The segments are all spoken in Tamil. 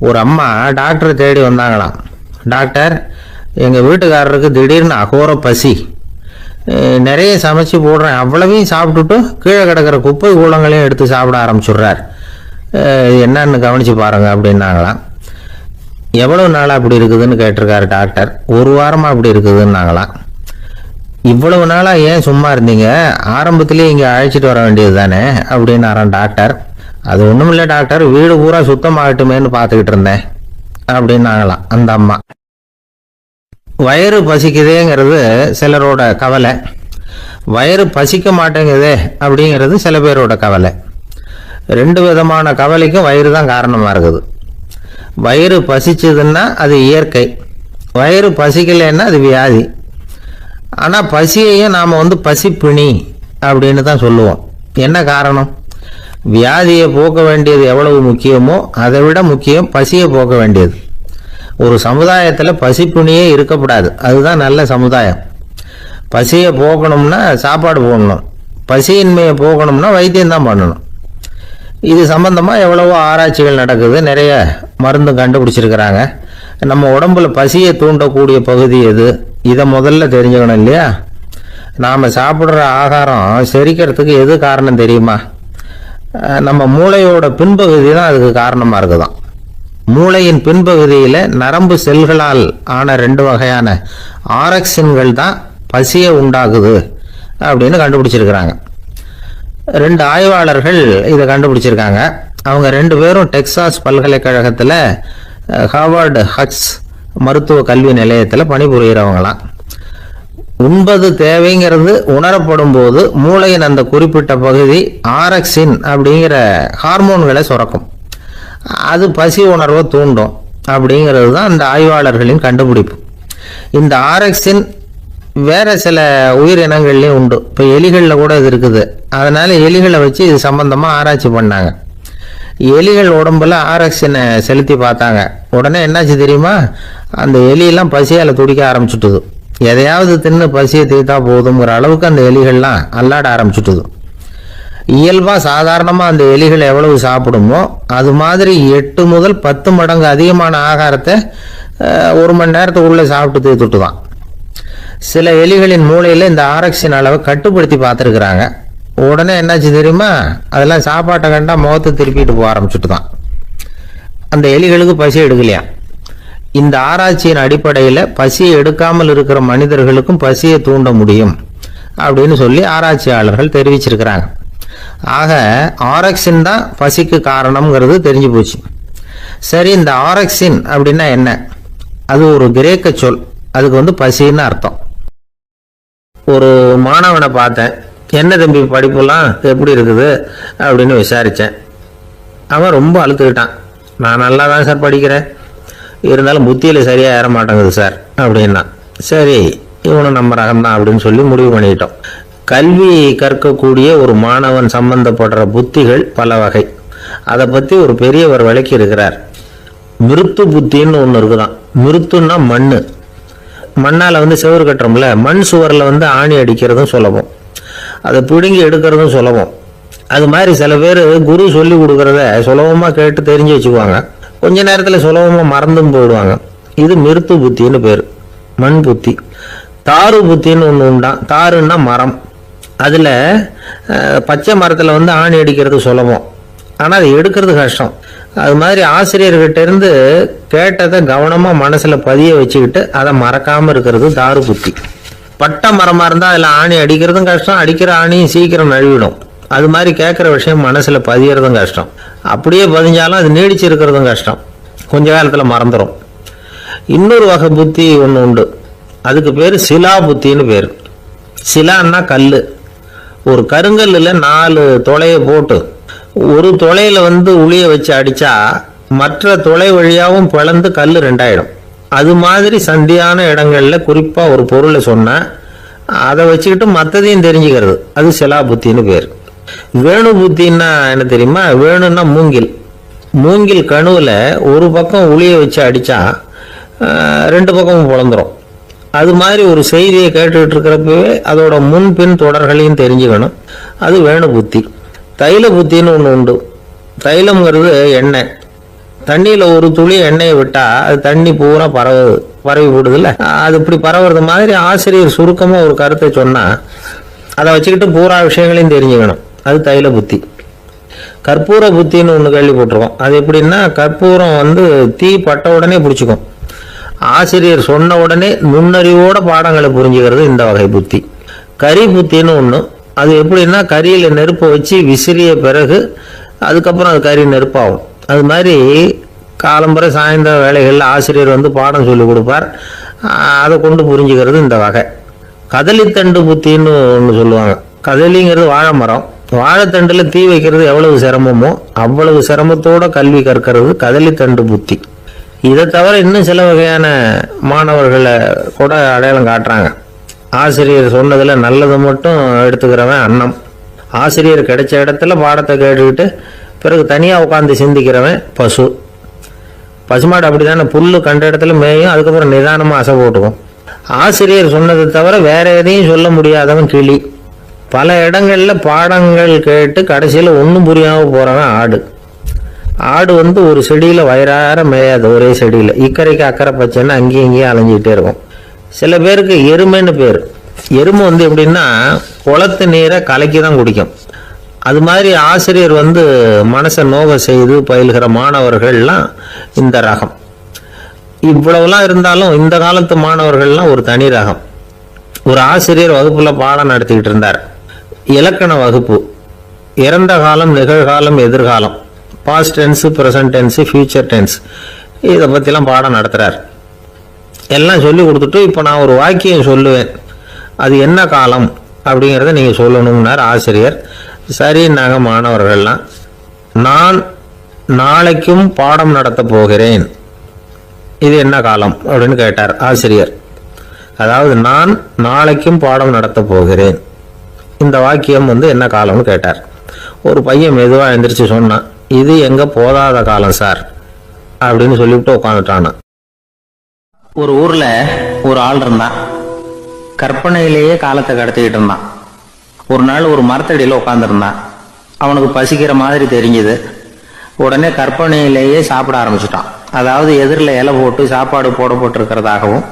ஒரு அம்மா டாக்டரை தேடி வந்தாங்களாம். டாக்டர், எங்கள் வீட்டுக்காரருக்கு திடீர்னு அகோர பசி, நிறைய சமைச்சு போடுறேன், அவ்வளவையும் சாப்பிட்டுட்டு கீழே கிடக்கிற குப்பை கூலங்களையும் எடுத்து சாப்பிட ஆரம்பிச்சுடுறார், என்னன்னு கவனித்து பாருங்க அப்படின்னாங்களாம். எவ்வளவு நாளாக அப்படி இருக்குதுன்னு கேட்டிருக்காரு டாக்டர். 1 வாரமாக அப்படி இருக்குதுன்னாங்களாம். இவ்வளவு நாளாக ஏன் சும்மா இருந்தீங்க, ஆரம்பத்திலேயே இங்கே அழைச்சிட்டு வர வேண்டியது தானே அப்படின்னாரான் டாக்டர். அது ஒன்றும் இல்லை டாக்டர், வீடு பூரா சுத்தமாகட்டுமேன்னு பார்த்துக்கிட்டு இருந்தேன் அப்படின்னாங்களாம் அந்த அம்மா. வயிறு பசிக்குதேங்கிறது சிலரோட கவலை, வயிறு பசிக்க மாட்டேங்குதே அப்படிங்கிறது சில பேரோட கவலை. 2 விதமான கவலைக்கும் வயிறு தான் காரணமாக இருக்குது. வயிறு பசிச்சதுன்னா அது இயற்கை, வயிறு பசிக்கலைன்னா அது வியாதி. ஆனால் பசியையும் நாம் பசிப்பிணி அப்படின்னு தான் சொல்லுவோம். என்ன காரணம்? வியாதியை போக்க வேண்டியது எவ்வளவு முக்கியமோ அதை விட முக்கியம் பசியை போக்க வேண்டியது. ஒரு சமுதாயத்தில் பசிப்பிணியே இருக்கக்கூடாது, அதுதான் நல்ல சமுதாயம். பசியை போக்கணும்னா சாப்பாடு போடணும், பசியின்மையை போகணும்னா வைத்தியம்தான் பண்ணணும். இது சம்பந்தமாக எவ்வளவோ ஆராய்ச்சிகள் நடக்குது, நிறைய மருந்து கண்டுபிடிச்சிருக்கிறாங்க. நம்ம உடம்புல பசியை தூண்டக்கூடிய பகுதி எது, இதை முதல்ல தெரிஞ்சுக்கணும் இல்லையா? நாம் சாப்பிட்ற ஆகாரம் செரிக்கிறதுக்கு எது காரணம் தெரியுமா? நம்ம மூளையோட பின்பகுதி தான் அதுக்கு காரணமாக இருக்குதாம். மூளையின் பின்பகுதியில் நரம்பு செல்களால் ஆன 2 வகையான ஆரக்சின்கள் தான் பசியை உண்டாக்குது அப்படின்னு கண்டுபிடிச்சிருக்கிறாங்க. 2 ஆய்வாளர்கள் இதை கண்டுபிடிச்சிருக்காங்க. அவங்க 2 பேரும் டெக்சாஸ் பல்கலைக்கழகத்தில் ஹார்வர்டு ஹக்ஸ் மருத்துவ கல்வி நிலையத்தில் பணிபுரிகிறவங்களாம். உண்பது தேவைங்கிறது உணரப்படும் போது மூளையின் அந்த குறிப்பிட்ட பகுதி ஆரக்சின் அப்படிங்கிற ஹார்மோன்களை சுரக்கும், அது பசி உணர்வை தூண்டும் அப்படிங்கிறது தான் அந்த ஆய்வாளர்களின் கண்டுபிடிப்பு. இந்த ஆரக்சின் வேற சில உயிரினங்கள்லையும் உண்டு. இப்போ எலிகளில் கூட இது இருக்குது. அதனால எலிகளை வச்சு இது சம்பந்தமாக ஆராய்ச்சி பண்ணாங்க. எலிகள் உடம்புல ஆரக்சினை செலுத்தி பார்த்தாங்க. உடனே என்னாச்சு தெரியுமா? அந்த எலியெல்லாம் பசியால் துடிக்க ஆரம்பிச்சுட்டுது. எதையாவது தின்னு பசியை தீர்த்தா போதுங்கிற அளவுக்கு அந்த எலிகள்லாம் அல்லாட ஆரம்பிச்சுட்டுது. இயல்பாக சாதாரணமாக அந்த எலிகள் எவ்வளவு சாப்பிடுமோ அது மாதிரி 8 முதல் 10 மடங்கு அதிகமான ஆகாரத்தை 1 மணி நேரத்துக்குள்ளே சாப்பிட்டு தீர்த்துட்டு தான். சில எலிகளின் மூளையில் இந்த ஆரக்சின் அளவை கட்டுப்படுத்தி பார்த்துருக்குறாங்க. உடனே என்னாச்சு தெரியுமா? அதெல்லாம் சாப்பாட்டை கண்டா முகத்தை திருப்பிட்டு போக ஆரம்பிச்சுட்டு தான். அந்த எலிகளுக்கு பசி எடுக்கலையா. இந்த ஆராய்ச்சியின் அடிப்படையில் பசியை எடுக்காமல் இருக்கிற மனிதர்களுக்கும் பசியை தூண்ட முடியும் அப்படின்னு சொல்லி ஆராய்ச்சியாளர்கள் தெரிவிச்சிருக்கிறாங்க. ஆக ஆரக்சின் தான் பசிக்கு காரணம்ங்கிறது தெரிஞ்சு போச்சு. சரி, இந்த ஆரக்சின் அப்படின்னா என்ன? அது ஒரு கிரேக்க சொல், அதுக்கு பசின்னு அர்த்தம். ஒரு மாணவனை பார்த்தேன், என்ன தம்பி படிப்புலாம் எப்படி இருக்குது அப்படின்னு விசாரித்தேன். அவன் ரொம்ப அழுத்துக்கிட்டான். நான் நல்லா தான் சார் படிக்கிறேன், இருந்தாலும் புத்தியில் சரியாக ஏற மாட்டேங்குது சார் அப்படின்னா. சரி, இவனும் நம்ம ரகம்தான் அப்படின்னு சொல்லி முடிவு பண்ணிக்கிட்டோம். கல்வி கற்கக்கூடிய ஒரு மாணவன் சம்பந்தப்படுற புத்திகள் பல வகை. அதை பற்றி ஒரு பெரியவர் விளக்கி இருக்கிறார். மிருத்து புத்தின்னு ஒன்று இருக்குதான். மிருத்துன்னா மண்ணால் செவுறு கட்டுறோம்ல, மண் சுவரில் ஆணி அடிக்கிறதும் சுலபம், அதை பிடுங்கி எடுக்கிறதும் சுலபம். அது மாதிரி சில பேர் குரு சொல்லி கொடுக்கறத சுலபமாக கேட்டு தெரிஞ்சு வச்சுக்குவாங்க, கொஞ்ச நேரத்தில் சுலபமாக மறந்தும் போயிடுவாங்க. இது மிருத்து புத்தின்னு பேர், மண் புத்தி. தாரு புத்தின்னு ஒன்று உண்டான். தாருன்னா மரம். அதில் பச்சை மரத்தில் ஆணி அடிக்கிறது சுலபம், ஆனால் அதை எடுக்கிறது கஷ்டம். அது மாதிரி ஆசிரியர்கிட்ட இருந்து கேட்டதை கவனமாக மனசில் பதிய வச்சுக்கிட்டு அதை மறக்காமல் இருக்கிறது தாரு புத்தி. பட்ட மரமாக இருந்தால் அதில் ஆணி அடிக்கிறதும் கஷ்டம், அடிக்கிற ஆணியும் சீக்கிரம் நழுவிடும். அது மாதிரி கேட்குற விஷயம் மனசில் பதியறதும் கஷ்டம். அப்படியே பதிஞ்சாலும் அது நீடிச்சு இருக்கிறதும் கஷ்டம், கொஞ்ச காலத்தில் மறந்துடும். இன்னொரு வகை புத்தி ஒன்று உண்டு, அதுக்கு பேர் சிலா புத்தின்னு பேர். சிலான்னா கல். ஒரு கருங்கல்லில் 4 துளையை போட்டு ஒரு துளையில உளிய வச்சு அடித்தா மற்ற துளை வழியாகவும் பிளந்து கல் 2 ஆயிடும். அது மாதிரி சந்தியான இடங்கள்ல குறிப்பாக ஒரு பொருளை சொன்னால் அதை வச்சுக்கிட்டு மற்றதையும் தெரிஞ்சுக்கிறது, அது சிலா புத்தின்னு பேர். வேணு புத்தின்னா என்ன தெரியுமா? வேணுன்னா மூங்கில் கணுவில் ஒரு பக்கம் உளிய வச்சு அடித்தா 2 பக்கமும் பிளந்துரும். அது மாதிரி ஒரு செய்தியை கேட்டுக்கிட்டு இருக்கிறப்பவே அதோட முன்பின் தொடர்களையும் தெரிஞ்சுக்கணும், அது வேணு புத்தி. தைல புத்தின்னு ஒன்று உண்டு. தைலம்ங்கிறது எண்ணெய். தண்ணியில் ஒரு துளி எண்ணெயை விட்டால் அது தண்ணி பூரா பரவி போடுதில்ல. அது இப்படி பரவுறது மாதிரி ஆசிரியர் சுருக்கமாக ஒரு கருத்தை சொன்னால் அதை வச்சுக்கிட்டு பூரா விஷயங்களையும் தெரிஞ்சுக்கணும். அது தைல புத்தி. கற்பூர புத்தின்னு ஒன்று கேள்விப்பட்டிருக்கோம். அது எப்படின்னா, கற்பூரம் தீ பட்ட உடனே பிடிச்சிக்கும். ஆசிரியர் சொன்ன உடனே நுண்ணறிவோட பாடங்களை புரிஞ்சுக்கிறது இந்த வகை புத்தி. கரி புத்தின்னு ஒன்று. அது எப்படின்னா, கரியில் நெருப்பை வச்சு விசிறிய பிறகு அதுக்கப்புறம் அது கறி நெருப்பாகும். அது மாதிரி காலம்புரை சாயந்தர வேலைகளில் ஆசிரியர் பாடம் சொல்லி கொடுப்பார். அதை கொண்டு புரிஞ்சுக்கிறது இந்த வகை. கதலித்தண்டு புத்தின்னு ஒன்று சொல்லுவாங்க. கதலிங்கிறது வாழை மரம். வாழைத்தண்டில் தீ வைக்கிறது எவ்வளவு சிரமமோ அவ்வளவு சிரமத்தோட கல்வி கற்கிறது கதலித்தண்டு புத்தி. இதை தவிர இன்னும் சில வகையான மாணவர்களை கூட அடையாளம் காட்டுறாங்க. ஆசிரியர் சொன்னதில் நல்லதை மட்டும் எடுத்துக்கிறவன் அன்னம். ஆசிரியர் கிடைச்ச இடத்துல பாடத்தை கேட்டுக்கிட்டு பிறகு தனியாக உட்காந்து சிந்திக்கிறவன் பசு. பசுமாடு அப்படி தானே, புல் கண்ட இடத்துல மேயும், அதுக்கப்புறம் நிதானமாக அசை போட்டுக்கும். ஆசிரியர் சொன்னதை தவிர வேற எதையும் சொல்ல முடியாதவன் கிளி. பல இடங்களில் பாடங்கள் கேட்டு கடைசியில் ஒன்றும் புரியாமல் போகிறவன் ஆடு. ஆடு ஒரு செடியில் வயிறார மேயாது, ஒரே செடியில். இக்கரைக்கு அக்கறை பச்சைன்னு அங்கேயும் இங்கேயும் அலைஞ்சிக்கிட்டே இருக்கும். சில பேருக்கு எருமைன்னு பேர். எருமை எப்படின்னா, குளத்து நீரை கலக்கி தான் குடிக்கும். அது மாதிரி ஆசிரியர் மனசை நோக செய்து பயில்கிற மாணவர்கள்லாம் இந்த ரகம். இவ்வளவுலாம் இருந்தாலும் இந்த காலத்து மாணவர்கள்லாம் ஒரு தனி ரகம். ஒரு ஆசிரியர் வகுப்புல பாடம் நடத்திக்கிட்டு இருந்தார். இலக்கண வகுப்பு. இறந்த காலம், நிகழ்காலம், எதிர்காலம், past tense, present tense, future tense, இதை பற்றிலாம் பாடம் நடத்துகிறார். எல்லாம் சொல்லி கொடுத்துட்டு இப்போ நான் ஒரு வாக்கியம் சொல்லுவேன், அது என்ன காலம் அப்படிங்கிறத நீங்கள் சொல்லணும்னார் ஆசிரியர். சரின்னாங்க மாணவர்கள்லாம். நான் நாளைக்கும் பாடம் நடத்த போகிறேன், இது என்ன காலம் அப்படின்னு கேட்டார் ஆசிரியர். அதாவது நான் நாளைக்கும் பாடம் நடத்த போகிறேன், இந்த வாக்கியம் என்ன காலம்னு கேட்டார். ஒரு பையன் மெதுவாக எழுந்திரிச்சு சொன்னான், இது எங்க போதாத காலம் சார் அப்படின்னு சொல்லிவிட்டு உட்காந்துட்டான். ஒரு ஊர்ல ஒரு ஆள் இருந்தான். கற்பனையிலேயே காலத்தை கடத்திக்கிட்டு இருந்தான். ஒரு நாள் ஒரு மரத்தடியில் உட்காந்துருந்தான். அவனுக்கு பசிக்கிற மாதிரி தெரிஞ்சுது. உடனே கற்பனையிலேயே சாப்பிட ஆரம்பிச்சுட்டான். அதாவது எதிரில் இலை போட்டு சாப்பாடு போடப்பட்டிருக்கிறதாகவும்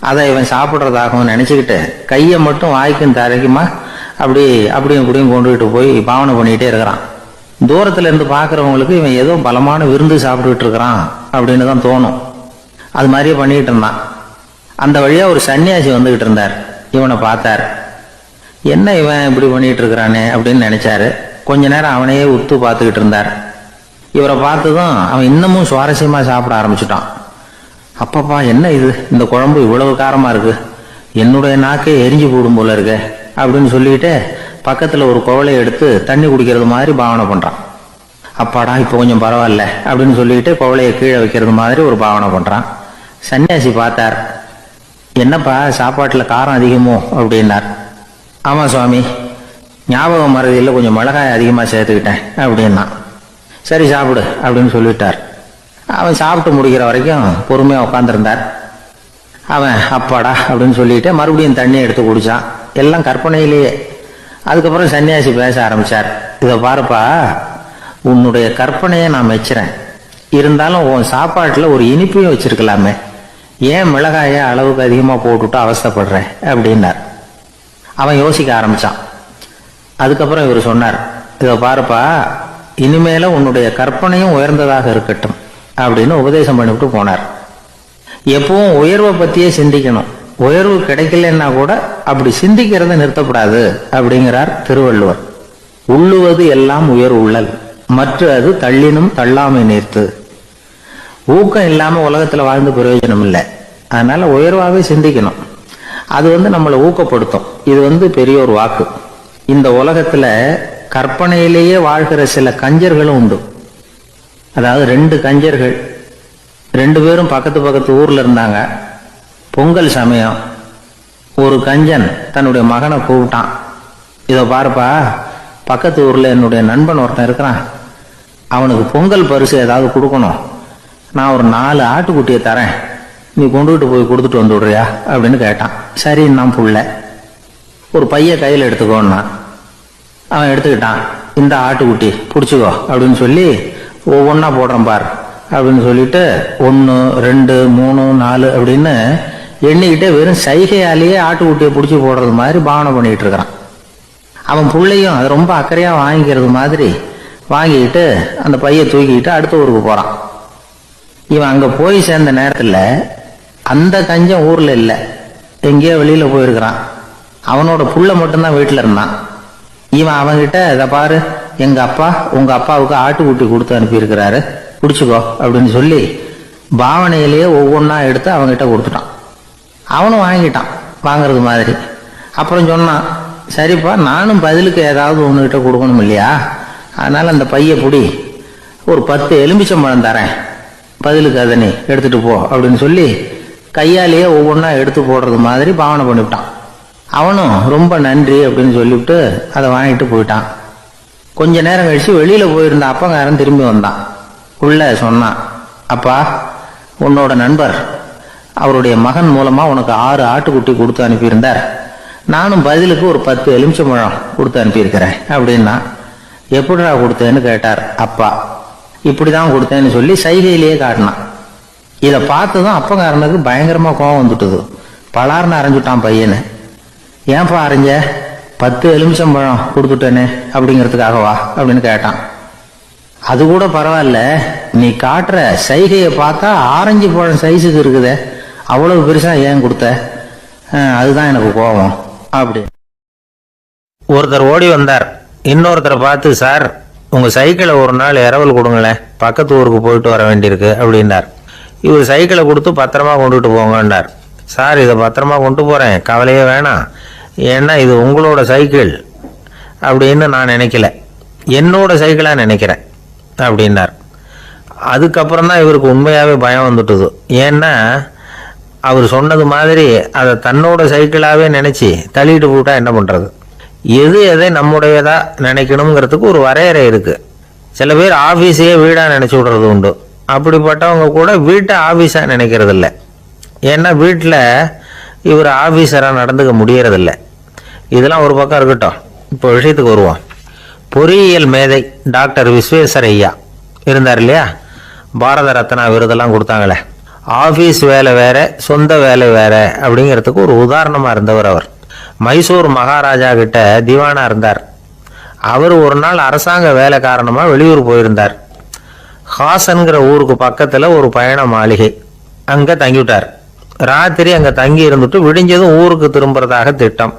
அதை இவன் சாப்பிட்றதாகவும் நினச்சிக்கிட்டு கையை மட்டும் வாய்க்கும் தரைக்குமா அப்படியும் இப்படியும் கொண்டுகிட்டு போய் பாவனை பண்ணிக்கிட்டே இருக்கிறான். தூரத்துல இருந்து பார்க்குறவங்களுக்கு இவன் ஏதோ பலமான விருந்து சாப்பிட்டுக்கிட்டு இருக்கிறான் அப்படின்னு தான் தோணும். அது மாதிரியே பண்ணிக்கிட்டு இருந்தான். அந்த வழியா ஒரு சன்னியாசி வந்துகிட்டு இருந்தார். இவனை பார்த்தார். என்ன இவன் இப்படி பண்ணிட்டு இருக்கிறானே அப்படின்னு நினைச்சாரு. கொஞ்ச நேரம் அவனையே உத்து பார்த்துக்கிட்டு இருந்தார். இவரை பார்த்ததும் அவன் இன்னமும் சுவாரஸ்யமா சாப்பிட ஆரம்பிச்சுட்டான். அப்பப்பா என்ன இது, இந்த குழம்பு இவ்வளவு காரமா இருக்கு, என்னுடைய நாக்கே எரிஞ்சு போடும் போல இருக்கு அப்படின்னு சொல்லிட்டு பக்கத்துல ஒரு குவளையை எடுத்து தண்ணி குடிக்கிறது மாதிரி பாவனை பண்றான். அப்பாடா இப்போ கொஞ்சம் பரவாயில்ல அப்படின்னு சொல்லிட்டு குவளையை கீழே வைக்கிறது மாதிரி ஒரு பாவனை பண்றான். சன்னியாசி பார்த்தார். என்னப்பா சாப்பாட்டுல காரம் அதிகமோ அப்படின்னார். ஆமா சுவாமி, ஞாபகம் மறதியில் கொஞ்சம் மிளகாய் அதிகமா சேர்த்துக்கிட்டேன் அப்படின்னா. சரி சாப்பிடு அப்படின்னு சொல்லிட்டார். அவன் சாப்பிட்டு முடிக்கிற வரைக்கும் பொறுமையா உட்காந்துருந்தார். அவன் அப்பாடா அப்படின்னு சொல்லிட்டு மறுபடியும் தண்ணி எடுத்து குடிச்சான். எல்லாம் கற்பனையிலேயே. அதுக்கப்புறம் சன்னியாசி பேச ஆரம்பிச்சார். இதை பாருப்பா, உன்னுடைய கற்பனையை நான் மெச்சுறேன். இருந்தாலும் உன் சாப்பாட்டுல ஒரு இனிப்பையும் வச்சிருக்கலாமே, ஏன் மிளகாய அளவுக்கு அதிகமா போட்டுட்டு அவஸ்தைப்படுறேன் அப்படின்னார். அவன் யோசிக்க ஆரம்பிச்சான். அதுக்கப்புறம் இவர் சொன்னார், இதை பாருப்பா, இனிமேல உன்னுடைய கற்பனையும் உயர்ந்ததாக இருக்கட்டும் அப்படின்னு உபதேசம் பண்ணிவிட்டு போனார். எப்பவும் உயர்வை பத்தியே சிந்திக்கணும். உயர்வு கிடைக்கலன்னா கூட அப்படி சிந்திக்கிறத நிறுத்தப்படாது அப்படிங்கிறார் திருவள்ளுவர். உள்ளுவது எல்லாம் உயர் உள்ளல், மற்ற அது தள்ளினும் தள்ளாமை நேர்த்து. ஊக்கம் இல்லாம உலகத்துல வாழ்ந்து பிரயோஜனம் இல்லை. அதனால உயர்வாகவே சிந்திக்கணும். அது நம்மளை ஊக்கப்படுத்தும். இது பெரிய ஒரு வாக்கு. இந்த உலகத்துல கற்பனையிலேயே வாழ்கிற சில கஞ்சர்களும் உண்டு. அதாவது 2 கஞ்சர்கள், 2 பேரும் பக்கத்து பக்கத்து ஊர்ல இருந்தாங்க. பொங்கல் சமயம் ஒரு கஞ்சன் தன்னுடைய மகனை கூப்பிட்டான். இதை பாருப்பா, பக்கத்து ஊர்ல என்னுடைய நண்பன் ஒருத்தன் இருக்கிறான், அவனுக்கு பொங்கல் பரிசு ஏதாவது கொடுக்கணும், நான் ஒரு 4 ஆட்டுக்குட்டியை தரேன், நீ கொண்டுகிட்டு போய் கொடுத்துட்டு வந்து விடுறியா அப்படின்னு கேட்டான். சரி நான் புள்ள, ஒரு பைய கையில் எடுத்துக்கோன்னா. அவன் எடுத்துக்கிட்டான். இந்த ஆட்டுக்குட்டி பிடிச்சிக்கோ அப்படின்னு சொல்லி ஒவ்வொன்னா போடுறேன் பார் அப்படின்னு சொல்லிட்டு 1 2 3 4 அப்படின்னு எண்ணிக்கிட்டே வெறும் சைகையாலேயே ஆட்டுக்குட்டியை பிடிச்சி போடுறது மாதிரி பாவனை பண்ணிகிட்டு இருக்கிறான். அவன் பிள்ளையும் அது ரொம்ப அக்கறையாக வாங்கிக்கிறது மாதிரி வாங்கிக்கிட்டு அந்த பையை தூக்கிக்கிட்டு அடுத்த ஊருக்கு போகிறான். இவன் அங்கே போய் சேர்ந்த நேரத்தில் அந்த கஞ்சன் ஊரில் இல்லை, எங்கேயோ வெளியில் போயிருக்கிறான். அவனோட புள்ள மட்டும்தான் வீட்டில் இருந்தான். இவன் அவன்கிட்ட இதை பாரு, எங்கள் அப்பா உங்கள் அப்பாவுக்கு ஆட்டுக்குட்டி கொடுத்து அனுப்பியிருக்கிறாரு, பிடிச்சிக்கோ அப்படின்னு சொல்லி பாவனையிலேயே ஒவ்வொன்றா எடுத்து அவன்கிட்ட கொடுத்துட்டான். அவனும் வாங்கிட்டான் வாங்கிறது மாதிரி. அப்புறம் சொன்னான், சரிப்பா நானும் பதிலுக்கு ஏதாவது ஒன்றுகிட்ட கொடுக்கணும் இல்லையா, அதனால் அந்த பையை பிடி, ஒரு 10 எலுமிச்சம்பழம் தரேன், பதிலுக்கு அதை நீ எடுத்துகிட்டு போ அப்படின்னு சொல்லி கையாலேயே ஒவ்வொன்றா எடுத்து போடுறது மாதிரி பாவனை பண்ணிவிட்டான். அவனும் ரொம்ப நன்றி அப்படின்னு சொல்லிவிட்டு அதை வாங்கிட்டு போயிட்டான். கொஞ்ச நேரம் கழிச்சு வெளியில் போயிருந்த அப்பங்காரன் திரும்பி வந்தான். உள்ள சொன்னான், அப்பா உன்னோட நண்பர் அவருடைய மகன் மூலமாக உனக்கு 6 ஆட்டுக்குட்டி கொடுத்து அனுப்பியிருந்தார், நானும் பதிலுக்கு ஒரு 10 எலுமிச்சம்பழம் கொடுத்து அனுப்பியிருக்கிறேன் அப்படின்னா. எப்படிடா கொடுத்தேன்னு கேட்டார் அப்பா. இப்படி தான் கொடுத்தேன்னு சொல்லி சைகையிலேயே காட்டினான். இதை பார்த்துதான் அப்பங்காரனுக்கு பயங்கரமாக கோபம் வந்துட்டுது. பலார்னு அரைஞ்சுட்டான் பையனு. ஏன்பா அரைஞ்ச, 10 எலுமிச்சம்பழம் கொடுத்துட்டேனே அப்படிங்கிறதுக்காகவா அப்படின்னு கேட்டான். அது கூட பரவாயில்ல, நீ காட்டுற சைகையை பார்த்தா ஆரஞ்சு பழம் சைஸுக்கு இருக்குதே, அவ்வளவு பெருசா ஏன் கொடுத்த, அதுதான் எனக்கு கோபம் அப்படி. ஒருத்தர் ஓடி வந்தார். இன்னொருத்தரை பார்த்து, சார் உங்கள் சைக்கிளை ஒரு நாள் இரவல் கொடுங்களேன், பக்கத்து ஊருக்கு போயிட்டு வர வேண்டியிருக்கு அப்படின்னார். இவர் சைக்கிளை கொடுத்து பத்திரமா கொண்டுட்டு போங்கன்னார். சார் இதை பத்திரமா கொண்டு போகிறேன், கவலையே வேணாம், ஏன்னா இது உங்களோட சைக்கிள் அப்படின்னு நான் நினைக்கல, என்னோட சைக்கிளாக நினைக்கிறேன் அப்படின்னார். அதுக்கப்புறம் தான் இவருக்கு உண்மையாகவே பயம் வந்துட்டுது. ஏன்னா அவர் சொன்னது மாதிரி அதை தன்னோட சைக்கிளாகவே நினச்சி தள்ளிட்டு போட்டா என்ன பண்ணுறது. எது எதை நம்முடையதா நினைக்கணுங்கிறதுக்கு ஒரு வரையறை இருக்குது. சில பேர் ஆஃபீஸையே வீடாக நினச்சி விடுறது உண்டு. அப்படிப்பட்டவங்க கூட வீட்டை ஆஃபீஸாக நினைக்கிறது இல்லை. ஏன்னா வீட்டில் இவர் ஆஃபீஸராக நடந்துக்க முடியறதில்லை. இதெல்லாம் ஒரு பக்கம் இருக்கட்டும், இப்போ விஷயத்துக்கு வருவோம். பொறியியல் மேதை டாக்டர் விஸ்வேஸ்வரய்யா இருந்தார் இல்லையா, பாரத ரத்னா விருதெல்லாம் கொடுத்தாங்களே. ஆஃபீஸ் வேலை வேற, சொந்த வேலை வேற அப்படிங்கிறதுக்கு ஒரு உதாரணமாக இருந்தவர் அவர். மைசூர் மகாராஜா கிட்ட திவானா இருந்தார். அவர் ஒரு நாள் அரசாங்க வேலை காரணமாக வெளியூர் போயிருந்தார். ஹாசன்கிற ஊருக்கு பக்கத்தில் ஒரு பயண மாளிகை, அங்கே தங்கிவிட்டார். ராத்திரி அங்கே தங்கி இருந்துட்டு விடிஞ்சதும் ஊருக்கு திரும்புறதாக திட்டம்.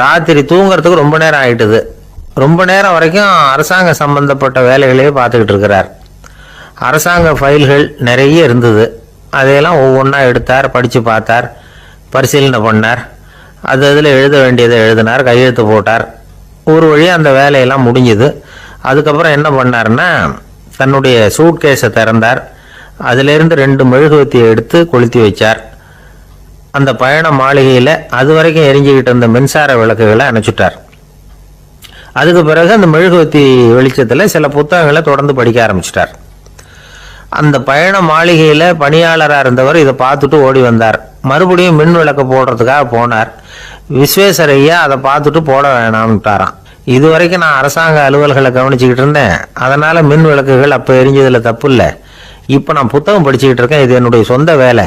ராத்திரி தூங்கிறதுக்கு ரொம்ப நேரம் ஆயிட்டுது. ரொம்ப நேரம் வரைக்கும் அரசாங்க சம்பந்தப்பட்ட வேலைகளையே பார்த்துக்கிட்டு இருக்கிறார். அரசாங்க ஃபைல்கள் நிறைய இருந்தது. அதையெல்லாம் ஒவ்வொன்றா எடுத்தார், படித்து பார்த்தார், பரிசீலனை பண்ணார். அது அதில் எழுத வேண்டியதை எழுதினார், கையெழுத்து போட்டார். ஒரு வழியாக அந்த வேலையெல்லாம் முடிஞ்சுது. அதுக்கப்புறம் என்ன பண்ணார்னா, தன்னுடைய சூட்கேஸை திறந்தார். அதிலிருந்து 2 மெழுகுவத்தியை எடுத்து கொளுத்தி வச்சார். அந்த பயண மாளிகையில் அது வரைக்கும் எரிஞ்சுக்கிட்டு இருந்த மின்சார விளக்குகளை அணைச்சிட்டார். அதுக்கு பிறகு அந்த மெழுகுவத்தி வெளிச்சத்தில் சில புத்தகங்களை தொடர்ந்து படிக்க ஆரம்பிச்சிட்டார். அந்த பயண மாளிகையில் பணியாளராக இருந்தவர் இதை பார்த்துட்டு ஓடி வந்தார். மறுபடியும் மின் விளக்கு போடுறதுக்காக போனார். விஸ்வேஸ்வரய்யா அதை பார்த்துட்டு போட வேணாம்ட்டாராம். இது வரைக்கும் நான் அரசாங்க அலுவல்களை கவனிச்சுக்கிட்டு இருந்தேன், அதனால் மின் விளக்குகள் அப்போ எரிஞ்சதில் தப்பு இல்லை. இப்போ நான் புத்தகம் படிச்சுக்கிட்டு இருக்கேன், இது என்னுடைய சொந்த வேலை,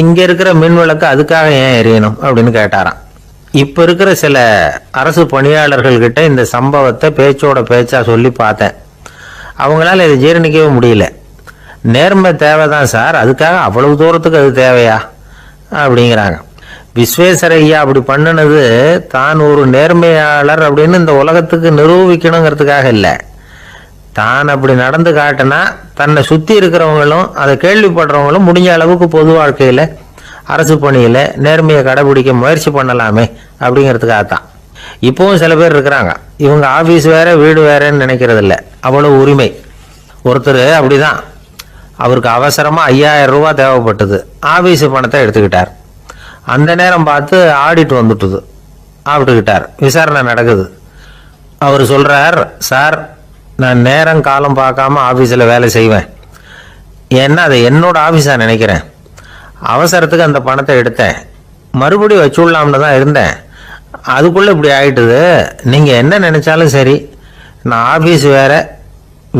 இங்கே இருக்கிற மின் விளக்கு அதுக்காக ஏன் எரியணும் அப்படின்னு கேட்டாராம். இப்போ இருக்கிற சில அரசு பணியாளர்கள்கிட்ட இந்த சம்பவத்தை பேச்சோட பேச்சா சொல்லி பார்த்தேன். அவங்களால இதை ஜீரணிக்கவே முடியல. நேர்மை தேவைதான் சார், அதுக்காக அவ்வளவு தூரத்துக்கு அது தேவையா அப்படிங்கிறாங்க. விஸ்வேஸ்வரய்யா அப்படி பண்ணினது தான் ஒரு நேர்மையாளர் அப்படின்னு இந்த உலகத்துக்கு நிரூபிக்கணுங்கிறதுக்காக இல்லை. தான் அப்படி நடந்து காட்டினா தன்னை சுற்றி இருக்கிறவங்களும் அதை கேள்விப்படுறவங்களும் முடிஞ்ச அளவுக்கு பொது வாழ்க்கையில் அரசு பணியில் நேர்மையை கடைபிடிக்க முயற்சி பண்ணலாமே அப்படிங்கிறதுக்காகத்தான். இப்போவும் சில பேர் இருக்கிறாங்க, இவங்க ஆஃபீஸ் வேற வீடு வேறன்னு நினைக்கிறது இல்லை, அவ்வளோ உரிமை. ஒருத்தர் அப்படிதான், அவருக்கு அவசரமாக 5000 ரூபா தேவைப்பட்டது. ஆஃபீஸு பணத்தை எடுத்துக்கிட்டார். அந்த நேரம் பார்த்து ஆடிட் வந்துட்டுது, ஆப்பிட்டுக்கிட்டார். விசாரணை நடக்குது. அவர் சொல்கிறார், சார் நான் நேரம் காலம் பார்க்காம ஆஃபீஸில் வேலை செய்வேன், ஏன்னா அதை என்னோட ஆஃபீஸாக நினைக்கிறேன். அவசரத்துக்கு அந்த பணத்தை எடுத்தேன், மறுபடியும் வச்சுடலாம்னு தான் இருந்தேன், அதுக்குள்ளே இப்படி ஆகிட்டுது. நீங்கள் என்ன நினச்சாலும் சரி, நான் ஆஃபீஸ் வேறு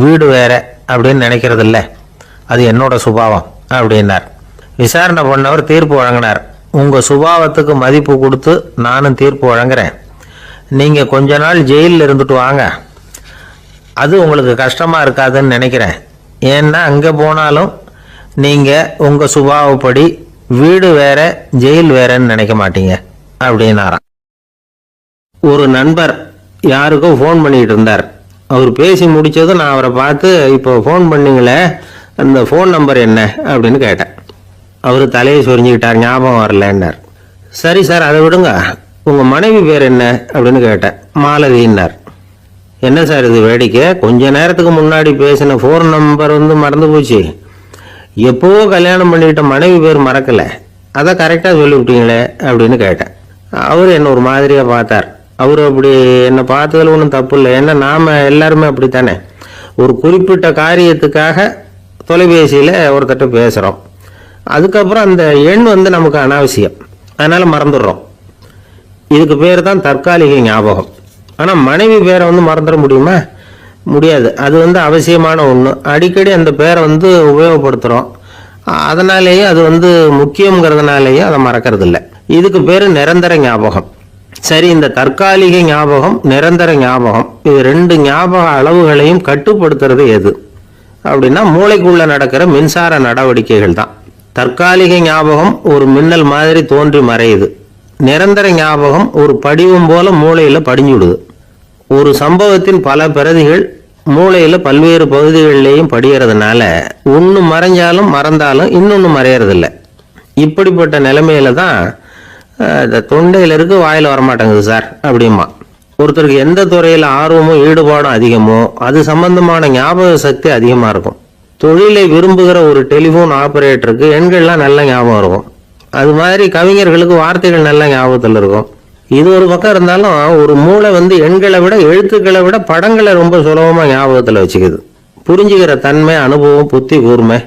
வீடு வேறு அப்படின்னு நினைக்கிறது இல்லை, அது என்னோட சுபாவம் அப்படின்னார். விசாரணை பண்ணவர் தீர்ப்பு வழங்கினார். உங்கள் சுபாவத்துக்கு மதிப்பு கொடுத்து நானும் தீர்ப்பு வழங்குறேன். நீங்கள் கொஞ்ச நாள் ஜெயிலில் இருந்துட்டு வாங்க, அது உங்களுக்கு கஷ்டமாக இருக்காதுன்னு நினைக்கிறேன். ஏன்னா அங்கே போனாலும் நீங்கள் உங்கள் சுபாவப்படி வீடு வேற ஜெயில் வேறன்னு நினைக்க மாட்டீங்க அப்படின்னாராம். ஒரு நண்பர் யாருக்கோ ஃபோன் பண்ணிகிட்டு இருந்தார். அவர் பேசி முடித்ததும் நான் அவரை பார்த்து, இப்போ ஃபோன் பண்ணிங்களே, அந்த ஃபோன் நம்பர் என்ன அப்படின்னு கேட்டேன். அவர் தலையை சொரிஞ்சுக்கிட்டார், ஞாபகம் வரலன்னார். சரி சார், அதை விடுங்க, உங்கள் மனைவி பேர் என்ன அப்படின்னு கேட்டேன். மாலதின்னார். என்ன சார் இது வேடிக்கை, கொஞ்ச நேரத்துக்கு முன்னாடி பேசின ஃபோன் நம்பர் மறந்து போச்சு. எப்போவோ கல்யாணம் பண்ணிக்கிட்ட மனைவி பேர் மறக்கலை, அதை கரெக்டாக சொல்லிவிட்டீங்களே அப்படின்னு கேட்டேன். அவர் என்ன ஒரு மாதிரியாக பார்த்தார். அவர் அப்படி என்னை பார்த்ததில் ஒன்றும் தப்பு இல்லை, ஏன்னா நாம் எல்லாருமே அப்படித்தானே. ஒரு குறிப்பிட்ட காரியத்துக்காக தொலைபேசியில் ஒருத்தட்ட பேசுகிறோம், அதுக்கப்புறம் அந்த எண் நமக்கு அனாவசியம், அதனால் மறந்துடுறோம். இதுக்கு பேர் தான் தற்காலிக ஞாபகம். ஆனால் மனைவி பேரை மறந்துட முடியுமா? முடியாது. அது அவசியமான ஒன்று. அடிக்கடி அந்த பேரை உபயோகப்படுத்துகிறோம், அதனாலேயே அது முக்கியங்கிறதுனாலேயே அதை மறக்கிறது இல்லை. இதுக்கு பேர் நிரந்தர ஞாபகம். சரி, இந்த தற்காலிக ஞாபகம், நிரந்தர ஞாபகம், இது ரெண்டு ஞாபக அளவுகளையும் கட்டுப்படுத்துறது எது அப்படின்னா மூளைக்குள்ள நடக்கிற மின்சார நடவடிக்கைகள் தான். தற்காலிக ஞாபகம் ஒரு மின்னல் மாதிரி தோன்றி மறையுது. நிரந்தர ஞாபகம் ஒரு படிவம் போல மூளையில படிஞ்சுடுது. ஒரு சம்பவத்தின் பல பிரதிகள் மூளையில பல்வேறு பகுதிகளிலேயும் படிகிறதுனால ஒன்று மறைஞ்சாலும் மறந்தாலும் இன்னொன்று மறையறதில்லை. இப்படிப்பட்ட நிலைமையில தான் இந்த தொண்டையில் இருக்கு, வாயில் வரமாட்டேங்குது சார் அப்படிமா. ஒருத்தருக்கு எந்த துறையில் ஆர்வமும் ஈடுபாடும் அதிகமோ அது சம்பந்தமான ஞாபக சக்தி அதிகமாக இருக்கும். தொழிலை விரும்புகிற ஒரு டெலிஃபோன் ஆபரேட்டருக்கு எண்கள்லாம் நல்ல ஞாபகம் இருக்கும். அது மாதிரி கவிஞர்களுக்கு வார்த்தைகள் நல்ல ஞாபகத்தில் இருக்கும். இது ஒரு பக்கம் இருந்தாலும் ஒரு மூளை எண்களை விட எழுத்துக்களை விட படங்களை ரொம்ப சுலபமாக ஞாபகத்தில் வச்சுக்குது. புரிஞ்சுக்கிற தன்மை, அனுபவம், புத்தி கூர்மை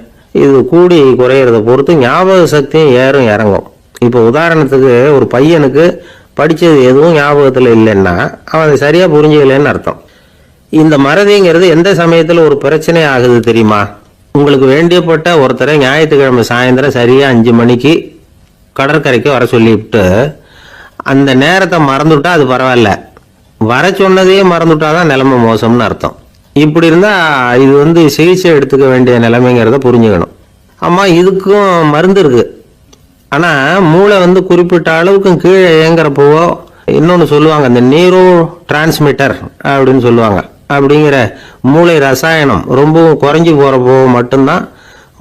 இது கூடி குறையிறத பொறுத்து ஞாபக சக்தியும் ஏறும் இறங்கும். இப்போ உதாரணத்துக்கு ஒரு பையனுக்கு படித்தது எதுவும் ஞாபகத்தில் இல்லைன்னா அவன் அதை சரியாக புரிஞ்சுக்கலன்னு அர்த்தம். இந்த மறதிங்கிறது எந்த சமயத்தில் ஒரு பிரச்சனை ஆகுது தெரியுமா? உங்களுக்கு வேண்டியப்பட்ட ஒருத்தரை ஞாயிற்றுக்கிழமை சாயந்தரம் சரியாக 5 மணிக்கு கடற்கரைக்கு வர சொல்லிவிட்டு அந்த நேரத்தை மறந்துவிட்டா அது பரவாயில்ல, வர சொன்னதையே மறந்துவிட்டா தான் நிலைமை மோசம்னு அர்த்தம். இப்படி இருந்தால் இது சிகிச்சை எடுத்துக்க வேண்டிய நிலைமைங்கிறத புரிஞ்சுக்கணும். அம்மா, இதுக்கும் மருந்து இருக்குது. ஆனால் மூளை குறிப்பிட்ட அளவுக்கும் கீழே இயங்குறப்போவோ இன்னொன்று சொல்லுவாங்க, இந்த நியூரோ டிரான்ஸ்மிட்டர் அப்படின்னு சொல்லுவாங்க. அப்படிங்கிற மூளை ரசாயனம் ரொம்பவும் குறைஞ்சி போகிறப்போ மட்டும்தான்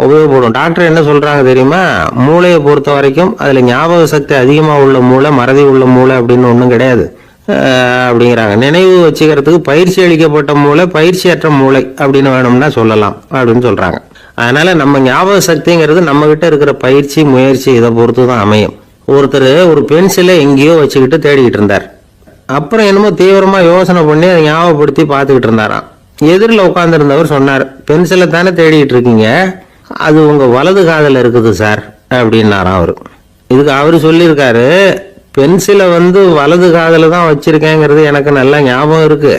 உபயோகப்படும். டாக்டர் என்ன சொல்கிறாங்க தெரியுமா? மூளையை பொறுத்த வரைக்கும் அதில் ஞாபக சக்தி அதிகமாக உள்ள மூளை, மறதி உள்ள மூளை அப்படின்னு ஒன்றும் கிடையாது அப்படிங்கிறாங்க. நினைவு வச்சுக்கிறதுக்கு பயிற்சி அளிக்கப்பட்ட மூளை, பயிற்சியற்ற மூளை அப்படின்னு வேணும்னா சொல்லலாம் அப்படின்னு சொல்கிறாங்க. அதனால நம்ம ஞாபக சக்திங்கிறது நம்ம கிட்ட இருக்கிற பயிற்சி, முயற்சி இதை பொறுத்து தான் அமையும். ஒருத்தர் ஒரு பென்சிலை எங்கேயோ வச்சுக்கிட்டு தேடிக்கிட்டு இருந்தார். அப்புறம் என்னமோ தீவிரமா யோசனை பண்ணி அதை ஞாபகப்படுத்தி பார்த்துக்கிட்டு இருந்தாராம். எதிரில் உட்காந்துருந்தவர் சொன்னார், பென்சிலை தானே தேடிக்கிட்டு இருக்கீங்க, அது உங்க வலது காதில் இருக்குது சார் அப்படின்னாராம் அவரு. இதுக்கு அவரு சொல்லியிருக்காரு, பென்சிலை வலது காதில் தான் வச்சிருக்கேங்கிறது எனக்கு நல்லா ஞாபகம் இருக்கு,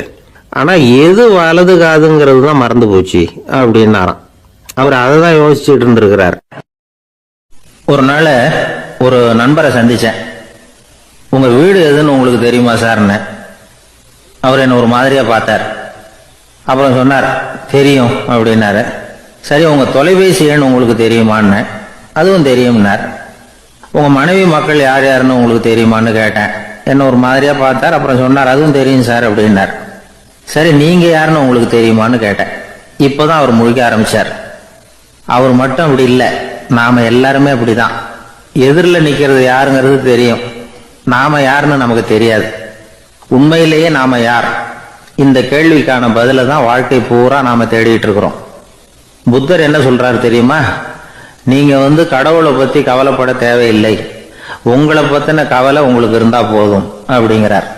ஆனா எது வலது காதுங்கிறது தான் மறந்து போச்சு அப்படின்னாராம். அவர் அதை தான் யோசிச்சுட்டு இருந்திருக்கிறார். ஒரு நாள் ஒரு நண்பரை சந்திச்சேன். உங்க வீடு எதுன்னு உங்களுக்கு தெரியுமா சார்ன்னு. அவர் என்ன ஒரு மாதிரியா பார்த்தார். அப்புறம் சொன்னார், தெரியும் அப்படின்னாரு. சரி, உங்க தொலைபேசி எண் உங்களுக்கு தெரியுமான்னு. அதுவும் தெரியும்னார். உங்க மனைவி மக்கள் யார் யாருன்னு உங்களுக்கு தெரியுமான்னு கேட்டேன். என்ன ஒரு மாதிரியா பார்த்தார். அப்புறம் சொன்னார், அதுவும் தெரியும் சார் அப்படின்னார். சரி, நீங்க யாருன்னு உங்களுக்கு தெரியுமான்னு கேட்டேன். இப்போதான் அவர் முழிக்க ஆரம்பிச்சார். அவர் மட்டும் அப்படி இல்லை, நாம எல்லாருமே அப்படிதான். எதிரில் நிற்கிறது யாருங்கிறது தெரியும், நாம யாருன்னு நமக்கு தெரியாது. உண்மையிலேயே நாம யார்? இந்த கேள்விக்கான பதில தான் வாழ்க்கை பூரா நாம தேடிட்டு இருக்கிறோம். புத்தர் என்ன சொல்றாரு தெரியுமா? நீங்க கடவுளை பத்தி கவலைப்பட தேவையில்லை, உங்களை பத்தின கவலை உங்களுக்கு இருந்தா போதும் அப்படிங்கிறார்.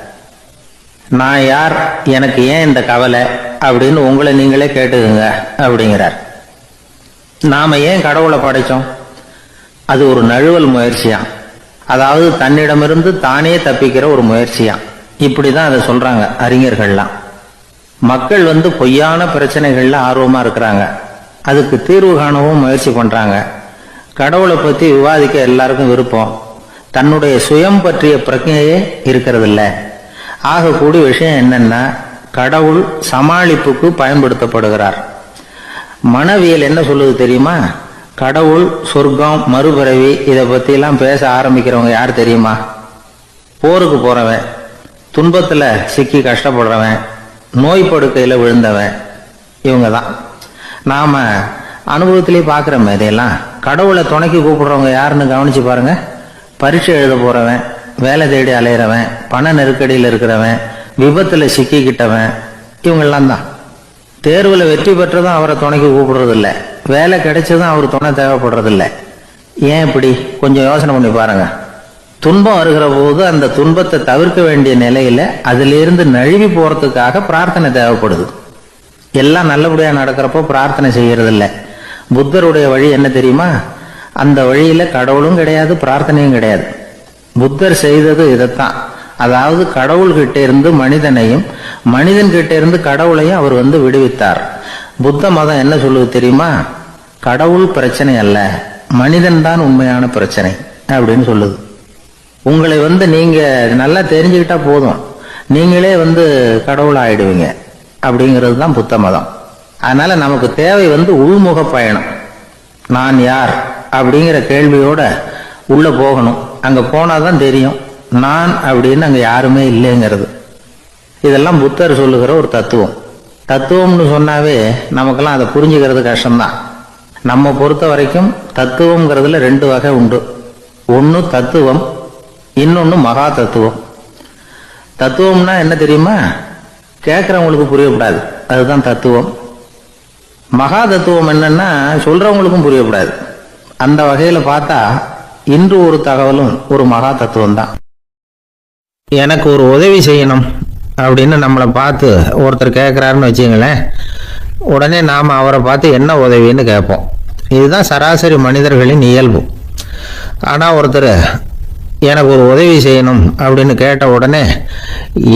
நான் யார், எனக்கு ஏன் இந்த கவலை அப்படின்னு உங்களை நீங்களே கேட்டுக்குங்க அப்படிங்கிறார். நாம ஏன் கடவுளை படைச்சோம்? அது ஒரு நழுவல் முயற்சியா, அதாவது தன்னிடமிருந்து தானே தப்பிக்கிற ஒரு முயற்சியா. இப்படிதான் அதை சொல்றாங்க அறிஞர்கள்லாம். மக்கள் பொய்யான பிரச்சனைகள்ல ஆர்வமா இருக்கிறாங்க. அதுக்கு தீர்வு காணவும் முயற்சி பண்றாங்க. கடவுளை பத்தி விவாதிக்க எல்லாருக்கும் விருப்பம். தன்னுடைய சுயம் பற்றிய பிரச்சனையே இருக்கிறது இல்ல. ஆகக்கூடிய விஷயம் என்னன்னா, கடவுள் சமாளிப்புக்கு பயன்படுத்தப்படுகிறார். மனவியல் என்ன சொல்லுது தெரியுமா? கடவுள், சொர்க்கம், மறுபிறவி இதை பத்தி எல்லாம் பேச ஆரம்பிக்கிறவங்க யார் தெரியுமா? போருக்கு போறவன், துன்பத்துல சிக்கி கஷ்டப்படுறவன், நோய் படுக்கையில விழுந்தவன், இவங்க தான். நாம அனுபவத்திலே பார்க்கிறோம். இதையெல்லாம் கடவுளை துணைக்கு கூப்பிடுறவங்க யாருன்னு கவனிச்சு பாருங்க. பரீட்சை எழுத போறவன், வேலை தேடி அலையிறவன், பண நெருக்கடியில் இருக்கிறவன், விபத்துல சிக்கிக்கிட்டவன், இவங்கெல்லாம் தான். தேர்வுல வெற்றி பெற்றதும் அவரை துணைக்கு கூப்பிடுறது இல்லை, வேலை கிடைச்சதும் அவர் துணை தேவைப்படுறது இல்லை. ஏன் இப்படி? கொஞ்சம் யோசனை பண்ணி பாருங்க. துன்பம் வருகிற போது அந்த துன்பத்தை தவிர்க்க வேண்டிய நிலையில அதிலிருந்து நழுவி போறதுக்காக பிரார்த்தனை தேவைப்படுது. எல்லாம் நல்லபடியா நடக்கிறப்போ பிரார்த்தனை செய்யறது இல்லை. புத்தருடைய வழி என்ன தெரியுமா? அந்த வழியில கடவுளும் கிடையாது, பிரார்த்தனையும் கிடையாது. புத்தர் செய்தது இதைத்தான். அதாவது கடவுள்கிட்ட இருந்து மனிதனையும், மனிதன் கிட்ட இருந்து கடவுளையும் அவர் விடுவித்தார். புத்த மதம் என்ன சொல்லுது தெரியுமா? கடவுள் பிரச்சனை அல்ல, மனிதன் தான் உண்மையான பிரச்சனை அப்படின்னு சொல்லுது. உங்களை நீங்க நல்லா தெரிஞ்சுக்கிட்டா போதும், நீங்களே கடவுள் ஆயிடுவீங்க அப்படிங்கிறது தான் புத்த மதம். அதனால நமக்கு தேவை உள்முக பயணம். நான் யார் அப்படிங்கிற கேள்வியோட உள்ள போகணும். அங்க போனாதான் தெரியும் நான் அப்படின்னு அங்க யாருமே இல்லைங்கிறது. இதெல்லாம் புத்தர் சொல்லுகிற ஒரு தத்துவம். தத்துவம்னு சொன்னாவே நமக்கெல்லாம் அதை புரிஞ்சுக்கிறது கஷ்டம்தான். நம்ம பொறுத்த வரைக்கும் தத்துவம்ங்கிறதுல ரெண்டு வகை உண்டு. ஒன்னு தத்துவம், இன்னொன்னு மகா தத்துவம். தத்துவம்னா என்ன தெரியுமா? கேட்கறவங்களுக்கு புரியக்கூடாது, அதுதான் தத்துவம். மகா தத்துவம் என்னன்னா சொல்றவங்களுக்கும் புரியக்கூடாது. அந்த வகையில பார்த்தா இன்று ஒரு தகவலும் ஒரு மகா தத்துவம் தான். எனக்கு ஒரு உதவி செய்யணும் அப்படின்னு நம்மளை பார்த்து ஒருத்தர் கேட்குறாருன்னு வச்சுங்களேன், உடனே நாம் அவரை பார்த்து என்ன உதவின்னு கேட்போம். இதுதான் சராசரி மனிதர்களின் இயல்பு. ஆனால் ஒருத்தர் எனக்கு ஒரு உதவி செய்யணும் அப்படின்னு கேட்ட உடனே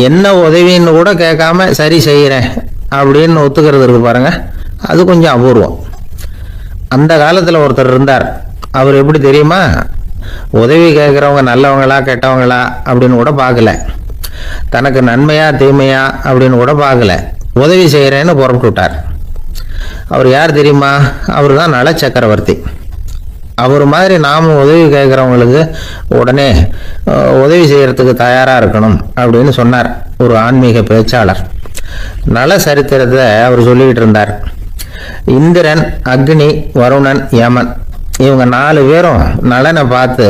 என்ன உதவின்னு கூட கேட்காம சரி செய்கிறேன் அப்படின்னு ஒத்துக்கிறது இருக்கு பாருங்க, அது கொஞ்சம் அபூர்வம். அந்த காலத்தில் ஒருத்தர் இருந்தார். அவர் எப்படி தெரியுமா? உதவி கேட்குறவங்க நல்லவங்களா கெட்டவங்களா அப்படின்னு கூட பார்க்கல, தனக்கு நன்மையா தீமையா அப்படின்னு கூட பார்க்கல, உதவி செய்கிறேன்னு புறப்பட்டு விட்டார். அவர் யார் தெரியுமா? அவர் தான் நல சக்கரவர்த்தி. அவர் மாதிரி நாமும் உதவி கேட்குறவங்களுக்கு உடனே உதவி செய்யறதுக்கு தயாராக இருக்கணும் அப்படின்னு சொன்னார் ஒரு ஆன்மீக பேச்சாளர். நல சரித்திரத்தை அவர் சொல்லிக்கிட்டு இருந்தார். இந்திரன், அக்னி, வருணன், யமன் இவங்க 4 பேரும் நலனை பார்த்து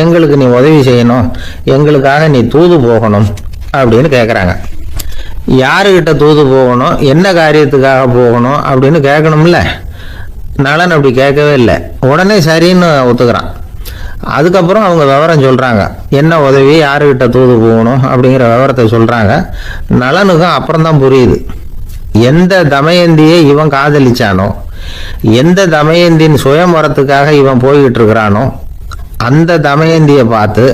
எங்களுக்கு நீ உதவி செய்யணும், எங்களுக்காக நீ தூது போகணும் அப்படின்னு கேட்குறாங்க. யாருக்கிட்ட தூது போகணும், என்ன காரியத்துக்காக போகணும் அப்படின்னு கேட்கணும்ல. நலன் அப்படி கேட்கவே இல்லை, உடனே சரின்னு ஒத்துக்கிறான். அதுக்கப்புறம் அவங்க விவரம் சொல்றாங்க, என்ன உதவி, யாருக்கிட்ட தூது போகணும் அப்படிங்கிற விவரத்தை சொல்றாங்க. நலனுக்கும் அப்புறம்தான் புரியுது, எந்த தமயந்தியை இவன் காதலிச்சானோ, எந்த தமயந்தின் சுயமரத்துக்காக இவன் போய்கிட்டு இருக்கிறானோ அந்த தமயந்தியை பார்த்து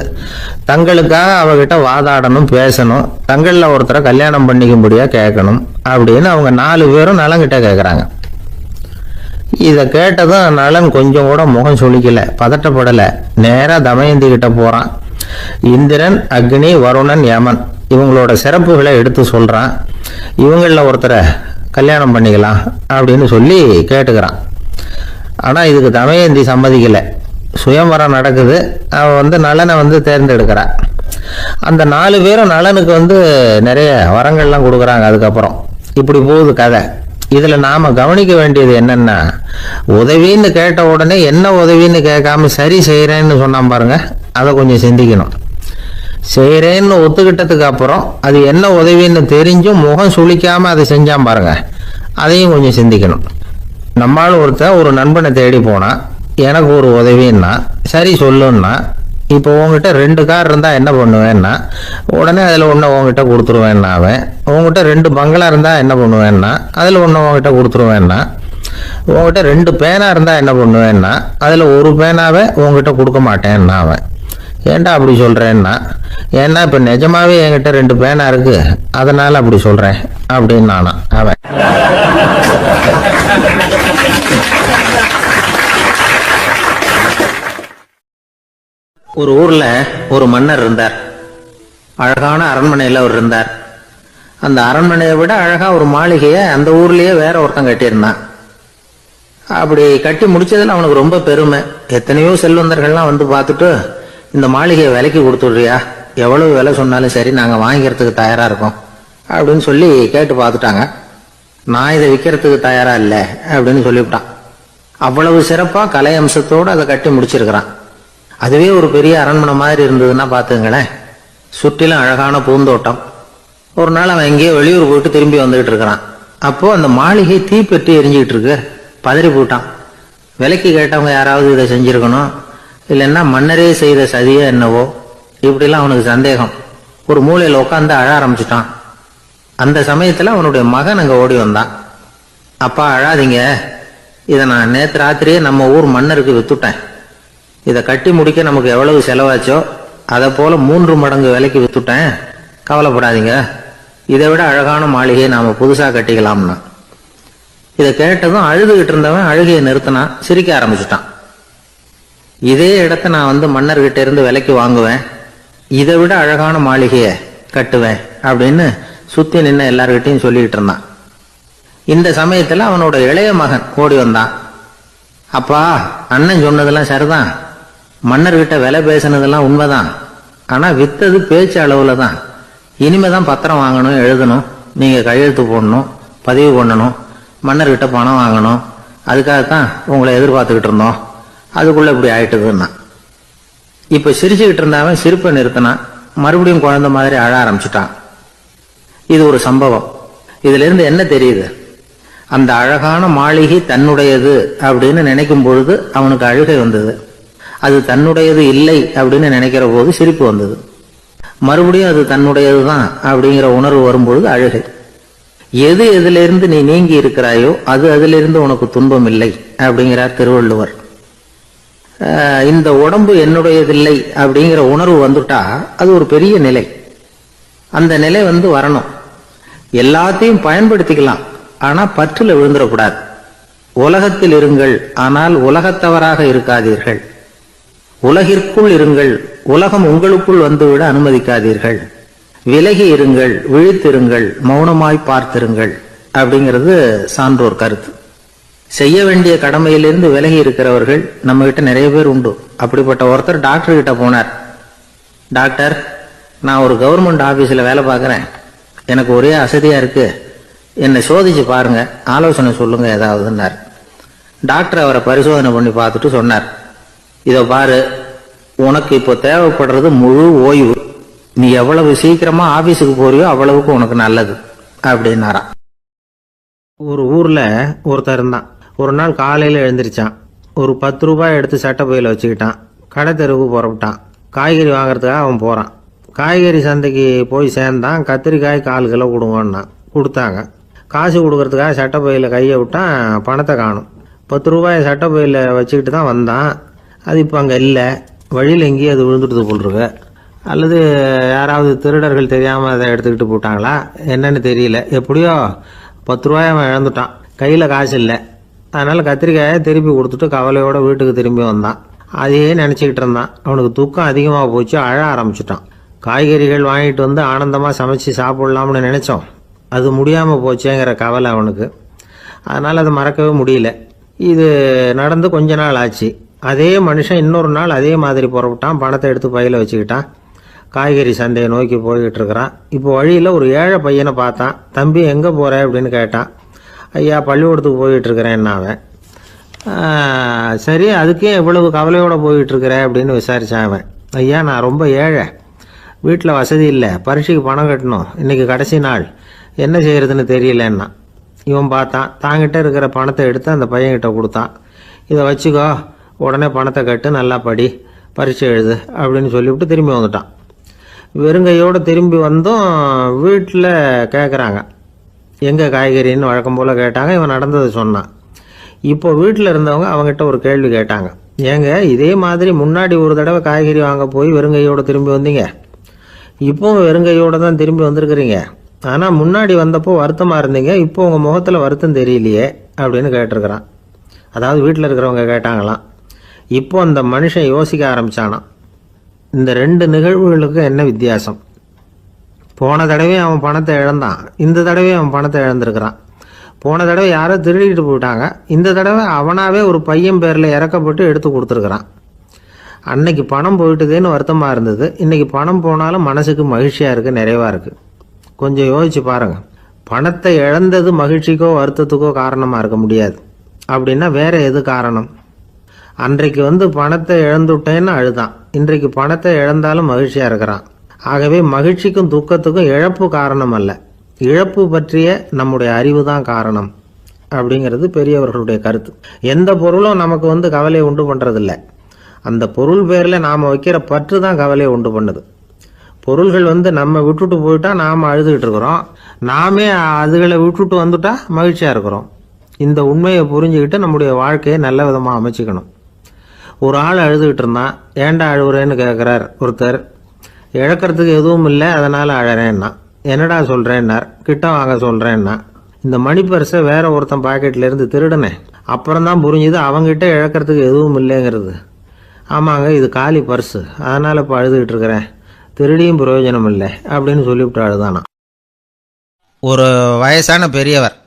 தங்களுக்காக அவகிட்ட வாதாடணும், பேசணும், தங்களில் ஒருத்தரை கல்யாணம் பண்ணிக்கும்படியா கேட்கணும் அப்படின்னு அவங்க 4 பேரும் நலங்கிட்ட கேட்குறாங்க. இதை கேட்டதும் நலன் கொஞ்சம் கூட முகம் சுளிக்கல, பதட்டப்படலை. நேராக தமயந்தி கிட்ட போறான். இந்திரன், அக்னி, வருணன், யமன் இவங்களோட சிறப்புகளை எடுத்து சொல்றான். இவங்களில் ஒருத்தரை கல்யாணம் பண்ணிக்கலாம் அப்படின்னு சொல்லி கேட்டுக்கிறான். ஆனால் இதுக்கு தமயந்தி சம்மதிக்கலை. சுயமரம் நடக்குது, அவன் நலனை தேர்ந்தெடுக்கிறான். அந்த 4 பேரும் நலனுக்கு நிறைய வரங்கள்லாம் கொடுக்குறாங்க. அதுக்கப்புறம் இப்படி போகுது கதை. இதுல நாம கவனிக்க வேண்டியது என்னன்னா, உதவின்னு கேட்ட உடனே என்ன உதவின்னு கேட்காம சரி செய்யறேன்னு சொன்னான் பாருங்க, அதை கொஞ்சம் சிந்திக்கணும். செய்யறேன்னு ஒத்துக்கிட்டதுக்கு அப்புறம் அது என்ன உதவின்னு தெரிஞ்சும் முகம் சுளிக்காம அதை செஞ்சான் பாருங்க, அதையும் கொஞ்சம் சிந்திக்கணும். நம்மால் ஒருத்தன் ஒரு நண்பனை தேடி போனா, எனக்கு ஒரு உதவின்னா சரி சொல்லுன்னா, இப்போ உங்ககிட்ட 2 கார் இருந்தால் என்ன பண்ணுவேன்னா உடனே அதில் ஒன்று உங்ககிட்ட கொடுத்துருவேன்னா, அவன் உங்ககிட்ட 2 பங்களா இருந்தால் என்ன பண்ணுவேன்னா அதில் ஒன்று உங்ககிட்ட கொடுத்துருவேன்னா, உங்ககிட்ட 2 பேனா இருந்தால் என்ன பண்ணுவேன்னா அதில் ஒரு பேனாவை உங்ககிட்ட கொடுக்க மாட்டேன்னா அவன். ஏன்டா அப்படி சொல்கிறேன்னா, ஏன்னா இப்போ நிஜமாவே என்கிட்ட 2 பேனா இருக்கு, அதனால் அப்படி சொல்கிறேன் அப்படின்னு நானாம் அவன். ஒரு ஊரில் ஒரு மன்னர் இருந்தார். அழகான அரண்மனையில் அவர் இருந்தார். அந்த அரண்மனையை விட அழகாக ஒரு மாளிகையை அந்த ஊர்லேயே வேற ஒருத்தன் கட்டியிருந்தான். அப்படி கட்டி முடிச்சதில் அவனுக்கு ரொம்ப பெருமை. எத்தனையோ செல்வந்தர்கள்லாம் வந்து பார்த்துட்டு, இந்த மாளிகையை விலைக்கு கொடுத்துட்றியா, எவ்வளவு விலை சொன்னாலும் சரி நாங்கள் வாங்கிக்கிறதுக்கு தயாராக இருக்கோம் அப்படின்னு சொல்லி கேட்டு பார்த்துட்டாங்க. நான் இதை விற்கிறதுக்கு தயாராக இல்லை அப்படின்னு சொல்லிவிட்டான். அவ்வளவு சிறப்பாக கலை அம்சத்தோடு அதை கட்டி முடிச்சிருக்கிறான். அதுவே ஒரு பெரிய அரண்மனை மாதிரி இருந்ததுன்னா பார்த்துங்களேன். சுற்றிலும் அழகான பூந்தோட்டம். ஒரு நாள் அவன் எங்கேயோ வெளியூர் போயிட்டு திரும்பி வந்துகிட்டு இருக்கிறான். அப்போ அந்த மாளிகை தீப்பெட்டி எரிஞ்சிக்கிட்டு இருக்கு. பதறி போட்டான். விலைக்கு கேட்டவங்க யாராவது இதை செஞ்சிருக்கணும், இல்லைன்னா மன்னரே செய்த சதியோ என்னவோ, இப்படிலாம் அவனுக்கு சந்தேகம். ஒரு மூலையில் உட்காந்து அழ ஆரம்பிச்சுட்டான். அந்த சமயத்தில் அவனுடைய மகன் அங்கே ஓடி வந்தான். அப்பா அழாதீங்க, இதை நான் நேற்று ராத்திரியே நம்ம ஊர் மன்னருக்கு வித்துட்டேன். இதை கட்டி முடிக்க நமக்கு எவ்வளவு செலவாச்சோ அதை போல 3 மடங்கு விலைக்கு வித்துட்டேன். கவலைப்படாதீங்க, இதை விட அழகான மாளிகையை நாம் புதுசாக கட்டிக்கலாம்னா. இதை கேட்டதும் அழுதுகிட்டு இருந்தவன் அழுகையை நிறுத்தினான், சிரிக்க ஆரம்பிச்சுட்டான். இதே இடத்த நான் வந்து மன்னர்கிட்ட இருந்து விலைக்கு வாங்குவேன், இதை விட அழகான மாளிகையை கட்டுவேன் அப்படின்னு சுத்தி நின்று எல்லார்கிட்டையும் சொல்லிக்கிட்டு இருந்தான். இந்த சமயத்தில் அவனோட இளைய மகன் ஓடி வந்தான். அப்பா, அண்ணன் சொன்னதெல்லாம் சரிதான், மன்னர்கிட்ட விலை பேசினதெல்லாம் உண்மைதான், ஆனா வித்தது பேச்சு அளவுல தான். இனிமேதான் பத்திரம் வாங்கணும், எழுதணும், நீங்க கையெழுத்து போடணும், பதிவு பண்ணணும், மன்னர்கிட்ட பணம் வாங்கணும். அதுக்காகத்தான் உங்களை எதிர்பார்த்துக்கிட்டு இருந்தோம். அதுக்குள்ள இப்படி ஆயிட்டுதுன்னா. இப்ப சிரிச்சுக்கிட்டு இருந்தாவன் சிரிப்பை நிறுத்தினான். மறுபடியும் குழந்தை மாதிரி அழ ஆரம்பிச்சுட்டான். இது ஒரு சம்பவம். இதுல இருந்து என்ன தெரியுது? அந்த அழகான மாளிகை தன்னுடையது அப்படின்னு நினைக்கும் பொழுது அவனுக்கு அழுகை வந்தது. அது தன்னுடையது இல்லை அப்படின்னு நினைக்கிற போது சிரிப்பு வந்தது. மறுபடியும் அது தன்னுடையதுதான் அப்படிங்கிற உணர்வு வரும்பொழுது அழுகை. எது எதிலிருந்து நீ நீங்கி இருக்கிறாயோ அது அதிலிருந்து உனக்கு துன்பம் இல்லை அப்படிங்கிறார் திருவள்ளுவர். இந்த உடம்பு என்னுடையதில்லை அப்படிங்கிற உணர்வு வந்துட்டா அது ஒரு பெரிய நிலை. அந்த நிலை வந்து வரணும். எல்லாத்தையும் பயன்படுத்திக்கலாம், ஆனா பற்றுல விழுந்துடக்கூடாது. உலகத்தில் இருங்கள், ஆனால் உலகத்தவராக இருக்காதீர்கள். உலகிற்குள் இருங்கள், உலகம் உங்களுக்குள் வந்துவிட அனுமதிக்காதீர்கள். விலகி இருங்கள், விழித்திருங்கள், மௌனமாய் பார்த்திருங்கள் அப்படிங்கிறது சான்றோர் கருத்து. செய்ய வேண்டிய கடமையிலிருந்து விலகி இருக்கிறவர்கள் நம்ம கிட்ட நிறைய பேர் உண்டு. அப்படிப்பட்ட ஒருத்தர் டாக்டர் கிட்ட போனார். டாக்டர், நான் ஒரு கவர்மெண்ட் ஆபீஸ்ல வேலை பார்க்குறேன், எனக்கு ஒரே அசதியா இருக்கு, என்னை சோதிச்சு பாருங்க, ஆலோசனை சொல்லுங்க ஏதாவதுன்னார். டாக்டர் அவரை பரிசோதனை பண்ணி பார்த்துட்டு சொன்னார், இதை பாரு, உனக்கு இப்போ தேவைப்படுறது முழு ஓய்வு. நீ எவ்வளவு சீக்கிரமா ஆபீஸுக்கு போறியோ அவ்வளவுக்கு உனக்கு நல்லது அப்படின்னாராம். ஒரு ஊர்ல ஒருத்தர் இருந்தான். ஒரு நாள் காலையில எழுந்திரிச்சான். ஒரு 10 ரூபாய் எடுத்து சட்டை பையில வச்சுக்கிட்டான். கடை தெருவுக்கு புறப்பட்டான். காய்கறி வாங்குறதுக்காக அவன் போறான். காய்கறி சந்தைக்கு போய் சேர்ந்தான். கத்திரிக்காய் 1/4 கிலோ கொடுங்கன்னா கொடுத்தாங்க. காசு கொடுக்கறதுக்காக சட்டை பையில கையை விட்டான். பணத்தை காணும். 10 ரூபாய் சட்டை பையில வச்சுக்கிட்டு தான் வந்தான். அது இப்போ அங்கே இல்லை. வழியில் எங்கேயும் அது விழுந்துடுது போல் இருக்கு. அல்லது யாராவது திருடர்கள் தெரியாமல் அதை எடுத்துக்கிட்டு போட்டாங்களா என்னன்னு தெரியல. எப்படியோ 10 ரூபாய் அவன் இழந்துட்டான். கையில் காசு இல்லை. அதனால் கத்திரிக்காயை திருப்பி கொடுத்துட்டு கவலையோட வீட்டுக்கு திரும்பி வந்தான். அதையே நினச்சிக்கிட்டு இருந்தான். அவனுக்கு துக்கம் அதிகமாக போச்சு. அழ ஆரம்பிச்சுட்டான். காய்கறிகள் வாங்கிட்டு வந்து ஆனந்தமாக சமைச்சு சாப்பிடலாம்னு நினச்சோம், அது முடியாமல் போச்சேங்கிற கவலை அவனுக்கு. அதனால் அதை மறக்கவே முடியல. இது நடந்து கொஞ்ச நாள் ஆச்சு. அதே மனுஷன் இன்னொரு நாள் அதே மாதிரி புறப்பட்டான். பணத்தை எடுத்து பையில வச்சுக்கிட்டான். காய்கறி சந்தையை நோக்கி போய்கிட்டு இருக்கிறான். இப்போ வழியில் ஒரு ஏழை பையனை பார்த்தான். தம்பி, எங்கே போகிற அப்படின்னு கேட்டான். ஐயா, பள்ளிக்கூடத்துக்கு போய்கிட்டு இருக்கிறேன் அவன். சரி, அதுக்கே இவ்வளவு கவலையோடு போய்கிட்டு இருக்கிற அப்படின்னு விசாரித்தான் அவன். ஐயா, நான் ரொம்ப ஏழை, வீட்டில் வசதி இல்லை, பரீட்சைக்கு பணம் கட்டணும், இன்னைக்கு கடைசி நாள், என்ன செய்யறதுன்னு தெரியலன்னா. இவன் பார்த்தான். தாங்கிட்ட இருக்கிற பணத்தை எடுத்து அந்த பையன்கிட்ட கொடுத்தான். இதை வச்சுக்கோ, உடனே பணத்தை கட்டு, நல்லா படி, பரீட்சை எழுது அப்படின்னு சொல்லிவிட்டு திரும்பி வந்துட்டான். வெறுங்கையோடு திரும்பி வந்தும் வீட்டில் கேட்குறாங்க, எங்கே காய்கறின்னு வழக்கம் போல் கேட்டாங்க. இவன் நடந்ததை சொன்னான். இப்போ வீட்டில் இருந்தவங்க அவங்ககிட்ட ஒரு கேள்வி கேட்டாங்க. ஏங்க இதே மாதிரி முன்னாடி ஒரு தடவை காய்கறி வாங்க போய் வெறுங்கையோடு திரும்பி வந்தீங்க, இப்போவும் வெறுங்கையோடு தான் திரும்பி வந்திருக்கிறீங்க. ஆனால் முன்னாடி வந்தப்போ வருத்தமாக இருந்தீங்க, இப்போ உங்கள் முகத்தில் வருத்தம் தெரியலையே அப்படின்னு கேட்டிருக்கிறான். அதாவது வீட்டில் இருக்கிறவங்க கேட்டாங்களாம். இப்போ அந்த மனுஷன் யோசிக்க ஆரம்பித்தானான், இந்த 2 நிகழ்வுகளுக்கு என்ன வித்தியாசம்? போன தடவை அவன் பணத்தை இழந்தான், இந்த தடவை அவன் பணத்தை இழந்திருக்கிறான். போன தடவை யாரோ திருடிட்டு போயிட்டாங்க, இந்த தடவை அவனாவே ஒரு பையன் பேரில் இறக்கப்பட்டு எடுத்து கொடுத்துருக்குறான். அன்னைக்கு பணம் போயிட்டுதேன்னு வருத்தமாக இருந்தது, இன்றைக்கி பணம் போனாலும் மனசுக்கு மகிழ்ச்சியாக இருக்குது, நிறைவாக இருக்குது. கொஞ்சம் யோசிச்சு பாருங்கள். பணத்தை இழந்தது மகிழ்ச்சிக்கோ வருத்தத்துக்கோ காரணமாக இருக்க முடியாது. அப்படின்னா வேற எது காரணம்? அன்றைக்கு பணத்தை இழந்துட்டேன்னு அழுதான், இன்றைக்கு பணத்தை இழந்தாலும் மகிழ்ச்சியாக இருக்கிறான். ஆகவே மகிழ்ச்சிக்கும் துக்கத்துக்கும் இழப்பு காரணம் அல்ல, இழப்பு பற்றிய நம்முடைய அறிவு தான் காரணம் அப்படிங்கிறது பெரியவர்களுடைய கருத்து. எந்த பொருளும் நமக்கு கவலையை உண்டு பண்ணுறதில்ல, அந்த பொருள் பேரில் நாம் வைக்கிற பற்று தான் கவலையை உண்டு பண்ணுது. பொருள்கள் நம்ம விட்டுட்டு போயிட்டா நாம் அழுதுகிட்டு இருக்கிறோம், நாமே அதுகளை விட்டுட்டு வந்துட்டா மகிழ்ச்சியாக இருக்கிறோம். இந்த உண்மையை புரிஞ்சுக்கிட்டு நம்முடைய வாழ்க்கையை நல்ல விதமாக அமைச்சிக்கணும். ஒரு ஆள் அழுதுகிட்டு இருந்தான், ஏன்டா அழுகுறேன்னு கேட்குறார் ஒருத்தர். இழக்கிறதுக்கு எதுவும் இல்லை அதனால் அழறேன்னா. என்னடா சொல்கிறேன்னார். கிட்ட வாங்க சொல்கிறேன்னா. இந்த மணி பர்ஸை வேற ஒருத்தன் பாக்கெட்லேருந்து திருடினேன், அப்புறம் தான் புரிஞ்சுது அவங்ககிட்ட இழக்கிறதுக்கு எதுவும் இல்லைங்கிறது. ஆமாங்க இது காலி பர்ஸு, அதனால் இப்போ அழுதுகிட்டு இருக்கிறேன், திருடியும் பிரயோஜனம் இல்லை அப்படின்னு சொல்லிவிட்டு அழுதானா. ஒரு வயசான பெரியவர்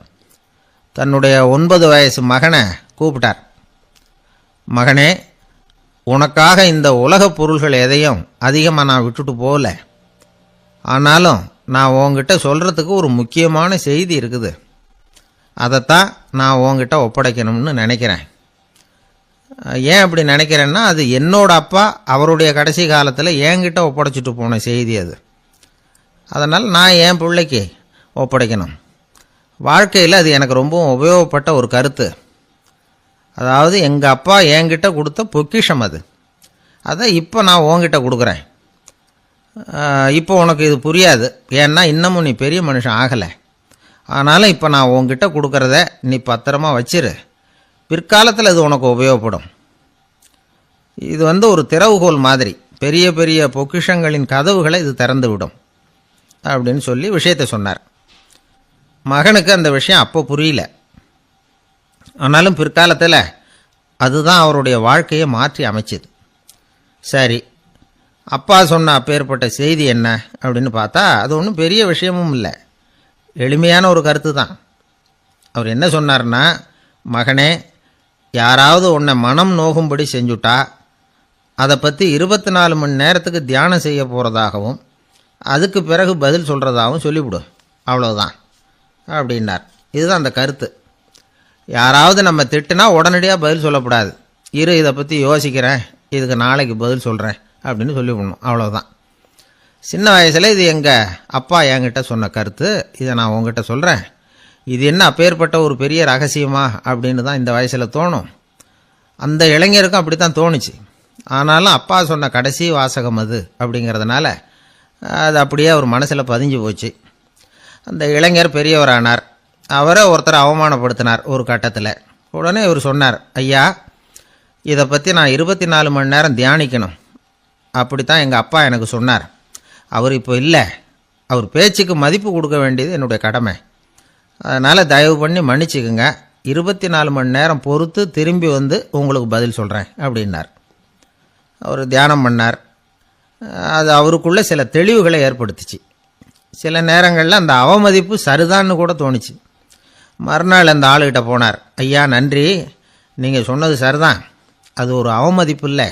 தன்னுடைய 9 வயசு மகனை கூப்பிட்டார். மகனே, உனக்காக இந்த உலகப் பொருள்கள் எதையும் அதிகமாக நான் விட்டுட்டு போகல, ஆனாலும் நான் உங்ககிட்ட சொல்கிறதுக்கு ஒரு முக்கியமான செய்தி இருக்குது, அதைத்தான் நான் உங்ககிட்ட ஒப்படைக்கணும்னு நினைக்கிறேன். ஏன் அப்படி நினைக்கிறேன்னா, அது என்னோட அப்பா அவருடைய கடைசி காலத்தில் என்கிட்ட ஒப்படைச்சிட்டு போன செய்தி அது. அதனால் நான் என் பிள்ளைக்கு ஒப்படைக்கணும். வாழ்க்கையில் அது எனக்கு ரொம்பவும் உபயோகப்பட்ட ஒரு கருத்து. அதாவது எங்கள் அப்பா என்கிட்ட கொடுத்த பொக்கிஷம் அது, அதை இப்போ நான் உங்ககிட்ட கொடுக்குறேன். இப்போ உனக்கு இது புரியாது, ஏன்னா இன்னமும் நீ பெரிய மனுஷன் ஆகலை. ஆனாலும் இப்போ நான் உங்ககிட்ட கொடுக்குறத நீ பத்திரமா வச்சிரு, பிற்காலத்தில் இது உனக்கு உபயோகப்படும். இது ஒரு திறவுகோல் மாதிரி, பெரிய பெரிய பொக்கிஷங்களின் கதவுகளை இது திறந்து விடும் அப்படின்னு சொல்லி விஷயத்தை சொன்னார். மகனுக்கு அந்த விஷயம் அப்போ புரியல, ஆனாலும் பிற்காலத்தில் அதுதான் அவருடைய வாழ்க்கையை மாற்றி அமைச்சது. சரி, அப்பா சொன்ன அப்பேற்பட்ட செய்தி என்ன அப்படின்னு பார்த்தா அது ஒன்றும் பெரிய விஷயமும் இல்லை, எளிமையான ஒரு கருத்து தான். அவர் என்ன சொன்னார்னா, மகனே, யாராவது உன்னை மனம் நோகும்படி செஞ்சுட்டா அதை பற்றி 24 மணி நேரத்துக்கு தியானம் செய்ய போகிறதாகவும் அதுக்கு பிறகு பதில் சொல்கிறதாகவும் சொல்லிவிடும், அவ்வளோதான் அப்படின்னார். இதுதான் அந்த கருத்து. யாராவது நம்ம திட்டுனா உடனடியாக பதில் சொல்லக்கூடாது, இதை பற்றி யோசிக்கிறேன், இதுக்கு நாளைக்கு பதில் சொல்கிறேன் அப்படின்னு சொல்லிவிடணும், அவ்வளோதான். சின்ன வயசில் இது எங்கள் அப்பா என்கிட்ட சொன்ன கருத்து, இதை நான் உங்ககிட்ட சொல்கிறேன். இது என்ன அப்பேற்பட்ட ஒரு பெரிய ரகசியமா அப்படின்னு தான் இந்த வயசில் தோணும். அந்த இளைஞருக்கும் அப்படி தான் தோணுச்சு. ஆனாலும் அப்பா சொன்ன கடைசி வாசகம் அது அப்படிங்கிறதுனால அது அப்படியே அவர் மனசில் பதிஞ்சு போச்சு. அந்த இளைஞர் பெரியவரானார். அவரை ஒருத்தர் அவமானப்படுத்தினார் ஒரு கட்டத்தில். உடனே இவர் சொன்னார், ஐயா, இதை பற்றி நான் 24 மணி நேரம் தியானிக்கணும், அப்படித்தான் எங்கள் அப்பா எனக்கு சொன்னார். அவர் இப்போ இல்லை, அவர் பேச்சுக்கு மதிப்பு கொடுக்க வேண்டியது என்னுடைய கடமை. அதனால் தயவு பண்ணி மன்னிச்சுக்குங்க, 24 மணி நேரம் பொறுத்து திரும்பி வந்து உங்களுக்கு பதில் சொல்கிறேன் அப்படின்னார். அவர் தியானம் பண்ணார். அது அவருக்குள்ளே சில தெளிவுகளை ஏற்படுத்துச்சு. சில நேரங்களில் அந்த அவமதிப்பு சரிதான்னு கூட தோணுச்சு. மறுநாள் அந்த ஆளுகிட்ட போனார். ஐயா, நன்றி, நீங்கள் சொன்னது சரிதான், அது ஒரு அவமதிப்பு இல்லை,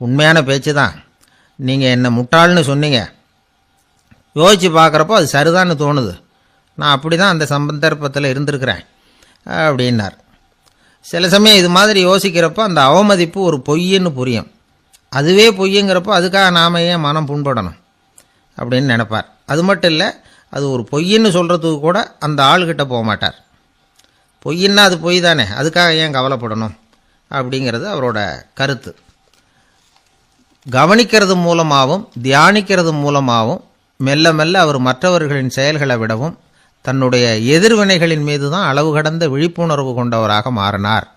உண்மையான பேச்சு தான். நீங்கள் என்ன முட்டாள்னு சொன்னீங்க, யோசித்து பார்க்குறப்போ அது சரிதான்னு தோணுது, நான் அப்படி தான் அந்த சந்தர்ப்பத்தில் இருந்திருக்கிறேன் அப்படின்னார். சில சமயம் இது மாதிரி யோசிக்கிறப்போ அந்த அவமதிப்பு ஒரு பொய்ன்னு புரியும். அதுவே பொய்யுங்கிறப்போ அதுக்காக நாம் ஏன் மனம் புண்படணும் அப்படின்னு நினைப்பார். அது மட்டும் இல்லை, அது ஒரு பொய்ன்னு சொல்கிறதுக்கு கூட அந்த ஆள்கிட்ட போக மாட்டார். பொய்ன்னா அது பொய் தானே, அதுக்காக ஏன் கவலைப்படணும் அப்படிங்கிறது அவரோட கருத்து. கவனிக்கிறது மூலமாகவும் தியானிக்கிறது மூலமாகவும் மெல்ல மெல்ல அவர் மற்றவர்களின் செயல்களை விடவும் தன்னுடைய எதிர்வினைகளின் மீது தான் அளவு கடந்த விழிப்புணர்வு கொண்டவராக மாறினார்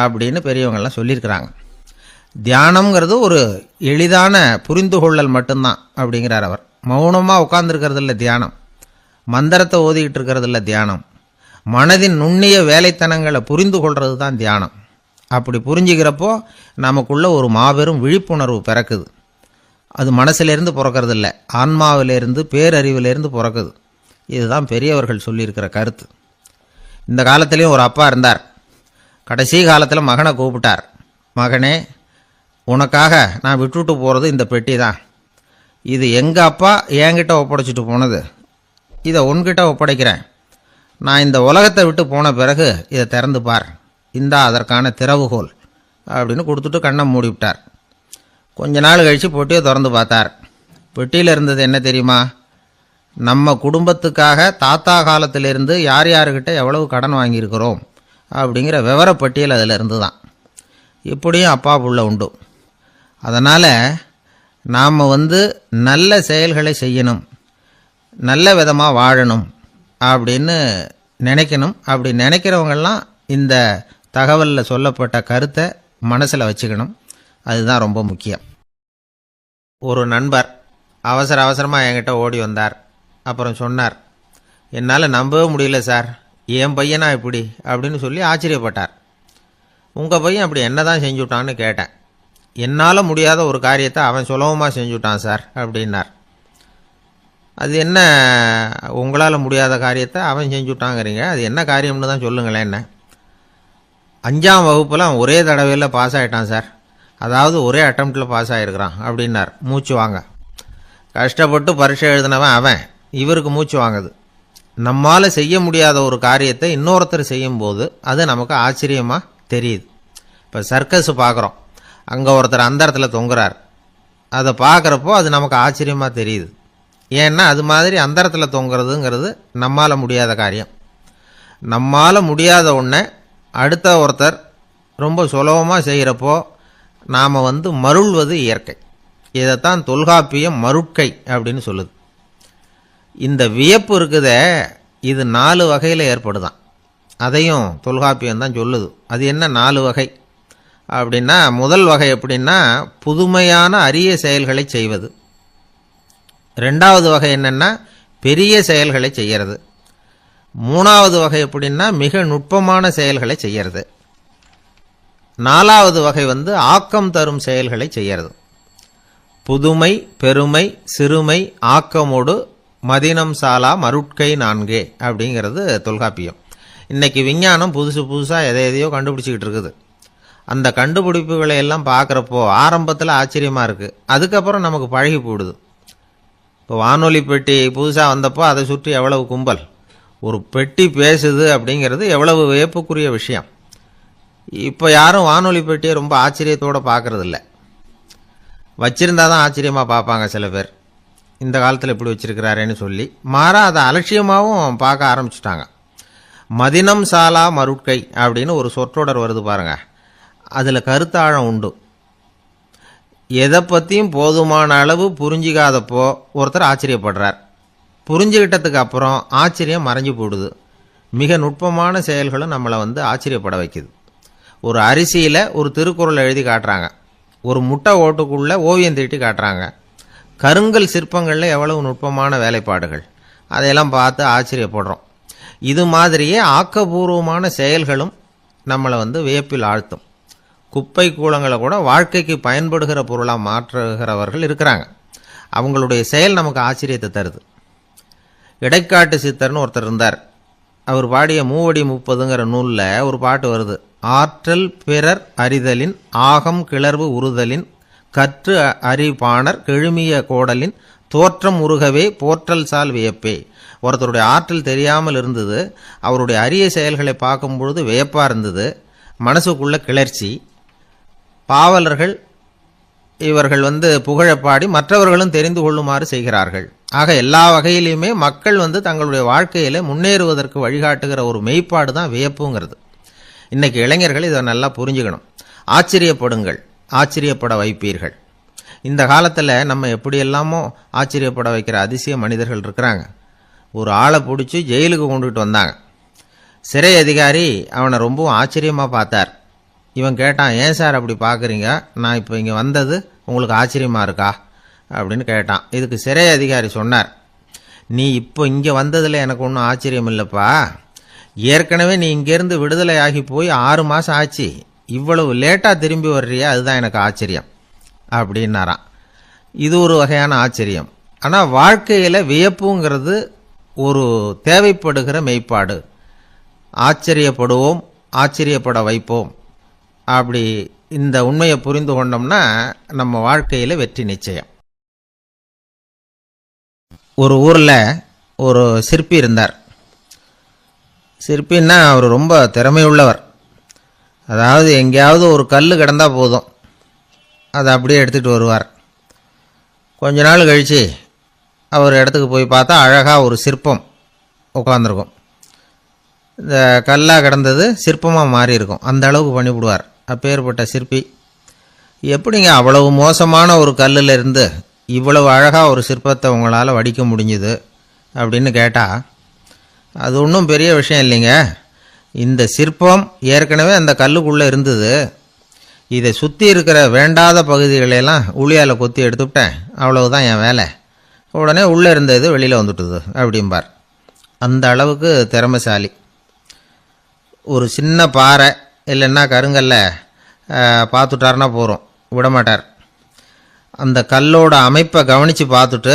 அப்படின்னு பெரியவங்கள்லாம் சொல்லியிருக்கிறாங்க. தியானம்ங்கிறது ஒரு எளிதான புரிந்து கொள்ளல் மட்டும்தான் அப்படிங்கிறார் அவர். மௌனமாக உட்கார்ந்துருக்கிறது இல்லை தியானம், மந்திரத்தை ஓதிக்கிட்டு இருக்கிறது இல்லை தியானம், மனதின் நுண்ணிய வேலைத்தனங்களை புரிந்து கொள்வது தான் தியானம். அப்படி புரிஞ்சுக்கிறப்போ நமக்குள்ள ஒரு மாபெரும் விழிப்புணர்வு பிறக்குது. அது மனசிலேருந்து பிறக்கிறது இல்லை, ஆன்மாவிலேருந்து பேரறிவிலேருந்து பிறக்குது. இதுதான் பெரியவர்கள் சொல்லியிருக்கிற கருத்து. இந்த காலத்துலேயும் ஒரு அப்பா இருந்தார். கடைசி காலத்தில் மகனை கூப்பிட்டார். மகனே, உனக்காக நான் விட்டுட்டு போகிறது இந்த பெட்டி தான். இது எங்கள் அப்பா என்கிட்ட ஒப்படைச்சிட்டு போனது. இதை உன்கிட்ட ஒப்படைக்கிறேன். நான் இந்த உலகத்தை விட்டு போன பிறகு இதை திறந்து பார், இந்தா அதற்கான திறவுகோல் அப்படின்னு கொடுத்துட்டு கண்ணை மூடிவிட்டார். கொஞ்ச நாள் கழித்து பெட்டியை திறந்து பார்த்தார். பெட்டியில் இருந்தது என்ன தெரியுமா? நம்ம குடும்பத்துக்காக தாத்தா காலத்திலிருந்து யார் யாருக்கிட்ட எவ்வளவு கடன் வாங்கியிருக்கிறோம் அப்படிங்கிற விவரப்பட்டியல் அதில் இருந்து தான். இப்படியும் அப்பா புள்ள உண்டு. அதனால் நாம் நல்ல செயல்களை செய்யணும், நல்ல விதமாக வாழணும் அப்படின்னு நினைக்கணும். அப்படி நினைக்கிறவங்கெல்லாம் இந்த தகவலில் சொல்லப்பட்ட கருத்தை மனசில் வச்சுக்கணும். அதுதான் ரொம்ப முக்கியம். ஒரு நண்பர் அவசரமாக என்கிட்ட ஓடி வந்தார். அப்புறம் சொன்னார், என்னால் நம்பவே முடியல சார், என் பையனா இப்படி அப்படின்னு சொல்லி ஆச்சரியப்பட்டார். உங்கள் பையன் அப்படி என்ன தான் செஞ்சுட்டான்னு கேட்டேன். என்னால் முடியாத ஒரு காரியத்தை அவன் சுலபமாக செஞ்சுட்டான் சார் அப்படின்னார். அது என்ன, உங்களால் முடியாத காரியத்தை அவன் செஞ்சுட்டாங்கிறீங்க, அது என்ன காரியம்னு தான் சொல்லுங்களேன். என்ன 5ஆம் வகுப்பில் அவன் ஒரே தடவையில் பாஸ் ஆகிட்டான் சார், அதாவது ஒரே அட்டம்ப்டில் பாஸ் ஆகிருக்கிறான் அப்படின்னார். மூச்சு வாங்க. கஷ்டப்பட்டு பரீட்சை எழுதினவன் அவன், இவருக்கு மூச்சு வாங்குது. நம்மால் செய்ய முடியாத ஒரு காரியத்தை இன்னொருத்தர் செய்யும்போது அது நமக்கு ஆச்சரியமாக தெரியுது. இப்போ சர்க்கஸ் பார்க்குறோம், அங்கே ஒருத்தர் அந்த இடத்துல தொங்குறார். அதை பார்க்குறப்போ அது நமக்கு ஆச்சரியமாக தெரியுது. ஏன்னா அது மாதிரி அந்த இடத்துல தொங்குறதுங்கிறது நம்மால் முடியாத காரியம். நம்மால் முடியாத ஒன்றை அடுத்த ஒருத்தர் ரொம்ப சுலபமாக செய்கிறப்போ நாம் மருள்வது இயற்கை. இதைத்தான் தொல்காப்பியம் மருட்கை அப்படின்னு சொல்லுது. இந்த வியப்பு இருக்குதே, இது 4 வகையில் ஏற்படுதான். அதையும் தொல்காப்பியம் தான் சொல்லுது. அது என்ன 4 வகை அப்படின்னா, முதல் வகை எப்படின்னா புதுமையான அரிய செயல்களை செய்வது. 2வது வகை என்னென்னா பெரிய செயல்களை செய்கிறது. 3வது வகை எப்படின்னா மிக நுட்பமான செயல்களை செய்கிறது. 4வது வகை ஆக்கம் தரும் செயல்களை செய்கிறது. புதுமை, பெருமை, சிறுமை, ஆக்கமோடு மதினம் சாலா மருட்கை 4 அப்படிங்கிறது தொல்காப்பியம். இன்றைக்கி விஞ்ஞானம் புதுசாக எதையோ கண்டுபிடிச்சிக்கிட்டு இருக்குது. அந்த கண்டுபிடிப்புகளை எல்லாம் பார்க்குறப்போ ஆரம்பத்தில் ஆச்சரியமாக இருக்குது, அதுக்கப்புறம் நமக்கு பழகி போடுது. இப்போ வானொலி பெட்டி புதுசாக வந்தப்போ அதை சுற்றி எவ்வளவு கும்பல், ஒரு பெட்டி பேசுது அப்படிங்கிறது எவ்வளவு வியப்புக்குரிய விஷயம். இப்போ யாரும் வானொலி பெட்டியை ரொம்ப ஆச்சரியத்தோடு பார்க்குறதில்ல. வச்சிருந்தா தான் ஆச்சரியமாக பார்ப்பாங்க சில பேர், இந்த காலத்தில் எப்படி வச்சிருக்கிறாரேன்னு சொல்லி. மாறா அதை அலட்சியமாகவும் பார்க்க ஆரம்பிச்சிட்டாங்க. மதினம் சாலா மருட்கை அப்படின்னு ஒரு சொற்றொடர் வருது பாருங்க, அதில் கருத்தாழம் உண்டு. எதை பற்றியும் போதுமான அளவு புரிஞ்சிக்காதப்போ ஒருத்தர் ஆச்சரியப்படுறார். புரிஞ்சுக்கிட்டதுக்கு அப்புறம் ஆச்சரியம் மறைஞ்சு போடுது. மிக நுட்பமான செயல்களும் நம்மளை ஆச்சரியப்பட வைக்குது. ஒரு அரிசியில் ஒரு திருக்குறள் எழுதி காட்டுறாங்க, ஒரு முட்டை ஓட்டுக்குள்ளே ஓவியம் தீட்டி காட்டுறாங்க. கருங்கல் சிற்பங்களில் எவ்வளவு நுட்பமான வேலைப்பாடுகள், அதையெல்லாம் பார்த்து ஆச்சரியப்படுறோம். இது மாதிரியே ஆக்கப்பூர்வமான செயல்களும் நம்மளை வியப்பில் ஆழ்த்தும். குப்பை கூளங்களை கூட வாழ்க்கைக்கு பயன்படுகிற பொருளாக மாற்றுகிறவர்கள் இருக்கிறாங்க. அவங்களுடைய செயல் நமக்கு ஆச்சரியத்தை தருது. இடைக்காட்டு சித்தர்னு ஒருத்தர் இருந்தார். அவர் பாடிய 30 நூலில் ஒரு பாட்டு வருது. ஆற்றல் பிறர் அறிதலின் ஆகம் கிளர்வு உறுதலின் கற்று அறிபாணர் கெழுமிய கோடலின் தோற்றம் உருகவே போற்றல் சால் வியப்பே. ஒருத்தருடைய ஆற்றல் தெரியாமல் இருந்தது, அவருடைய அரிய செயல்களை பார்க்கும் பொழுது வியப்பாக இருந்தது, மனசுக்குள்ள கிளர்ச்சி. பாவலர்கள் இவர்கள் புகழப்பாடி மற்றவர்களும் தெரிந்து கொள்ளுமாறு செய்கிறார்கள். ஆக எல்லா வகையிலையுமே மக்கள் தங்களுடைய வாழ்க்கையில் முன்னேறுவதற்கு வழிகாட்டுகிற ஒரு மெய்ப்பாடு தான் வியப்புங்கிறது. இன்றைக்கி இளைஞர்கள் இதை நல்லா புரிஞ்சுக்கணும். ஆச்சரியப்படுங்கள், ஆச்சரியப்பட வைப்பீர்கள். இந்த காலத்தில் நம்ம எப்படியெல்லாமோ ஆச்சரியப்பட வைக்கிற அதிசய மனிதர்கள் இருக்கிறாங்க. ஒரு ஆளை பிடிச்சி ஜெயிலுக்கு கொண்டுகிட்டு வந்தாங்க. சிறை அதிகாரி அவனை ரொம்பவும் ஆச்சரியமாக பார்த்தார். இவன் கேட்டான், ஏன் சார் அப்படி பார்க்குறீங்க, நான் இப்போ இங்கே வந்தது உங்களுக்கு ஆச்சரியமாக இருக்கா அப்படின்னு கேட்டான். இதுக்கு சிறை அதிகாரி சொன்னார், நீ இப்போ இங்கே வந்ததில் எனக்கு ஒன்றும் ஆச்சரியம் இல்லைப்பா, ஏற்கனவே நீ இங்கேருந்து விடுதலை ஆகி போய் 6 மாதம் ஆச்சு, இவ்வளவு லேட்டாக திரும்பி வர்றியா, அதுதான் எனக்கு ஆச்சரியம் அப்படின்னாராம். இது ஒரு வகையான ஆச்சரியம். ஆனால் வாழ்க்கையில் வியப்புங்கிறது ஒரு தேவைப்படுகிற மெய்ப்பாடு. ஆச்சரியப்படுவோம், ஆச்சரியப்பட வைப்போம். அப்படி இந்த உண்மையை புரிந்து கொண்டோம்னா நம்ம வாழ்க்கையில் வெற்றி நிச்சயம். ஒரு ஊரில் ஒரு சிற்பி இருந்தார். சிற்பின்னா அவர் ரொம்ப திறமையுள்ளவர். அதாவது எங்கேயாவது ஒரு கல் கிடந்தால் போதும், அதை அப்படியே எடுத்துகிட்டு வருவார். கொஞ்ச நாள் கழித்து அவர் இடத்துக்கு போய் பார்த்தா அழகாக ஒரு சிற்பம் உட்காந்துருக்கும். இந்த கல்லாக கிடந்தது சிற்பமாக மாறி இருக்கும். அந்த அளவுக்கு பண்ணிவிடுவார். அப்பேற்பட்ட சிற்பி. எப்படிங்க அவ்வளவு மோசமான ஒரு கல்லில் இருந்து இவ்வளவு அழகாக ஒரு சிற்பத்தை உங்களால் வடிக்க முடிஞ்சுது அப்படின்னு கேட்டால், அது ஒன்றும் பெரிய விஷயம் இல்லைங்க. இந்த சிற்பம் ஏற்கனவே அந்த கல்லுக்குள்ளே இருந்தது, இதை சுற்றி இருக்கிற வேண்டாத பகுதிகளெல்லாம் உளியால் கொத்தி எடுத்துவிட்டேன், அவ்வளவுதான் என் வேலை. உடனே உள்ளே இருந்தது வெளியில் வந்துட்டுது அப்படிம்பார். அந்த அளவுக்கு திறமைசாலி. ஒரு சின்ன பாறை இல்லைன்னா கருங்கல்ல பார்த்துட்டாருன்னா போகிறோம், விடமாட்டார். அந்த கல்லோட அமைப்பை கவனித்து பார்த்துட்டு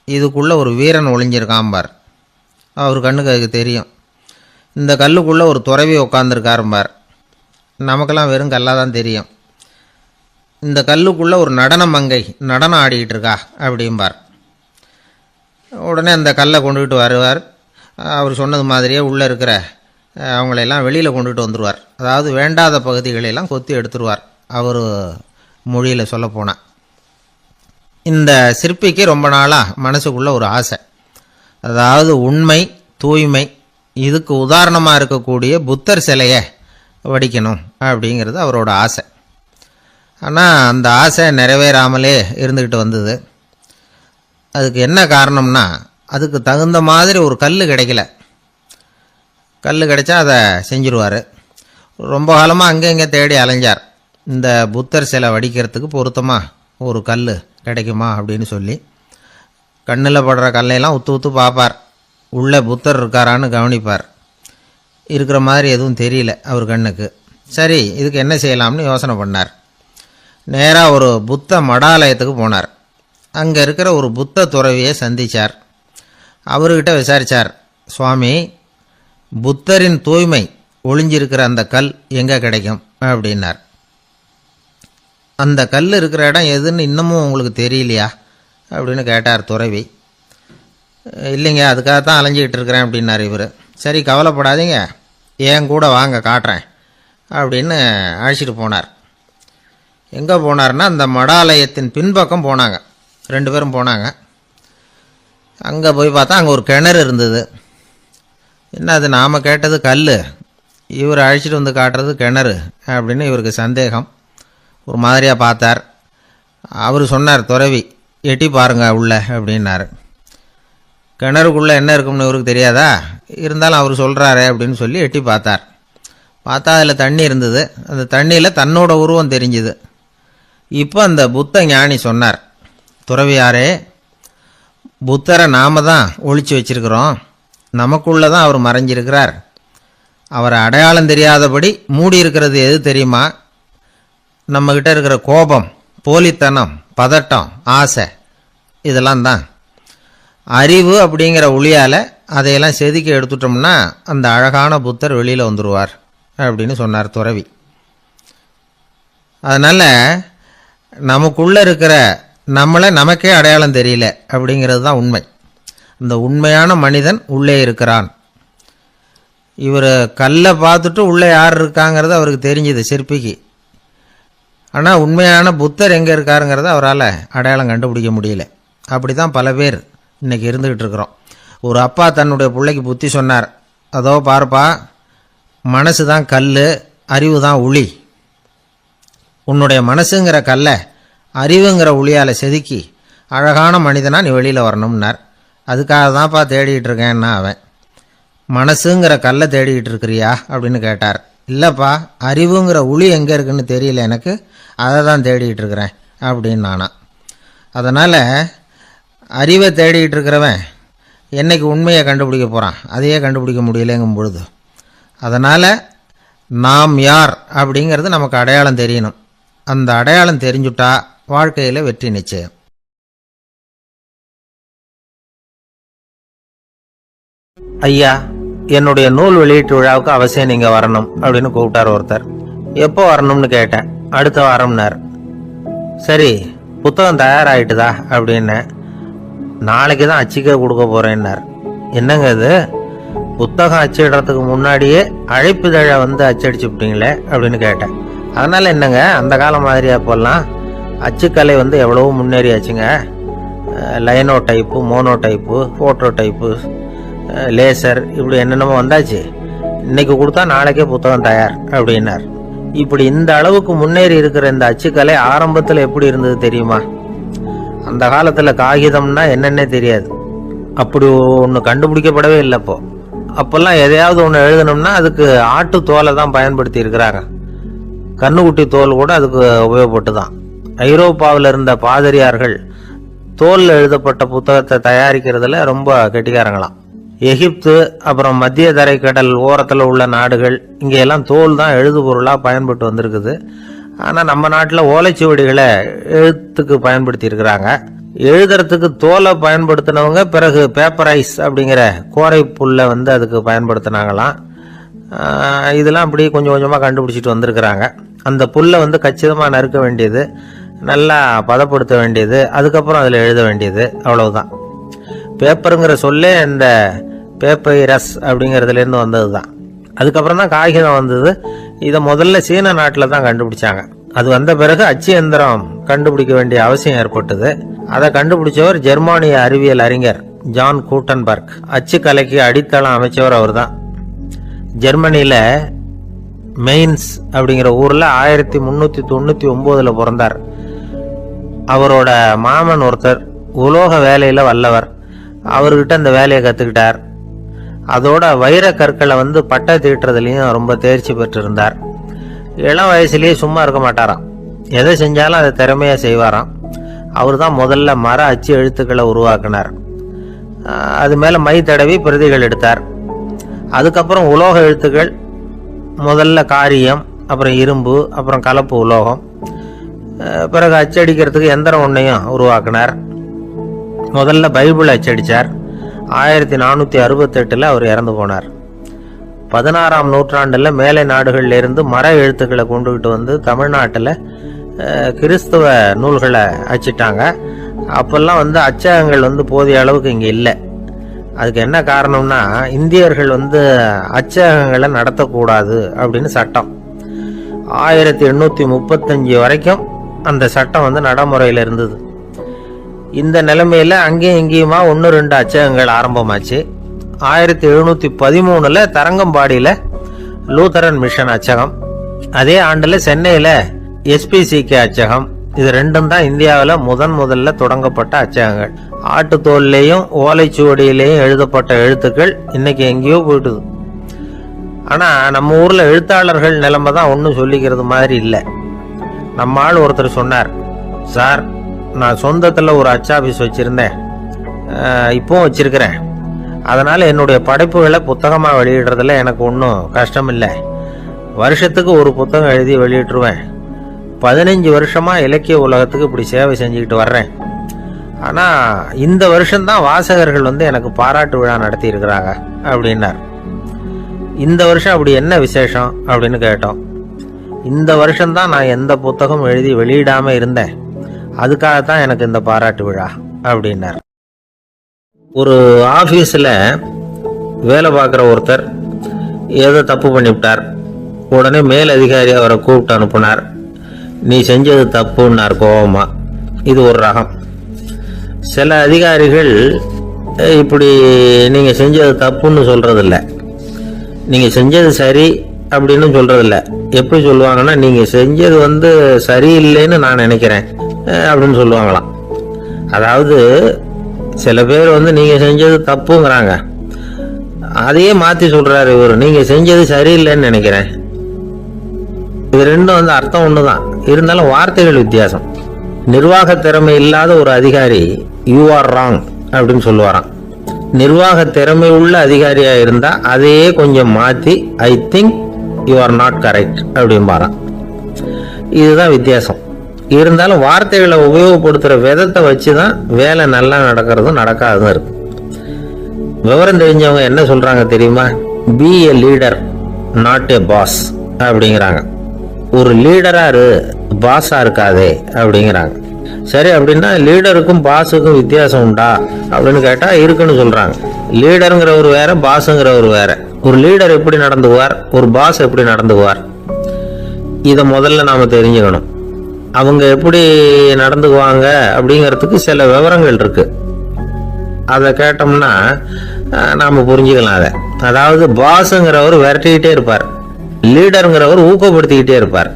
இதுக்குள்ளே ஒரு வீரன் ஒளிஞ்சிருக்காம்பார். அவர் கண்ணுக்கு அதுக்கு தெரியும். இந்த கல்லுக்குள்ளே ஒரு துறவி உட்காந்துருக்காரும்பார். நமக்கெல்லாம் வெறும் கல்லாக தான் தெரியும். இந்த கல்லுக்குள்ளே ஒரு நடன மங்கை நடனம் ஆடிக்கிட்டு இருக்கா அப்படிம்பார். உடனே அந்த கல்லை கொண்டுகிட்டு வருவார். அவர் சொன்னது மாதிரியே உள்ளே இருக்கிற அவங்களையெல்லாம் வெளியில் கொண்டுகிட்டு வந்துடுவார். அதாவது வேண்டாத பகுதிகளெல்லாம் கொத்தி எடுத்துருவார். அவர் மொழியில் சொல்லப்போனால், இந்த சிற்பிக்கு ரொம்ப நாளாக மனசுக்குள்ளே ஒரு ஆசை. அதாவது உண்மை, தூய்மை, இதுக்கு உதாரணமாக இருக்கக்கூடிய புத்தர் சிலையை வடிக்கணும் அப்படிங்கிறது அவரோட ஆசை. ஆனால் அந்த ஆசை நிறைவேறாமலே இருந்துக்கிட்டு வந்தது. அதுக்கு என்ன காரணம்னா, அதுக்கு தகுந்த மாதிரி ஒரு கல் கிடைக்கல. கல் கிடைச்சா அதை செஞ்சுருவார். ரொம்ப காலமாக அங்கே இங்கே தேடி அலைஞ்சார். இந்த புத்தர் சிலை வடிக்கிறதுக்கு பொருத்தமாக ஒரு கல் கிடைக்குமா அப்படின்னு சொல்லி கண்ணில் படுற கல்லையெல்லாம் உத்து உத்து பார்ப்பார். உள்ளே புத்தர் இருக்காரான்னு கவனிப்பார். இருக்கிற மாதிரி எதுவும் தெரியல அவர் கண்ணுக்கு. சரி, இதுக்கு என்ன செய்யலாம்னு யோசனை பண்ணார். நேராக ஒரு புத்த மடாலயத்துக்கு போனார். அங்கே இருக்கிற ஒரு புத்த துறவியை சந்தித்தார். அவர்கிட்ட விசாரித்தார், சுவாமி, புத்தரின் தூய்மை ஒளிஞ்சிருக்கிற அந்த கல் எங்கே கிடைக்கும் அப்படின்னார். அந்த கல் இருக்கிற இடம் எதுன்னு இன்னமும் உங்களுக்கு தெரியலையா அப்படின்னு கேட்டார் துறவி. இல்லைங்க, அதுக்காகத்தான் அலைஞ்சிக்கிட்டு இருக்கிறேன் அப்படின்னார் இவர். சரி, கவலைப்படாதீங்க, ஏன் கூட வாங்க காட்டுறேன் அப்படின்னு அழைச்சிட்டு போனார். எங்கே போனார்னா, அந்த மடாலயத்தின் பின்பக்கம் போனாங்க. 2 பேரும் போனாங்க. அங்கே போய் பார்த்தா அங்கே ஒரு கிணறு இருந்தது. என்ன அது, நாம் கேட்டது கல், இவர் அழைச்சிட்டு வந்து காட்டுறது கிணறு அப்படின்னு இவருக்கு சந்தேகம். ஒரு மாதிரியாக பார்த்தார். அவர் சொன்னார், துறவி, எட்டி பாருங்க உள்ள அப்படின்னாரு. கிணறுக்குள்ளே என்ன இருக்கும்னு இவருக்கு தெரியாதா, இருந்தாலும் அவர் சொல்கிறாரு அப்படின்னு சொல்லி எட்டி பார்த்தார். பார்த்தா அதில் தண்ணி இருந்தது. அந்த தண்ணியில் தன்னோட உருவம் தெரிஞ்சுது. இப்போ அந்த புத்த ஞானி சொன்னார், துறவியாரே, புத்தரை நாம தான் ஒழிச்சு வச்சிருக்கிறோம், நமக்குள்ளே தான் அவர் மறைஞ்சிருக்கிறார். அவரை அடையாளம் தெரியாதபடி மூடி இருக்கிறது எது தெரியுமா? நம்மக்கிட்ட இருக்கிற கோபம், போலித்தனம், பதட்டம், ஆசை, இதெல்லாம் தான். அறிவு அப்படிங்கிற ஒளியால் அதையெல்லாம் செதுக்கி எடுத்துட்டோம்னா அந்த அழகான புத்தர் வெளியில் வந்துடுவார் அப்படின்னு சொன்னார் துறவி. அதனால் நமக்குள்ளே இருக்கிற நம்மளை நமக்கே அடையாளம் தெரியல அப்படிங்கிறது தான் உண்மை. அந்த உண்மையான மனிதன் உள்ளே இருக்கிறான். இவர் கல்லை பார்த்துட்டு உள்ளே யார் இருக்காங்கிறது அவருக்கு தெரிஞ்சுது சிற்பிக்கு. ஆனால் உண்மையான புத்தர் எங்கே இருக்காருங்கிறத அவரால் அடையாளம் கண்டுபிடிக்க முடியல. அப்படி தான் பல பேர் இன்றைக்கி இருந்துக்கிட்டு இருக்கிறோம். ஒரு அப்பா தன்னுடைய பிள்ளைக்கு புத்தி சொன்னார், அதோ பார்ப்பா, மனசு தான் கல், அறிவு தான் உளி. உன்னுடைய மனசுங்கிற கல்லை அறிவுங்கிற ஒளியால் செதுக்கி அழகான மனிதனாக நீ வெளியில் வரணும்னார். அதுக்காக தான்ப்பா தேடிகிட்டு இருக்கேன்னா அவன். மனசுங்கிற கல்லை தேடிக்கிட்டு இருக்கிறியா அப்படின்னு கேட்டார். இல்லைப்பா, அறிவுங்கிற உளி எங்கே இருக்குன்னு தெரியல எனக்கு, அதை தான் தேடிகிட்டு இருக்கிறேன் அப்படின்னு நானா. அதனால் அறிவை தேடிகிட்டு இருக்கிறவன் என்னைக்கு உண்மையை கண்டுபிடிக்க போகிறான், அதையே கண்டுபிடிக்க முடியலைங்கும் பொழுது. அதனால் நாம் யார் அப்படிங்கிறது நமக்கு அடையாளம் தெரியணும். அந்த அடையாளம் தெரிஞ்சுட்டா வாழ்க்கையில் வெற்றி நிச்சயம். ஐயா, என்னுடைய நூல் வெளியீட்டு விழாவுக்கு அவசியம் நீங்கள் வரணும் அப்படின்னு கூப்பிட்டார் ஒருத்தர். எப்போ வரணும்னு கேட்டேன். அடுத்த வாரம்னார். சரி, புத்தகம் தயாராகிட்டுதா அப்படின்னு. நாளைக்கு தான் அச்சிக்க கொடுக்க போகிறேன்னார். என்னங்க இது, புத்தகம் அச்சிடுறதுக்கு முன்னாடியே அழைப்புதழை அச்சடிச்சு விட்டீங்களே அப்படின்னு கேட்டேன். அதனால் என்னங்க, அந்த காலம் மாதிரி அப்போல்லாம் அச்சுக்கலை எவ்வளவோ முன்னேறியாச்சுங்க. Lino type, mono type, photo type, laser, இப்படி என்னென்னமோ வந்தாச்சு. இன்னைக்கு கொடுத்தா நாளைக்கே புத்தகம் தயார் அப்படின்னார். இப்படி இந்த அளவுக்கு முன்னேறி இருக்கிற இந்த அச்சுக்கலை ஆரம்பத்தில் எப்படி இருந்தது தெரியுமா? அந்த காலத்தில் காகிதம்னா என்னென்னே தெரியாது. அப்படி ஒன்று கண்டுபிடிக்கப்படவே இல்லை. அப்போல்லாம் எதையாவது ஒன்று எழுதணும்னா அதுக்கு ஆட்டு தோலை தான் பயன்படுத்தி இருக்கிறாங்க. கண்ணுக்குட்டி தோல் கூட அதுக்கு உபயோகப்பட்டு தான். ஐரோப்பாவில் இருந்த பாதிரியார்கள் தோலில் எழுதப்பட்ட புத்தகத்தை தயாரிக்கிறதுல ரொம்ப கெட்டிக்காரங்களாம். எகிப்து, அப்புறம் மத்திய தரைக்கடல் ஓரத்தில் உள்ள நாடுகள், இங்கெல்லாம் தோல் தான் எழுது பொருளாக பயன்பட்டு வந்திருக்குது. ஆனால் நம்ம நாட்டில் ஓலைச்சுவடிகளை எழுத்துக்கு பயன்படுத்தி இருக்கிறாங்க. எழுதுறதுக்கு தோலை பயன்படுத்தினவங்க பிறகு பேப்பரைஸ் அப்படிங்கிற கோரை புல்லை அதுக்கு பயன்படுத்தினாங்களாம். இதெல்லாம் அப்படி கொஞ்சம் கொஞ்சமாக கண்டுபிடிச்சிட்டு வந்திருக்கிறாங்க. அந்த புல்லை கச்சிதமாக நறுக்க வேண்டியது, நல்லா பதப்படுத்த வேண்டியது, அதுக்கப்புறம் அதில் எழுத வேண்டியது, அவ்வளவுதான். பேப்பருங்கிற சொல்லே இந்த பேப்பைரஸ் அப்படிங்கிறதுலேருந்து வந்தது தான். அதுக்கப்புறம் தான் காகிதம் வந்தது. இதை முதல்ல சீன நாட்டில் தான் கண்டுபிடிச்சாங்க. அது வந்த பிறகு அச்சு எந்திரம் கண்டுபிடிக்க வேண்டிய அவசியம் ஏற்பட்டது. அதை கண்டுபிடிச்சவர் ஜெர்மானிய அறிவியல் அறிஞர் ஜான் கூட்டன்பர்க். அச்சு கலைக்கு அடித்தளம் அமைச்சவர் அவர் தான். ஜெர்மனியில் மெயின்ஸ் அப்படிங்கிற ஊரில் 1399 பிறந்தார். அவரோட மாமன் ஒருத்தர் உலோக வேலையில் வல்லவர். அவர்கிட்ட அந்த வேலையை கற்றுக்கிட்டார். அதோட வைர கற்களை பட்டை தீட்டுறதுலையும் ரொம்ப தேர்ச்சி பெற்றிருந்தார். இளம் வயசுலேயே சும்மா இருக்க மாட்டாராம். எதை செஞ்சாலும் அதை திறமையாக செய்வாராம். அவர் தான் முதல்ல மர அச்சு எழுத்துக்களை உருவாக்கினார். அது மேலே மை தடவி பிரதிகள் எடுத்தார். அதுக்கப்புறம் உலோக எழுத்துக்கள், முதல்ல காரியம், அப்புறம் இரும்பு, அப்புறம் கலப்பு உலோகம், பிறகு அச்சடிக்கிறதுக்கு எந்திரம் ஒன்றையும் உருவாக்கினார். முதல்ல பைபிள் அச்சடித்தார். 1468 அவர் இறந்து போனார். 16ஆம் நூற்றாண்டில் மேலை நாடுகளிலிருந்து மர எழுத்துக்களை கொண்டுகிட்டு தமிழ்நாட்டில் கிறிஸ்துவ நூல்களை அச்சிட்டாங்க. அப்போல்லாம் அச்சகங்கள் போதிய அளவுக்கு இங்கே இல்லை. அதுக்கு என்ன காரணம்னா, இந்தியர்கள் அச்சகங்களை நடத்தக்கூடாது அப்படின்னு சட்டம். 1835 வரைக்கும் அந்த சட்டம் நடைமுறையில் இருந்தது. இந்த நிலைமையில் அங்கேயும் இங்கேயுமா 1-2 அச்சகங்கள் ஆரம்பமாச்சு. 1713 தரங்கம்பாடியில் லூத்தரன் மிஷன் அச்சகம், அதே ஆண்டில் சென்னையில் SPCK அச்சகம். இது ரெண்டும் தான் இந்தியாவில் முதல்ல தொடங்கப்பட்ட அச்சகங்கள். ஆட்டுத்தோல்லையும் ஓலைச்சுவடியிலையும் எழுதப்பட்ட எழுத்துக்கள் இன்னைக்கு எங்கேயோ போயிட்டுது. ஆனால் நம்ம ஊரில் எழுத்தாளர்கள் நிலைமை தான் ஒன்றும் சொல்லிக்கிறது மாதிரி இல்லை. நம்ம ஆள் ஒருத்தர் சொன்னார், சார், நான் சொந்தத்தில் ஒரு அச்சாபீஸ் வச்சுருந்தேன், இப்போவும் வச்சுருக்கிறேன். அதனால் என்னுடைய படைப்புகளை புத்தகமாக வெளியிடுறதுல எனக்கு ஒன்றும் கஷ்டம் இல்லை. வருஷத்துக்கு ஒரு புத்தகம் எழுதி வெளியிட்டுருவேன். 15 வருஷமாக இலக்கிய உலகத்துக்கு இப்படி சேவை செஞ்சுக்கிட்டு வர்றேன். ஆனால் இந்த வருஷம்தான் வாசகர்கள் எனக்கு பாராட்டு விழா நடத்தி இருக்கிறாங்க அப்படின்னார். இந்த வருஷம் அப்படி என்ன விசேஷம் அப்படின்னு கேட்டோம். இந்த வருஷம்தான் நான் எந்த புத்தகம் எழுதி வெளியிடாமல் இருந்தேன், அதுக்காகத்தான் எனக்கு இந்த பாராட்டு விழா அப்படின்னார். ஒரு ஆஃபீஸில் வேலை பார்க்குற ஒருத்தர் ஏதோ தப்பு பண்ணிவிட்டார். உடனே மேல் அதிகாரி அவரை கூப்பிட்டு அனுப்புனார். நீ செஞ்சது தப்புன்னார் கோபமா. இது ஒரு ரகம். சில அதிகாரிகள் இப்படி நீங்கள் செஞ்சது தப்புன்னு சொல்கிறதில்ல, நீங்கள் செஞ்சது சரி அப்படின்னு சொல்கிறதில்ல. எப்படி சொல்லுவாங்கன்னா, நீங்கள் செஞ்சது சரியில்லைன்னு நான் நினைக்கிறேன் அப்படின்னு சொல்லுவாங்களாம். அதாவது சில பேர் நீங்கள் செஞ்சது தப்புங்கிறாங்க, அதையே மாற்றி சொல்கிறாரு இவர், நீங்கள் செஞ்சது சரியில்லைன்னு நினைக்கிறேன் இது ரெண்டும் வந்து அர்த்தம் ஒன்று தான், இருந்தாலும் வார்த்தைகள் வித்தியாசம். நிர்வாக திறமை இல்லாத ஒரு அதிகாரி யூ ஆர் ராங் அப்படின்னு சொல்லுவாராம். நிர்வாக திறமை உள்ள அதிகாரியாக இருந்தால் அதையே கொஞ்சம் மாற்றி I think you are not correct அப்படின்பாரான். இதுதான் வித்தியாசம். இருந்தாலும் வார்த்தைகளை உபயோகப்படுத்துகிற விதத்தை வச்சு தான் வேலை நல்லா நடக்கிறதும் நடக்காததும் இருக்கு. விவரம் தெரிஞ்சவங்க என்ன சொல்கிறாங்க தெரியுமா? Be a leader not a boss அப்படிங்கிறாங்க. ஒரு லீடராக இரு, பாஸாக இருக்காதே அப்படிங்கிறாங்க. சரி, அப்படின்னா லீடருக்கும் பாஸுக்கும் வித்தியாசம் உண்டா அப்படின்னு கேட்டால் இருக்குன்னு சொல்கிறாங்க. லீடருங்கிறவர் வேற, பாஸுங்கிறவர் வேற. ஒரு லீடர் எப்படி நடந்துக்குவார், ஒரு பாஸ் எப்படி நடந்துக்குவார், இதை முதல்ல நாம் தெரிஞ்சுக்கணும். அவங்க எப்படி நடந்துக்குவாங்க அப்படிங்கிறதுக்கு சில விவரங்கள் இருக்குது. அதை கேட்டோம்னா நாம் புரிஞ்சுக்கலாம் அதை. அதாவது பாஸுங்கிறவர் விரட்டிக்கிட்டே இருப்பார், லீடருங்கிறவர் ஊக்கப்படுத்திக்கிட்டே இருப்பார்.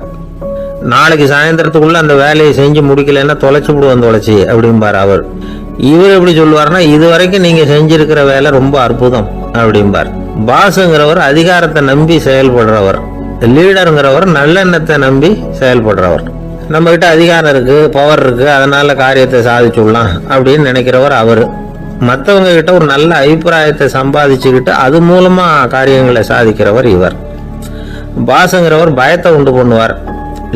நாளைக்கு சாயந்தரத்துக்குள்ள அந்த வேலையை செஞ்சு முடிக்கலைன்னா தொலைச்சி விடுவோம் தொலைச்சி அப்படிம்பார் அவர். இவர் எப்படி சொல்லுவார்னா, இது வரைக்கும் நீங்கள் செஞ்சிருக்கிற வேலை ரொம்ப அற்புதம் அப்படிம்பார். பாஸுங்கிறவர் அதிகாரத்தை நம்பி செயல்படுறவர், லீடருங்கிறவர் நல்லெண்ணத்தை நம்பி செயல்படுறவர். நம்மகிட்ட அதிகாரம் இருக்கு, பவர் இருக்கு, அதனால காரியத்தை சாதிச்சுடலாம் அப்படின்னு நினைக்கிறவர் அவர். மற்றவங்க கிட்ட ஒரு நல்ல அபிப்பிராயத்தை சம்பாதிச்சுக்கிட்டு அது மூலமா காரியங்களை சாதிக்கிறவர் இவர். பாஸுங்கிறவர் பயத்தை உண்டு பண்ணுவார்,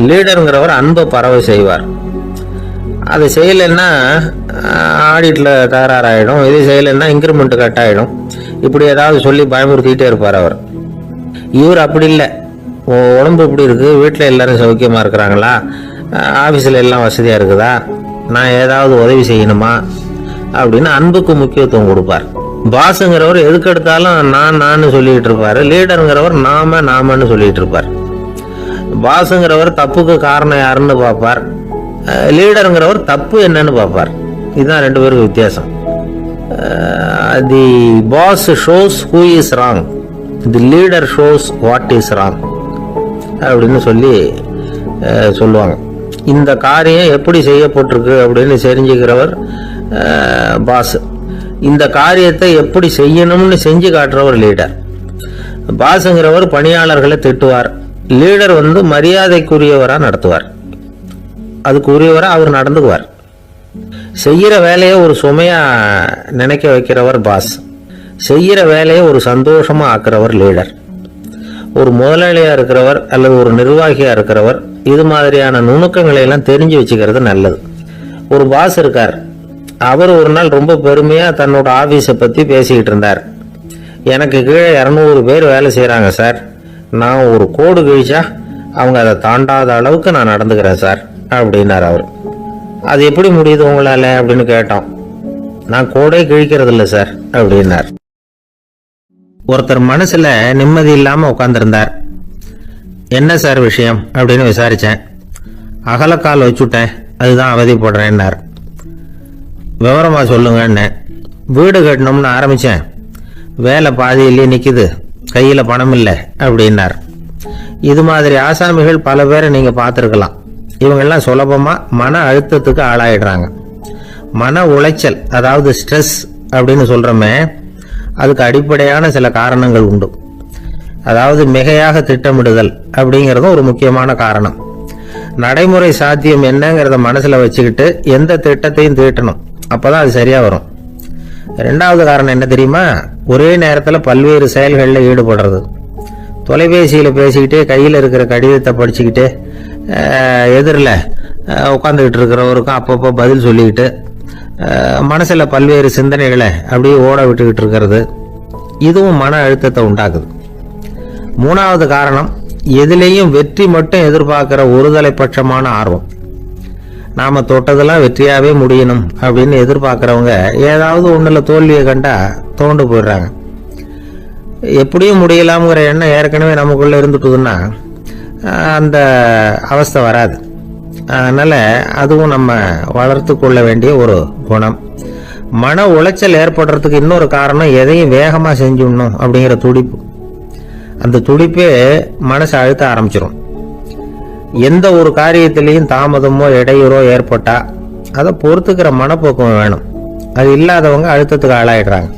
லீடருங்கிறவர் அன்பை பரவ செய்வார். அதை செய்யலைன்னா ஆடிட்டில் தகராறாயிடும், இது செய்யலைன்னா இன்க்ரிமெண்ட் கட் ஆகிடும், இப்படி ஏதாவது சொல்லி பயமுறுத்திக்கிட்டே இருப்பார் அவர். இவர் அப்படி இல்லை. உடம்பு இப்படி இருக்குது, வீட்டில் எல்லாரும் சௌக்கியமாக இருக்கிறாங்களா, ஆஃபீஸில் எல்லாம் வசதியாக இருக்குதா, நான் ஏதாவது உதவி செய்யணுமா அப்படின்னு அன்புக்கு முக்கியத்துவம் கொடுப்பார். பாஸுங்கிறவர் எதுக்கு எடுத்தாலும் நான் சொல்லிட்டு இருப்பார், லீடருங்கிறவர் நாமன்னு சொல்லிட்டு இருப்பார். பாஸுங்கிறவர் தப்புக்கு காரணம் யாருன்னு பார்ப்பார், லீடருங்கிறவர் தப்பு என்னன்னு பார்ப்பார். இதுதான் ரெண்டு பேருக்கு வித்தியாசம். The boss shows who is wrong, the leader shows what is wrong அப்படின்னு சொல்லுவாங்க. இந்த காரியம் எப்படி செய்யப்பட்டிருக்கு அப்படின்னு தெரிஞ்சுக்கிறவர் பாஸ். இந்த காரியத்தை எப்படி செய்யணும்னு செஞ்சு காட்டுறவர் லீடர். பாஸுங்கிறவர் பணியாளர்களை திட்டுவார், லீடர் மரியாதைக்குரியவராக நடத்துவார், அதுக்குரியவராக அவர் நடந்துக்குவார். செய்கிற வேலையை ஒரு சுமையாக நினைக்க வைக்கிறவர் பாஸ், செய்கிற வேலையை ஒரு சந்தோஷமாக ஆக்குறவர் லீடர். ஒரு முதலாளியாக இருக்கிறவர் அல்லது ஒரு நிர்வாகியாக இருக்கிறவர் இது மாதிரியான நுணுக்கங்களை எல்லாம் தெரிஞ்சு வச்சுக்கிறது நல்லது. ஒரு பாஸ் இருக்கார், அவர் ஒரு நாள் ரொம்ப பெருமையாக தன்னோட ஆஃபீஸை பற்றி பேசிக்கிட்டு இருந்தார். எனக்கு கீழே 200 பேர் வேலை செய்கிறாங்க சார், நான் ஒரு கோடு கிழிச்சா அவங்க அதை தாண்டாத அளவுக்கு நான் நடந்துக்கிறேன் சார் அப்படின்னார் அவர். அது எப்படி முடியுது உங்களால் அப்படின்னு கேட்டோம். நான் கோடே கிழிக்கிறது இல்லை சார் அப்படின்னார். ஒருத்தர் மனசில் நிம்மதி இல்லாமல் உட்காந்துருந்தார். என்ன சார் விஷயம் அப்படின்னு விசாரித்தேன். அகலக்கால் வச்சுட்டேன், அதுதான் அவதிப்படுறேன்னார். விவரமாக சொல்லுங்கன்னு. வீடு கட்டணும்னு ஆரம்பித்தேன், வேலை பாதியிலே நிற்கிது, கையில் பணம் இல்லை அப்படின்னார். இது மாதிரி ஆசாமிகள் பல பேரை நீங்கள் பார்த்துருக்கலாம். இவங்கெல்லாம் சுலபமாக மன அழுத்தத்துக்கு ஆளாயிடுறாங்க. மன உளைச்சல், அதாவது ஸ்ட்ரெஸ் அப்படின்னு சொல்கிறோமே, அதுக்கு அடிப்படையான சில காரணங்கள் உண்டு. அதாவது மிகையாக திட்டமிடுதல் அப்படிங்கிறதும் ஒரு முக்கியமான காரணம். நடைமுறை சாத்தியம் என்னங்கிறத மனசில் வச்சுக்கிட்டு எந்த திட்டத்தையும் தீட்டணும், அப்போ தான் அது சரியாக வரும். ரெண்டாவது காரணம் என்ன தெரியுமா? ஒரே நேரத்தில் பல்வேறு செயல்களில் ஈடுபடுறது. தொலைபேசியில் பேசிக்கிட்டே கையில் இருக்கிற கடிதத்தை படிச்சுக்கிட்டே எதிரில் உட்காந்துக்கிட்டு இருக்கிறவருக்கும் அப்பப்போ பதில் சொல்லிக்கிட்டு மனசில் பல்வேறு சிந்தனைகளை அப்படியே ஓட விட்டுக்கிட்டு இருக்கிறது, இதுவும் மன அழுத்தத்தை உண்டாக்குது. மூணாவது காரணம், எதிலையும் வெற்றி மட்டும் எதிர்பார்க்குற ஒருதலைப்பட்சமான ஆர்வம். நாம் தொட்டதெல்லாம் வெற்றியாகவே முடியணும் அப்படின்னு எதிர்பார்க்குறவங்க ஏதாவது ஒன்றில் தோல்வியை கண்டா தோண்டு போயிடுறாங்க. எப்படியும் முடியலாம்ங்கிற எண்ணம் ஏற்கனவே நமக்குள்ளே இருந்துட்டுதுன்னா அந்த அவஸ்தை வராது. அதனால் அதுவும் நம்ம வளர்த்து கொள்ள வேண்டிய ஒரு குணம். மன உளைச்சல் ஏற்படுறதுக்கு இன்னொரு காரணம், எதையும் வேகமாக செஞ்சுடணும் அப்படிங்கிற துடிப்பு. அந்த துடிப்பே மனசை அழுத்த ஆரம்பிச்சிடும். எந்த ஒரு காரியத்திலையும் தாமதமோ இடையூறோ ஏற்பட்டால் அதை பொறுத்துக்கிற மனப்போக்கம் வேணும். அது இல்லாதவங்க அழுத்தத்துக்கு ஆளாயிடுறாங்க.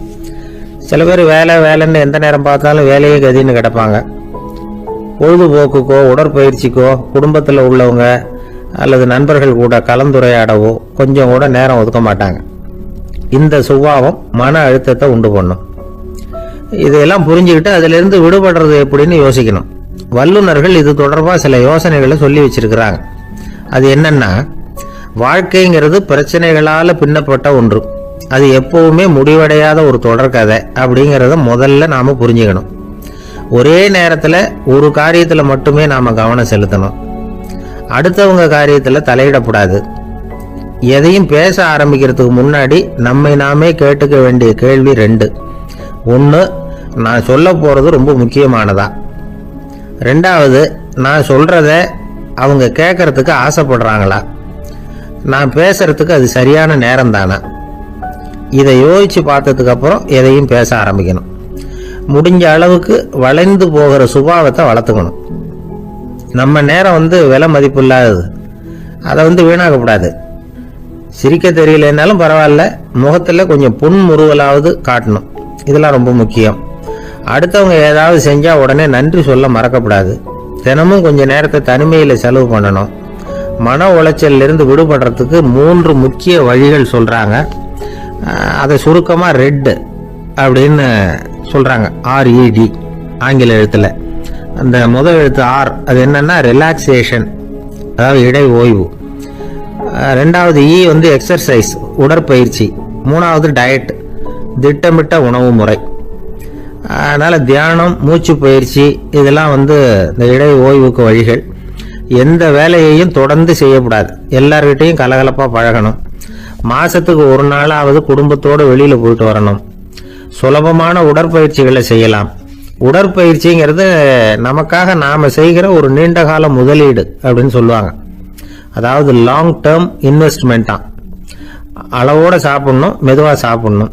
சில பேர் வேலைன்னு எந்த நேரம் பார்த்தாலும் வேலையே கதின்னு கிடப்பாங்க. பொழுதுபோக்குக்கோ உடற்பயிற்சிக்கோ குடும்பத்தில் உள்ளவங்க அல்லது நண்பர்கள் கூட கலந்துரையாடவோ கொஞ்சம் கூட நேரம் ஒதுக்க மாட்டாங்க. இந்த சுபாவம் மன அழுத்தத்தை உண்டு பண்ணும். இதையெல்லாம் புரிஞ்சுக்கிட்டு அதிலிருந்து விடுபடுறது எப்படின்னு யோசிக்கணும். வல்லுநர்கள் இது தொடர்பாக சில யோசனைகளை சொல்லி வச்சிருக்கிறாங்க. அது என்னன்னா, வாழ்க்கைங்கிறது பிரச்சனைகளால் பின்னப்பட்ட ஒன்று. அது எப்பவுமே முடிவடையாத ஒரு தொடர்கதை அப்படிங்கிறத முதல்ல நாம் புரிஞ்சுக்கணும். ஒரே நேரத்தில் ஒரு காரியத்தில் மட்டுமே நாம் கவனம் செலுத்தணும். அடுத்தவங்க காரியத்தில் தலையிடக்கூடாது. எதையும் பேச ஆரம்பிக்கிறதுக்கு முன்னாடி நம்மை நாமே கேட்டுக்க வேண்டிய கேள்வி 2. 1, நான் சொல்ல போகிறது ரொம்ப முக்கியமானதா? 2வது, நான் சொல்கிறத அவங்க கேட்கறதுக்கு ஆசைப்படுறாங்களா? நான் பேசுறதுக்கு அது சரியான நேரம் தானா? இதை யோசித்து பார்த்ததுக்கு அப்புறம் எதையும் பேச ஆரம்பிக்கணும். முடிஞ்ச அளவுக்கு வளைந்து போகிற சுபாவத்தை வளர்த்துக்கணும். நம்ம நேரம் விலை மதிப்பு இல்லாதது. அதை வீணாக்கக்கூடாது. சிரிக்க தெரியலனாலும் பரவாயில்ல, முகத்தில் கொஞ்சம் புன்முறுவலாவது காட்டணும். இதெல்லாம் ரொம்ப முக்கியம். அடுத்தவங்க ஏதாவது செஞ்சால் உடனே நன்றி சொல்ல மறக்கக்கூடாது. தினமும் கொஞ்சம் நேரத்தை தனிமையில் செலவு பண்ணணும். மன உளைச்சலிருந்து விடுபடுறதுக்கு 3 முக்கிய வழிகள் சொல்கிறாங்க. அதை சுருக்கமாக ரெட் அப்படின்னு சொல்கிறாங்க. RED ஆங்கில எழுத்தில். அந்த முதல் எழுத்து R, அது என்னன்னா ரிலாக்ஸேஷன், அதாவது இடை ஓய்வு. 2வது E எக்ஸர்சைஸ், உடற்பயிற்சி. 3வது டயட், திட்டமிட்ட உணவு முறை. அதனால் தியானம், மூச்சு பயிற்சி இதெல்லாம் இந்த இடை ஓய்வுக்கு வழிகள். எந்த வேலையையும் தொடர்ந்து செய்யக்கூடாது. எல்லார்கிட்டையும் கலகலப்பாக பழகணும். மாதத்துக்கு ஒரு நாளாவது குடும்பத்தோடு வெளியில் போயிட்டு வரணும். சுலபமான உடற்பயிற்சிகளை செய்யலாம். உடற்பயிற்சிங்கிறது நமக்காக நாம் செய்கிற ஒரு நீண்டகால முதலீடு அப்படின்னு சொல்லுவாங்க. அதாவது லாங் டேர்ம் இன்வெஸ்ட்மெண்ட்டாக. அளவோடு சாப்பிட்ணும், மெதுவாக சாப்பிட்ணும்.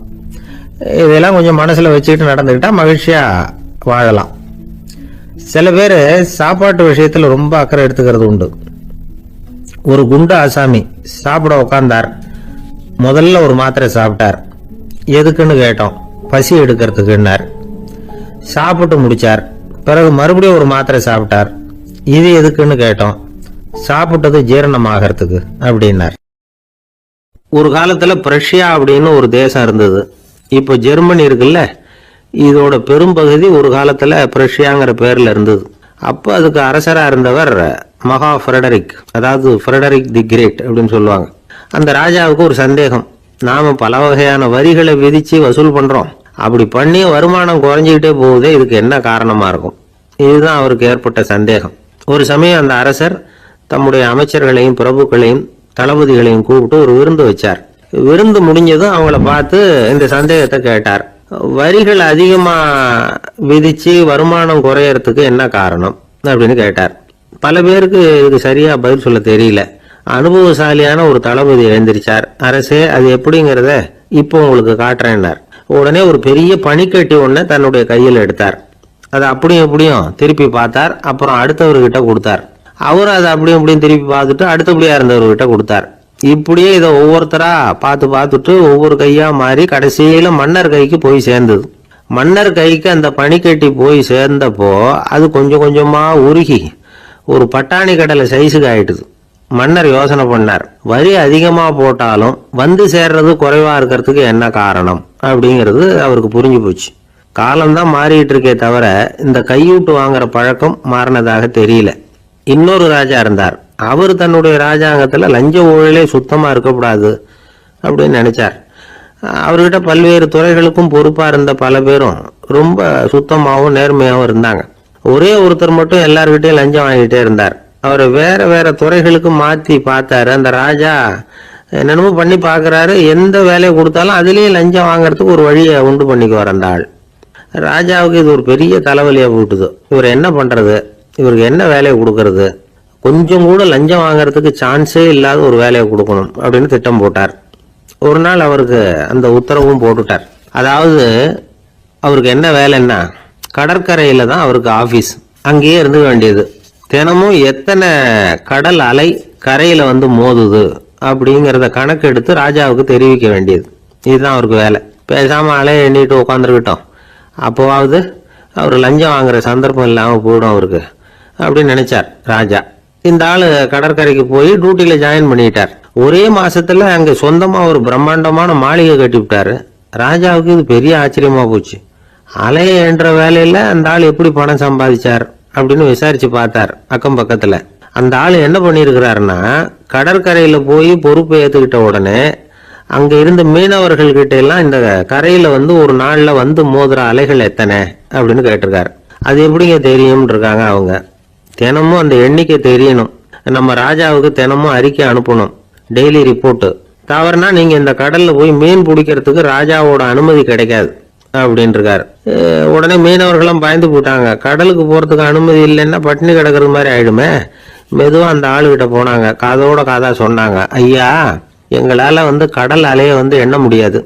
இதெல்லாம் கொஞ்சம் மனசில் வச்சுக்கிட்டு நடந்துக்கிட்டால் மகிழ்ச்சியாக வாழலாம். சில பேர் சாப்பாட்டு விஷயத்தில் ரொம்ப அக்கறை எடுத்துக்கிறது உண்டு. ஒரு குண்டு ஆசாமி சாப்பிட உக்காந்தார். முதல்ல ஒரு மாத்திரை சாப்பிட்டார். எதுக்குன்னு கேட்டோம். பசி எடுக்கிறதுக்குன்னார். சாப்பிட்டு முடிச்சார். பிறகு மறுபடியும் ஒரு மாத்திரை சாப்பிட்டார். இது எதுக்குன்னு கேட்டோம். சாப்பிட்டது ஜீரணமாகறதுக்கு அப்படின்னார். ஒரு காலத்தில் பிரஷ்யா அப்படின்னு ஒரு தேசம் இருந்தது. இப்போ ஜெர்மனி இருக்குல்ல, இதோட பெரும்பகுதி ஒரு காலத்தில் பிரஷ்யாங்கிற பேரில் இருந்தது. அப்போ அதுக்கு அரசராக இருந்தவர் மகா ஃப்ரெடரிக், அதாவது ஃப்ரெடரிக் தி கிரேட் அப்படின்னு சொல்லுவாங்க. அந்த ராஜாவுக்கு ஒரு சந்தேகம். நாம் பல வகையான வரிகளை விதித்து வசூல் பண்ணுறோம். அப்படி பண்ணி வருமானம் குறைஞ்சிக்கிட்டே போகுதே, இதுக்கு என்ன காரணமாக இருக்கும்? இதுதான் அவருக்கு ஏற்பட்ட சந்தேகம். ஒரு சமயம் அந்த அரசர் தம்முடைய அமைச்சர்களையும் பிரபுக்களையும் தளபதிகளையும் கூப்பிட்டு ஒரு விருந்து வச்சார். விருந்து முடிஞ்சதும் அவங்கள பார்த்து இந்த சந்தேகத்தை கேட்டார். வரிகள் அதிகமாக விதித்து வருமானம் குறையறதுக்கு என்ன காரணம் அப்படின்னு கேட்டார். பல பேருக்கு இதுக்கு சரியாக பதில் சொல்ல தெரியல. அனுபவசாலியான ஒரு தளபதி எழுந்திருச்சார். அரசே, அது எப்படிங்கிறத இப்போ உங்களுக்கு காட்டுறேன்னார். உடனே ஒரு பெரிய பனிக்கட்டி ஒன்றை தன்னுடைய கையில் எடுத்தார். அதை அப்படியும் எப்படியும் திருப்பி பார்த்தார். அப்புறம் அடுத்தவர்கிட்ட கொடுத்தார். அவரும் அதை அப்படியும் இப்படியும் திருப்பி பார்த்துட்டு அடுத்தபடியாக இருந்தவர்கிட்ட கொடுத்தார். இப்படியே இதை ஒவ்வொருத்தரா பார்த்துட்டு ஒவ்வொரு கையா மாறி கடைசியில மன்னர் கைக்கு போய் சேர்ந்தது. மன்னர் கைக்கு அந்த பனிக்கட்டி போய் சேர்ந்தப்போ அது கொஞ்சம் கொஞ்சமா உருகி ஒரு பட்டாணி கடலை சைஸுக்கு ஆயிட்டுது. மன்னர் யோசனை பண்ணார். வரி அதிகமா போட்டாலும் வந்து சேர்றது குறைவா இருக்கிறதுக்கு என்ன காரணம் அப்படிங்கிறது அவருக்கு புரிஞ்சு போச்சு. காலம்தான் மாறிட்டு இருக்கே தவிர இந்த கையூட்டு வாங்குற பழக்கம் மாறினதாக தெரியல. இன்னொரு ராஜா இருந்தார். அவர் தன்னுடைய ராஜாங்கத்தில் லஞ்ச ஊழலே சுத்தமாக இருக்கக்கூடாது அப்படின்னு நினைச்சார். அவர்கிட்ட பல்வேறு துறைகளுக்கும் பொறுப்பாக இருந்த பல பேரும் ரொம்ப சுத்தமாகவும் நேர்மையாகவும் இருந்தாங்க. ஒரே ஒருத்தர் மட்டும் எல்லார்கிட்டையும் லஞ்சம் வாங்கிட்டே இருந்தார். அவரை வேற வேற துறைகளுக்கு மாற்றி பார்த்தாரு. அந்த ராஜா என்னென்னமோ பண்ணி பார்க்குறாரு. எந்த வேலையை கொடுத்தாலும் அதுலேயும் லஞ்சம் வாங்குறதுக்கு ஒரு வழியை உண்டு பண்ணிக்குவார் அந்த ஆள். ராஜாவுக்கு இது ஒரு பெரிய தலைவலியாக போட்டுது. இவர் என்ன பண்ணுறது? இவருக்கு என்ன வேலையை கொடுக்கறது? கொஞ்சம் கூட லஞ்சம் வாங்கறதுக்கு சான்ஸே இல்லாத ஒரு வேலையை கொடுக்கணும் அப்படின்னு திட்டம் போட்டார். ஒரு நாள் அவருக்கு அந்த உத்தரவும் போட்டுட்டார். அதாவது அவருக்கு என்ன வேலைன்னா, கடற்கரையில் தான் அவருக்கு ஆஃபீஸ். அங்கேயே இருந்து வேண்டியது. தினமும் எத்தனை கடல் அலை கரையில் மோதுது அப்படிங்கிறத கணக்கு எடுத்து ராஜாவுக்கு தெரிவிக்க வேண்டியது. இதுதான் அவருக்கு வேலை. பேசாமல் அலையை எண்ணிட்டு உட்காந்துருக்கிட்டோம். அப்போவாவது அவர் லஞ்சம் வாங்குற சந்தர்ப்பம் இல்லாமல் போயிடும் அவருக்கு. அப்படின்னு நினைச்சார் ராஜா. இந்த ஆளு கடற்கரைக்கு போய் டியூட்டியில ஜாயின் பண்ணிட்டார். ஒரே மாசத்துல அங்க சொந்தமா ஒரு பிரம்மாண்டமான மாளிகை கட்டி விட்டாரு. ராஜாவுக்கு இது பெரிய ஆச்சரியமா போச்சு. அலைய என்ற வேலையில அந்த ஆள் எப்படி பணம் சம்பாதிச்சார் அப்படின்னு விசாரிச்சு பார்த்தார் அக்கம் பக்கத்துல. அந்த ஆள் என்ன பண்ணிருக்கிறாருன்னா, கடற்கரையில போய் பொறுப்பை ஏத்துக்கிட்ட உடனே அங்க இருந்த மீனவர்கள் கிட்ட எல்லாம் இந்த கரையில ஒரு நாள்ல மோதுற அலைகள் எத்தனை அப்படின்னு கேட்டிருக்காரு. அது எப்படிங்க தெரியும் இருக்காங்க அவங்க. தினமும் அந்த எண்ணிக்கை தெரியணும். நம்ம ராஜாவுக்கு தினமும் அறிக்கை அனுப்பணும், டெய்லி ரிப்போர்ட். தவறுனா நீங்க இந்த கடல்ல போய் மீன் பிடிக்கிறதுக்கு ராஜாவோட அனுமதி கிடைக்காது அப்படின்னு இருக்காரு. உடனே மீனவர்களும் பயந்து போட்டாங்க. கடலுக்கு போறதுக்கு அனுமதி இல்லைன்னா பட்டினி கிடக்கிறது மாதிரி ஆயிடுமே. மெதுவா அந்த ஆளுகிட்ட போனாங்க, காதோட காதா சொன்னாங்க, ஐயா எங்களால கடல் அலைய எண்ண முடியாது.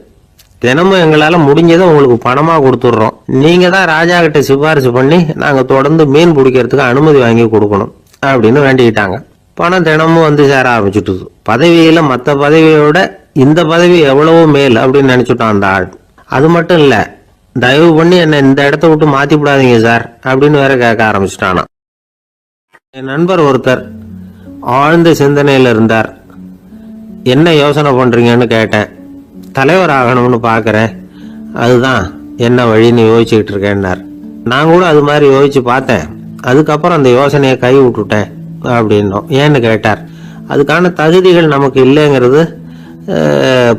தினமும் எங்களால முடிஞ்சதை உங்களுக்கு பணமா கொடுத்துடுறோம். நீங்க தான் ராஜா கிட்ட சிபாரிசு பண்ணி நாங்க தொடர்ந்து மீன் பிடிக்கிறதுக்கு அனுமதி வாங்கி கொடுக்கணும் அப்படின்னு வேண்டிக்கிட்டாங்க. பணம் தினமும் சேர ஆரம்பிச்சுட்டுது. பதவியில மற்ற பதவியோட இந்த பதவி எவ்வளவோ மேல் அப்படின்னு நினைச்சுட்டான் அந்த ஆள். அது மட்டும் இல்ல, தயவு பண்ணி என்ன இந்த இடத்த விட்டு மாத்தி விடாதீங்க சார் அப்படின்னு வேற கேட்க ஆரம்பிச்சுட்டானா. என் நண்பர் ஒருத்தர் ஆழ்ந்த சிந்தனையில இருந்தார். என்ன யோசனை பண்றீங்கன்னு கேட்டேன். தலைவர் ஆகணும்னு பாக்குறேன், அதுதான் என்ன வழின்னு யோசிச்சுக்கிட்டு இருக்கேன்னார். நான் கூட அது மாதிரி யோசிச்சு பார்த்தேன். அதுக்கப்புறம் அந்த யோசனையை கை விட்டுட்டேன் அப்படின்னோம். ஏன்னு கேட்டார். அதுக்கான தகுதிகள் நமக்கு இல்லைங்கிறது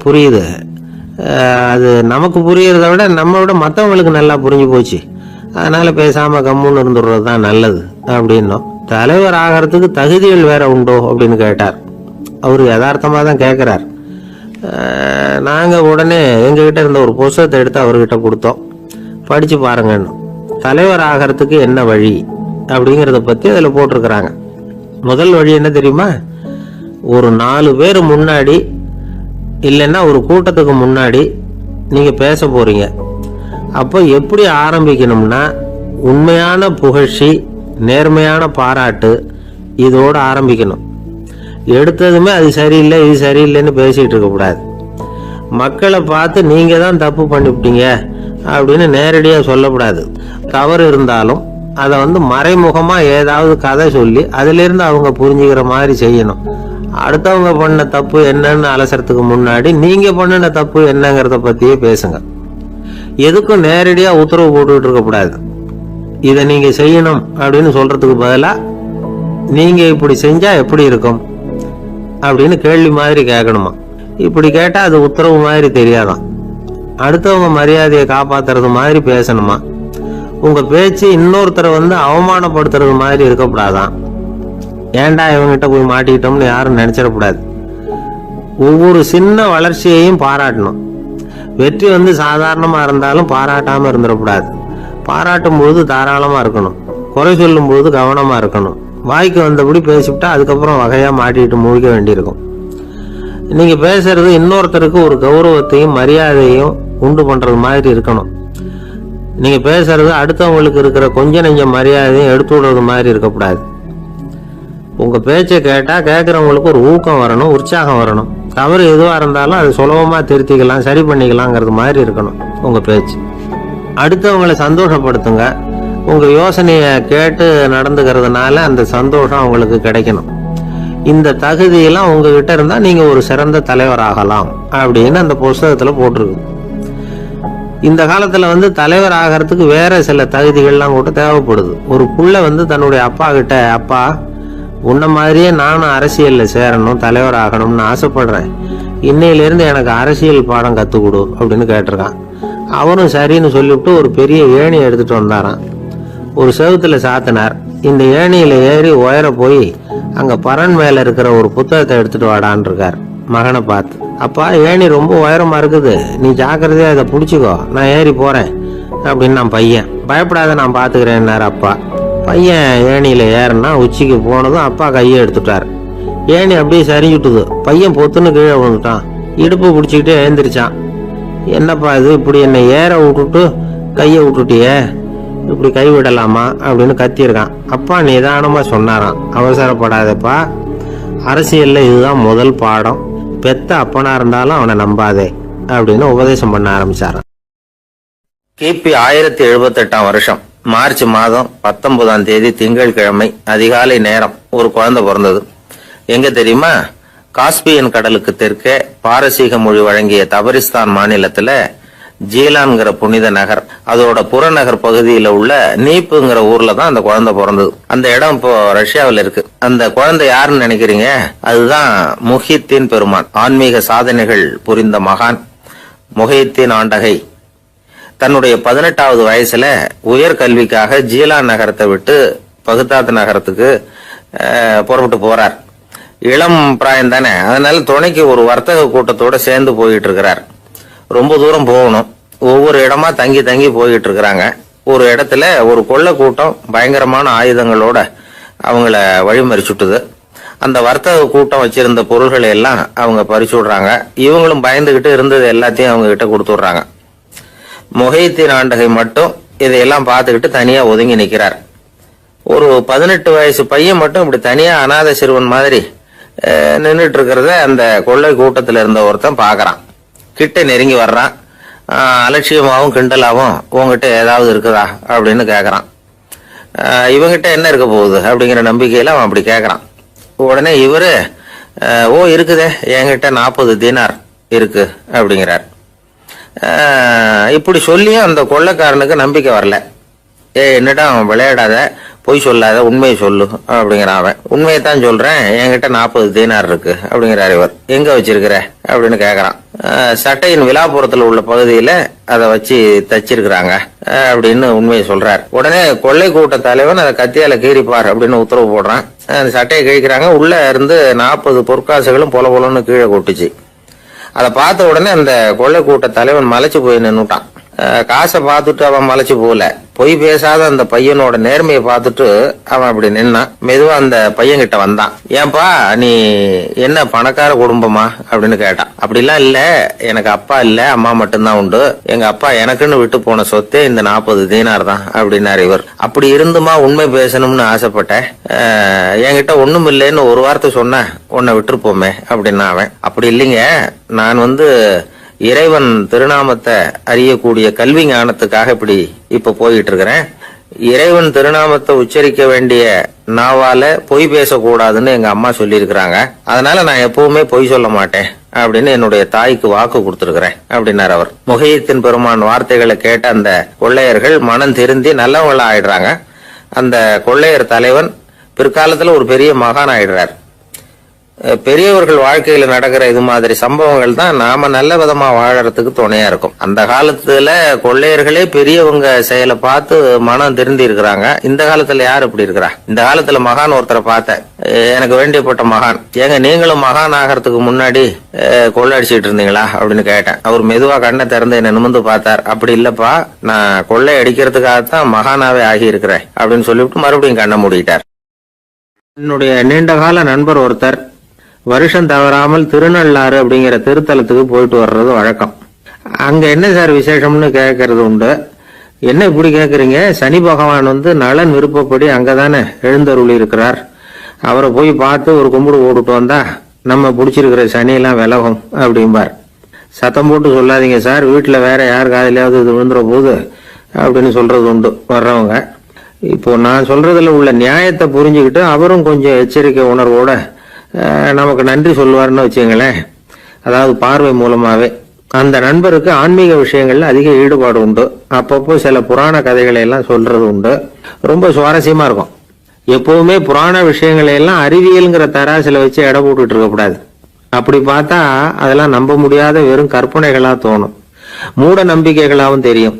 புரியுது. அது நமக்கு புரியறத விட நம்ம விட மற்றவங்களுக்கு நல்லா புரிஞ்சு போச்சு. அதனால பேசாம கம்முன்னு இருந்துடுறது தான் நல்லது அப்படின்னோம். தலைவர் ஆகிறதுக்கு தகுதிகள் வேற உண்டோ அப்படின்னு கேட்டார். அவரு யதார்த்தமா தான் கேட்கிறார். நாங்க உடனே எங்ககிட்ட இருந்த ஒரு புத்தகத்தை எடுத்து அவர்கிட்ட கொடுத்தோம். படிச்சு பாருங்கன்னு. தலைவர் ஆகிறதுக்கு என்ன வழி அப்படிங்கறத பத்தி அதுல போட்டிருக்கிறாங்க. முதல் வழி என்ன தெரியுமா? ஒரு 4 பேர் முன்னாடி இல்லைன்னா ஒரு கூட்டத்துக்கு முன்னாடி நீங்க பேச போறீங்க. அப்போ எப்படி ஆரம்பிக்கணும்னா, உண்மையான புகழ்ச்சி, நேர்மையான பாராட்டு, இதோட ஆரம்பிக்கணும். எடுத்ததுமே அது சரியில்லை இது சரியில்லைன்னு பேசிட்டு இருக்க கூடாது. மக்களை பார்த்து நீங்க தான் தப்பு பண்ணிவிட்டீங்க அப்படின்னு நேரடியா சொல்லக்கூடாது. தவறு இருந்தாலும் அதை மறைமுகமா ஏதாவது கதை சொல்லி அதுல இருந்து அவங்க புரிஞ்சுக்கிற மாதிரி செய்யணும். அடுத்தவங்க பண்ண தப்பு என்னன்னு அலசறதுக்கு முன்னாடி நீங்க பண்ணின தப்பு என்னங்கிறத பத்தியே பேசுங்க. எதுக்கும் நேரடியா உத்தரவு போட்டுக்கிட்டு இருக்க கூடாது. இதை நீங்க செய்யணும் அப்படின்னு சொல்றதுக்கு பதிலா நீங்க இப்படி செஞ்சா எப்படி இருக்கும் அப்படின்னு கேள்வி மாதிரி கேட்கணுமா. இப்படி கேட்டா அது உத்தரவு மாதிரி தெரியாதான். அடுத்தவங்க மரியாதையை காப்பாத்துறது மாதிரி பேசணுமா. உங்க பேச்சு இன்னொருத்தரை அவமானப்படுத்துறது மாதிரி இருக்கக்கூடாதான். ஏன்டா இவங்கிட்ட போய் மாட்டிக்கிட்டோம்னு யாரும் நினைச்சிடக்கூடாது. ஒவ்வொரு சின்ன வளர்ச்சியையும் பாராட்டணும். வெற்றி சாதாரணமா இருந்தாலும் பாராட்டாம இருந்துடக்கூடாது. பாராட்டும் பொழுது தாராளமா இருக்கணும். குறை சொல்லும் பொழுது கவனமா இருக்கணும். வாய்க்கு வந்தபடி பேசிவிட்டா அதுக்கப்புறம் வகையா மாட்டிட்டு முழிக்க வேண்டியிருக்கும். நீங்க பேசுறது இன்னொருத்தருக்கு ஒரு கௌரவத்தையும் மரியாதையும் உண்டு பண்றது மாதிரி இருக்கணும். நீங்க பேசுறது அடுத்தவங்களுக்கு இருக்கிற கொஞ்ச நெஞ்ச மரியாதையும் எடுத்து விடுறது மாதிரி இருக்கக்கூடாது. உங்க பேச்சை கேட்டா கேட்கறவங்களுக்கு ஒரு ஊக்கம் வரணும், உற்சாகம் வரணும். தவறு எதுவா இருந்தாலும் அது சுலபமா திருத்திக்கலாம், சரி பண்ணிக்கலாங்கிறது மாதிரி இருக்கணும் உங்க பேச்சு. அடுத்தவங்களை சந்தோஷப்படுத்துங்க. உங்க யோசனைய கேட்டு நடந்துக்கிறதுனால அந்த சந்தோஷம் அவங்களுக்கு கிடைக்கணும். இந்த தகுதியெல்லாம் உங்ககிட்ட இருந்தா நீங்க ஒரு சிறந்த தலைவர் ஆகலாம் அப்படின்னு அந்த புஸ்தகத்துல போட்டிருக்கு. இந்த காலத்துல தலைவர் ஆகிறதுக்கு வேற சில தகுதிகள்லாம் கூட தேவைப்படுது. ஒரு புள்ள தன்னுடைய அப்பா கிட்ட, அப்பா உன்ன மாதிரியே நானும் அரசியல்ல சேரணும், தலைவர் ஆகணும்னு ஆசைப்படுறேன். இன்னையிலிருந்து எனக்கு அரசியல் பாடம் கத்துக் கொடு அப்படின்னு கேட்டிருக்கான். அவரும் சரின்னு சொல்லிவிட்டு ஒரு பெரிய ஏணி எடுத்துட்டு வந்தாராம். ஒரு செவுத்துல சாத்தினார். இந்த ஏணியில ஏறி உயர போய் அங்க பரன் மேல இருக்கிற ஒரு புத்தகத்தை எடுத்துட்டு வாடான் இருக்கார் மகனை பார்த்து. அப்பா ஏணி ரொம்ப உயரமா இருக்குது, நீ ஜாக்கிரதையா இதை புடிச்சுக்கோ, நான் ஏறி போறேன் அப்படின்னு நான் பையன். பயப்படாத, நான் பாத்துக்கிறேன்னாரு அப்பா. பையன் ஏணியில ஏறனா உச்சிக்கு போனதும் அப்பா கையை எடுத்துட்டார். ஏணி அப்படியே சரிஞ்சுட்டுது. பையன் பொத்துன்னு கீழே விழுந்துட்டான். இடுப்பு பிடிச்சிக்கிட்டே எழுந்திரிச்சான். என்னப்பா இது, இப்படி என்னை ஏற விட்டுட்டு கையை விட்டுட்டியே, இப்படி கை விடலாமா அப்படின்னு கத்தியிருக்கான். அப்பா நிதானமா சொன்னாராம், அவசரப்படாதப்பா, அரசியல்ல இதுதான் முதல் பாடம். பெத்த அப்பனா இருந்தாலும் அவனை நம்பாதே அப்படின்னு உபதேசம் பண்ண ஆரம்பிச்சாராம். கிபி 1078 வருஷம் மார்ச் மாதம் 19ஆம் தேதி திங்கட்கிழமை அதிகாலை நேரம் ஒரு குழந்தை பிறந்தது. எங்க தெரியுமா? காஸ்பியன் கடலுக்கு தெற்கே பாரசீக மொழி வழங்கிய தபரிஸ்தான் மாநிலத்துல ஜீலான்கிற புனித நகர், அதோட புறநகர் பகுதியில உள்ள நீப்புங்கிற ஊர்ல தான் அந்த குழந்தை பிறந்தது. அந்த இடம் இப்போ ரஷ்யாவில் இருக்கு. அந்த குழந்தை யாருன்னு நினைக்கிறீங்க? அதுதான் முஹித்தீன் பெருமான், ஆன்மீக சாதனைகள் புரிந்த மகான் முஹித்தீன் ஆண்டகை. தன்னுடைய 18வது வயசுல உயர்கல்விக்காக ஜீலான் நகரத்தை விட்டு பகுதாத் நகரத்துக்கு புறப்பட்டு போறார். இளம் பிராயம் தானே, அதனால துணைக்கு ஒரு வர்த்தக கூட்டத்தோட சேர்ந்து போயிட்டு இருக்கிறார். ரொம்ப தூரம் போகணும். ஒவ்வொரு இடமா தங்கி தங்கி போயிட்டு இருக்கிறாங்க. ஒரு இடத்துல ஒரு கொள்ளை கூட்டம் பயங்கரமான ஆயுதங்களோட அவங்கள வழிமறிச்சுட்டுது. அந்த வர்த்தக கூட்டம் வச்சிருந்த பொருள்களை எல்லாம் அவங்க பறிச்சு விடுறாங்க. இவங்களும் பயந்துகிட்டு இருந்தது எல்லாத்தையும் அவங்க கிட்ட கொடுத்துடுறாங்க. முஹித்தீன் ஆண்டகை மட்டும் இதையெல்லாம் பார்த்துக்கிட்டு தனியா ஒதுங்கி நிக்கிறார். ஒரு 18 வயசு பையன் மட்டும் இப்படி தனியா அநாத சிறுவன் மாதிரி நின்றுட்டு இருக்கிறத அந்த கொள்ளை கூட்டத்துல இருந்த ஒருத்தன் பாக்குறான். கிட்ட நெருங்கி வர்றான். அலட்சியமாவும் கிண்டலாவும் உங்ககிட்ட ஏதாவது இருக்குதா அப்படின்னு கேக்குறான். இவங்கிட்ட என்ன இருக்க போகுது அப்படிங்கிற நம்பிக்கையில அவன் அப்படி கேக்குறான். உடனே இவரு இருக்குதே, என்கிட்ட 40 தீனார் இருக்கு அப்படிங்கிறார். இப்படி சொல்லியும் அந்த கொள்ளைக்காரனுக்கு நம்பிக்கை வரல. என்னடா விளையாடாத, பொய் சொல்லாத, உண்மையை சொல்லு அப்படிங்கிறான் அவன். உண்மையை தான் சொல்றேன், என்கிட்ட 40 தீனார் இருக்கு அப்படிங்கிறார் இவர். எங்க வச்சிருக்கிற அப்படின்னு கேக்குறான். சட்டையின் விழாப்புறத்துல உள்ள பகுதியில அதை வச்சு தச்சிருக்கிறாங்க அப்படின்னு உண்மையை சொல்றார். உடனே கொள்ளை கூட்ட தலைவன் அதை கத்தியால கீறிப்பார் அப்படின்னு உத்தரவு போடுறான். அந்த சட்டையை கிழிக்கிறாங்க. உள்ள இருந்து 40 பொற்காசுகளும் பொல பொலன்னு கீழே கொட்டுச்சு. அதை பார்த்த உடனே அந்த கொள்ளை கூட்ட தலைவன் மலைச்சு போய் நின்னுட்டான். காசை பார்த்துட்டு அவன் மலைச்சு போல, பொய் பேசாத அந்த பையனோட நேர்மையை பார்த்துட்டு அவன் அப்படி நின்னான். மெதுவா அந்த பையன் கிட்ட வந்தான். ஏன்பா, நீ என்ன பணக்கார குடும்பமா அப்படின்னு கேட்டான். அப்படிலாம் இல்ல, எனக்கு அப்பா இல்ல, அம்மா மட்டும்தான் உண்டு. எங்க அப்பா எனக்குன்னு விட்டு போன சொத்தே இந்த 40 தீனார் தான் அப்படின்னாரு இவர். அப்படி இருந்துமா உண்மை பேசணும்னு ஆசைப்பட்டேன். என்கிட்ட ஒண்ணும் இல்லைன்னு ஒரு வார்த்தை சொன்ன உன்னை விட்டுருப்போமே அப்படின்னா அவன். அப்படி இல்லைங்க, நான் இறைவன் திருநாமத்தை அறியக்கூடிய கல்வி ஞானத்துக்காக இப்ப போயிட்டு இருக்கிறேன். இறைவன் திருநாமத்தை உச்சரிக்க வேண்டிய நாவால பொய் பேசக்கூடாதுன்னு எங்க அம்மா சொல்லி இருக்கிறாங்க. அதனால நான் எப்பவுமே பொய் சொல்ல மாட்டேன் அப்படின்னு என்னுடைய தாய்க்கு வாக்கு கொடுத்திருக்கிறேன் அப்படின்னாரு அவர். முஹித்தீன் பெருமான் வார்த்தைகளை கேட்ட அந்த கொள்ளையர்கள் மனம் திருந்தி நல்லவங்களா ஆயிடுறாங்க. அந்த கொள்ளையர் தலைவன் பிற்காலத்துல ஒரு பெரிய மகான் ஆயிடுறார். பெரியவர்கள் வாழ்க்கையில நடக்கிற இது மாதிரி சம்பவங்கள் தான் நாம நல்ல விதமா வாழறதுக்கு துணையா இருக்கும். அந்த காலத்துல கொள்ளையர்களே பெரியவங்க செயலை பார்த்து மனம் திருந்தி இருக்கிறாங்க. இந்த காலத்துல யார் இப்படி இருக்கிறா? இந்த காலத்துல மகான் ஒருத்தரை பார்த்தேன், எனக்கு வேண்டியப்பட்ட மகான். ஏங்க, நீங்களும் மகான் ஆகிறதுக்கு முன்னாடி கொள்ளை அடிச்சுட்டு இருந்தீங்களா அப்படின்னு கேட்டேன். அவர் மெதுவா கண்ணை திறந்து என்ன நிமிர்ந்து பார்த்தார். அப்படி இல்லப்பா, நான் கொள்ளை அடிக்கிறதுக்காகத்தான் மகானாவே ஆகி இருக்கிறேன் அப்படின்னு சொல்லிவிட்டு மறுபடியும் கண்ணை மூடிட்டார். என்னுடைய நீண்டகால நண்பர் ஒருத்தர் வருஷம் தவறாமல் திருநள்ளாறு அப்படிங்கிற திருத்தலத்துக்கு போயிட்டு வர்றது வழக்கம். அங்க என்ன சார் விசேஷம்னு கேட்கறது உண்டு. என்ன இப்படி கேட்குறீங்க? சனி பகவான் நலன் விருப்பப்படி அங்கதானே எழுந்தருளி இருக்கிறார். அவரை போய் பார்த்து ஒரு கும்பிடு போட்டுட்டு வந்தா நம்ம பிடிச்சிருக்கிற சனியெல்லாம் விலகும் அப்படிம்பார். சத்தம் போட்டு சொல்லாதீங்க சார், வீட்டுல வேற யார் காதிலாவது இது விழுந்துற போது அப்படின்னு சொல்றது உண்டு வர்றவங்க. இப்போ நான் சொல்றதுல உள்ள நியாயத்தை புரிஞ்சுக்கிட்டு அவரும் கொஞ்சம் எச்சரிக்கை உணர்வோட நமக்கு நன்றி சொல்லுவார்னு வச்சுங்களேன். அதாவது பார்வை மூலமாவே. அந்த நண்பருக்கு ஆன்மீக விஷயங்கள்ல அதிக ஈடுபாடு உண்டு. அப்பப்போ சில புராண கதைகளை எல்லாம் சொல்றது உண்டு. ரொம்ப சுவாரஸ்யமா இருக்கும். எப்பவுமே புராண விஷயங்களை எல்லாம் அறிவியல்ங்கிற தராசில வச்சு எடை போட்டுட்டு இருக்கக்கூடாது. அப்படி பார்த்தா அதெல்லாம் நம்ப முடியாத வெறும் கற்பனைகளா தோணும், மூட நம்பிக்கைகளாவும் தெரியும்.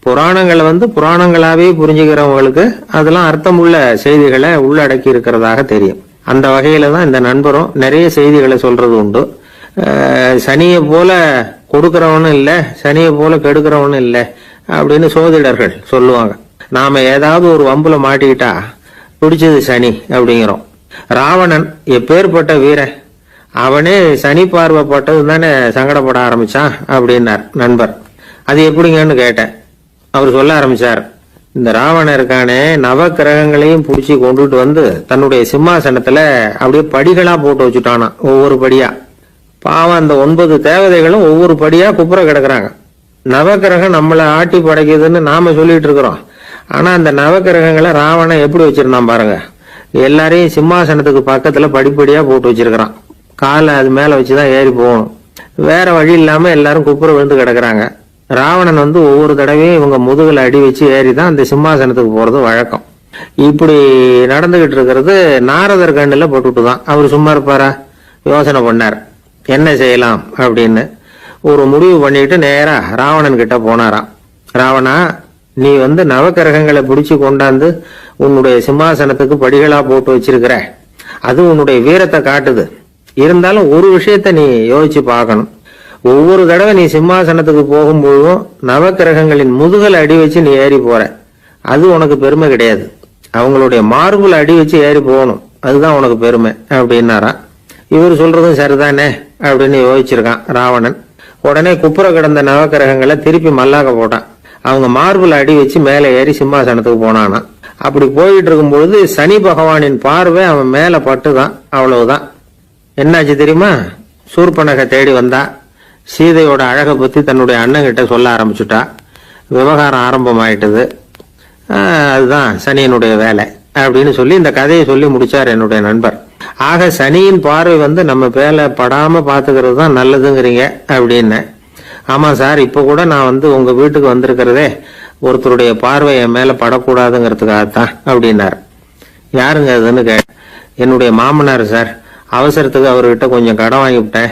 புராணங்களை புராணங்களாவே புரிஞ்சுக்கிறவங்களுக்கு அதெல்லாம் அர்த்தமுள்ள செய்திகளை உள்ளடக்கி இருக்கிறதாக தெரியும். அந்த வகையில தான் இந்த நண்பரும் நிறைய செய்திகளை சொல்றது உண்டு. சனியை போல கொடுக்கறவனும் இல்லை, சனியை போல கெடுக்கிறவனும் இல்லை அப்படின்னு சோதிடர்கள் சொல்லுவாங்க. நாம ஏதாவது ஒரு வம்புல மாட்டிக்கிட்டா பிடிச்சது சனி அப்படிங்கிறோம். ராவணன் எப்பேற்பட்ட வீரன், அவனே சனி பார்வைப்பட்டது தானே சங்கடப்பட ஆரம்பிச்சான் அப்படின்னார் நண்பர். அது எப்படிங்கன்னு கேட்டேன். அவர் சொல்ல ஆரம்பிச்சார். இந்த ராவணன் இருக்கானே, நவ கிரகங்களையும் புடிச்சு கொண்டுட்டு தன்னுடைய சிம்மாசனத்துல அப்படியே படிகளா போட்டு வச்சுட்டானா, ஒவ்வொரு படியா. பாவம், அந்த 9 தேவதைகளும் ஒவ்வொரு படியா குப்புற கிடக்குறாங்க. நவக்கிரகம் நம்மளை ஆட்டி படைக்குதுன்னு நாம சொல்லிட்டு இருக்கிறோம். ஆனால் அந்த நவக்கிரகங்களை ராவணன் எப்படி வச்சிருந்தான் பாருங்க. எல்லாரையும் சிம்மாசனத்துக்கு பக்கத்தில் படிப்படியாக போட்டு வச்சிருக்கிறான். காலை அது மேலே வச்சு தான் ஏறி போகணும். வேற வழி இல்லாமல் எல்லாரும் குப்புற விழுந்து கிடக்குறாங்க. ராவணன் ஒவ்வொரு தடவையும் இவங்க முதுகில் அடி வச்சு ஏறி தான் அந்த சிம்மாசனத்துக்கு போகிறது வழக்கம். இப்படி நடந்துகிட்டு இருக்கிறது நாரதர் கண்ணில் போட்டுட்டு தான். அவர் சும்மா இருப்பாரா? யோசனை பண்ணார் என்ன செய்யலாம் அப்படின்னு. ஒரு முடிவு பண்ணிட்டு நேரா ராவணன் கிட்ட போனாராம். ராவணா, நீ நவக்கிரகங்களை பிடிச்சு கொண்டாந்து உன்னுடைய சிம்மாசனத்துக்கு படிகளா போட்டு வச்சிருக்கிற. அது உன்னுடைய வீரத்தை காட்டுது. இருந்தாலும் ஒரு விஷயத்த நீ யோசிச்சு பார்க்கணும். ஒவ்வொரு தடவை நீ சிம்மாசனத்துக்கு போகும்போதும் நவக்கிரகங்களின் முதுகலை அடி வச்சு நீ ஏறி போற. அது உனக்கு பெருமை கிடையாது. அவங்களுடைய மார்புல அடி வச்சு ஏறி போகணும், அதுதான் உனக்கு பெருமை அப்படின்னாராம். இவர் சொல்றதும் சரிதானே அப்படின்னு யோசிச்சிருக்கான் ராவணன். உடனே குப்புற கிடந்த நவக்கிரகங்களை திருப்பி மல்லாக்க போட்டான். அவங்க மார்புல அடி வச்சு மேலே ஏறி சிம்மாசனத்துக்கு போனானா. அப்படி போயிட்டு இருக்கும் பொழுது சனி பகவானின் பார்வை அவன் மேல பட்டுதான். அவ்வளவுதான். என்னாச்சு தெரியுமா? சூர்பனகை தேடி வந்தா. சீதையோட அழகை பத்தி தன்னுடைய அண்ணன் கிட்ட சொல்ல ஆரம்பிச்சுட்டா. விவகாரம் ஆரம்பமாயிட்டது. அதுதான் சனியனுடைய வேலை அப்படின்னு சொல்லி இந்த கதையை சொல்லி முடிச்சார் என்னுடைய நண்பர். ஆக சனியின் பார்வை நம்ம பேல படாம பாத்துக்கிறது தான் நல்லதுங்கிறீங்க அப்படின்னு. ஆமா சார், இப்ப கூட நான் உங்க வீட்டுக்கு வந்திருக்கிறதே ஒருத்தருடைய பார்வை என் மேல படக்கூடாதுங்கிறதுக்காகத்தான் அப்படின்னார். யாருங்க அதுன்னு என்னுடைய மாமனார் சார். அவசரத்துக்கு அவர்கிட்ட கொஞ்சம் கடன் வாங்கிவிட்டேன்.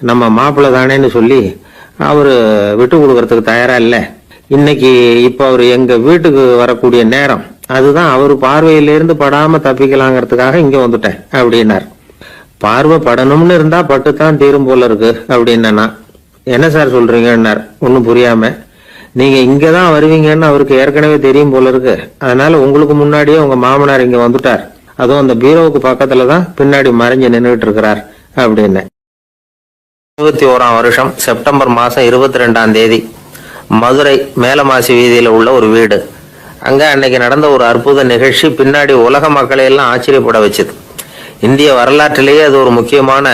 நம்ம மாப்பிள்ளை தானேன்னு சொல்லி அவரு விட்டு கொடுக்கறதுக்கு தயாரா இல்லை. இன்னைக்கு இப்ப அவரு எங்க வீட்டுக்கு வரக்கூடிய நேரம், அதுதான் அவரு பார்வையிலிருந்து படாம தப்பிக்கலாங்கிறதுக்காக இங்க வந்துட்டேன் அப்படின்னார். பார்வை படணும்னு இருந்தா பட்டுத்தான் தீரும் போல இருக்கு அப்படின்னா. என்ன சார் சொல்றீங்கன்னார் ஒன்னும் புரியாம. நீங்க இங்கதான் வருவீங்கன்னு அவருக்கு ஏற்கனவே தெரியும் போல இருக்கு. அதனால உங்களுக்கு முன்னாடியே உங்க மாமனார் இங்க வந்துட்டார். அதுவும் அந்த பீரோவுக்கு பக்கத்துலதான் பின்னாடி மறைஞ்சு நின்றுட்டு இருக்கிறார் அப்படின்னு. 21ஆம் வருஷம் செப்டம்பர் மாசம் 22ஆம் தேதி மதுரை மேலமாசி வீதியில உள்ள ஒரு வீடு. அங்க அன்னைக்கு நடந்த ஒரு அற்புத நிகழ்ச்சி பின்னாடி உலக மக்களை எல்லாம் ஆச்சரியப்பட வச்சுது. இந்திய வரலாற்றிலேயே அது ஒரு முக்கியமான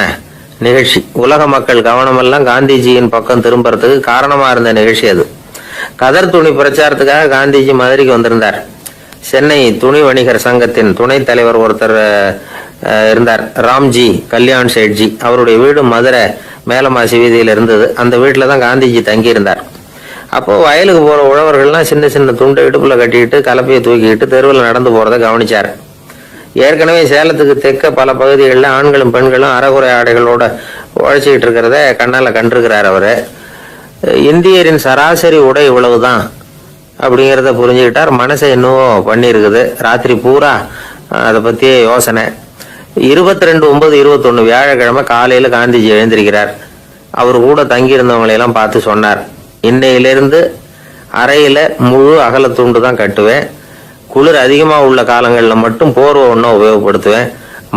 நிகழ்ச்சி. உலக மக்கள் கவனமெல்லாம் காந்திஜியின் பக்கம் திரும்புறதுக்கு காரணமா இருந்த நிகழ்ச்சி அது. கதர் துணி பிரச்சாரத்துக்காக காந்திஜி மதுரைக்கு வந்திருந்தார். சென்னை துணி வணிகர் சங்கத்தின் துணைத் தலைவர் ஒருத்தர் இருந்தார், ராம்ஜி கல்யாண் சேட்ஜி. அவருடைய வீடு மதுரை மேலமாசி வீதியில் இருந்தது. அந்த வீட்டில் தான் காந்திஜி தங்கியிருந்தார். அப்போ வயலுக்கு போற உழவர்கள்லாம் சின்ன சின்ன துண்டை இடுப்புல கட்டிக்கிட்டு கலப்பையை தூக்கிக்கிட்டு தெருவில் நடந்து போறதை கவனிச்சார். ஏற்கனவே சேலத்துக்கு தெற்க பல பகுதிகளில் ஆண்களும் பெண்களும் அறகுறை ஆடைகளோட உழைச்சிக்கிட்டு இருக்கிறத கண்ணால கண்டிருக்கிறார் அவரு. இந்தியரின் சராசரி உடை இவ்வளவுதான் அப்படிங்கிறத புரிஞ்சுக்கிட்டார். மனசை இன்னும் பண்ணியிருக்குது. ராத்திரி பூரா அதை பத்தியே யோசனை. 22/9/21 வியாழக்கிழமை காலையில காந்திஜி எழுந்திருக்கிறார். அவர் கூட தங்கியிருந்தவங்களையெல்லாம் பார்த்து சொன்னார், இன்னையிலிருந்து அறையில முழு அகல துண்டு தான் கட்டுவேன். குளிர் அதிகமாக உள்ள காலங்களில் மட்டும் போர்வை ஒன்றா உபயோகப்படுத்துவேன்.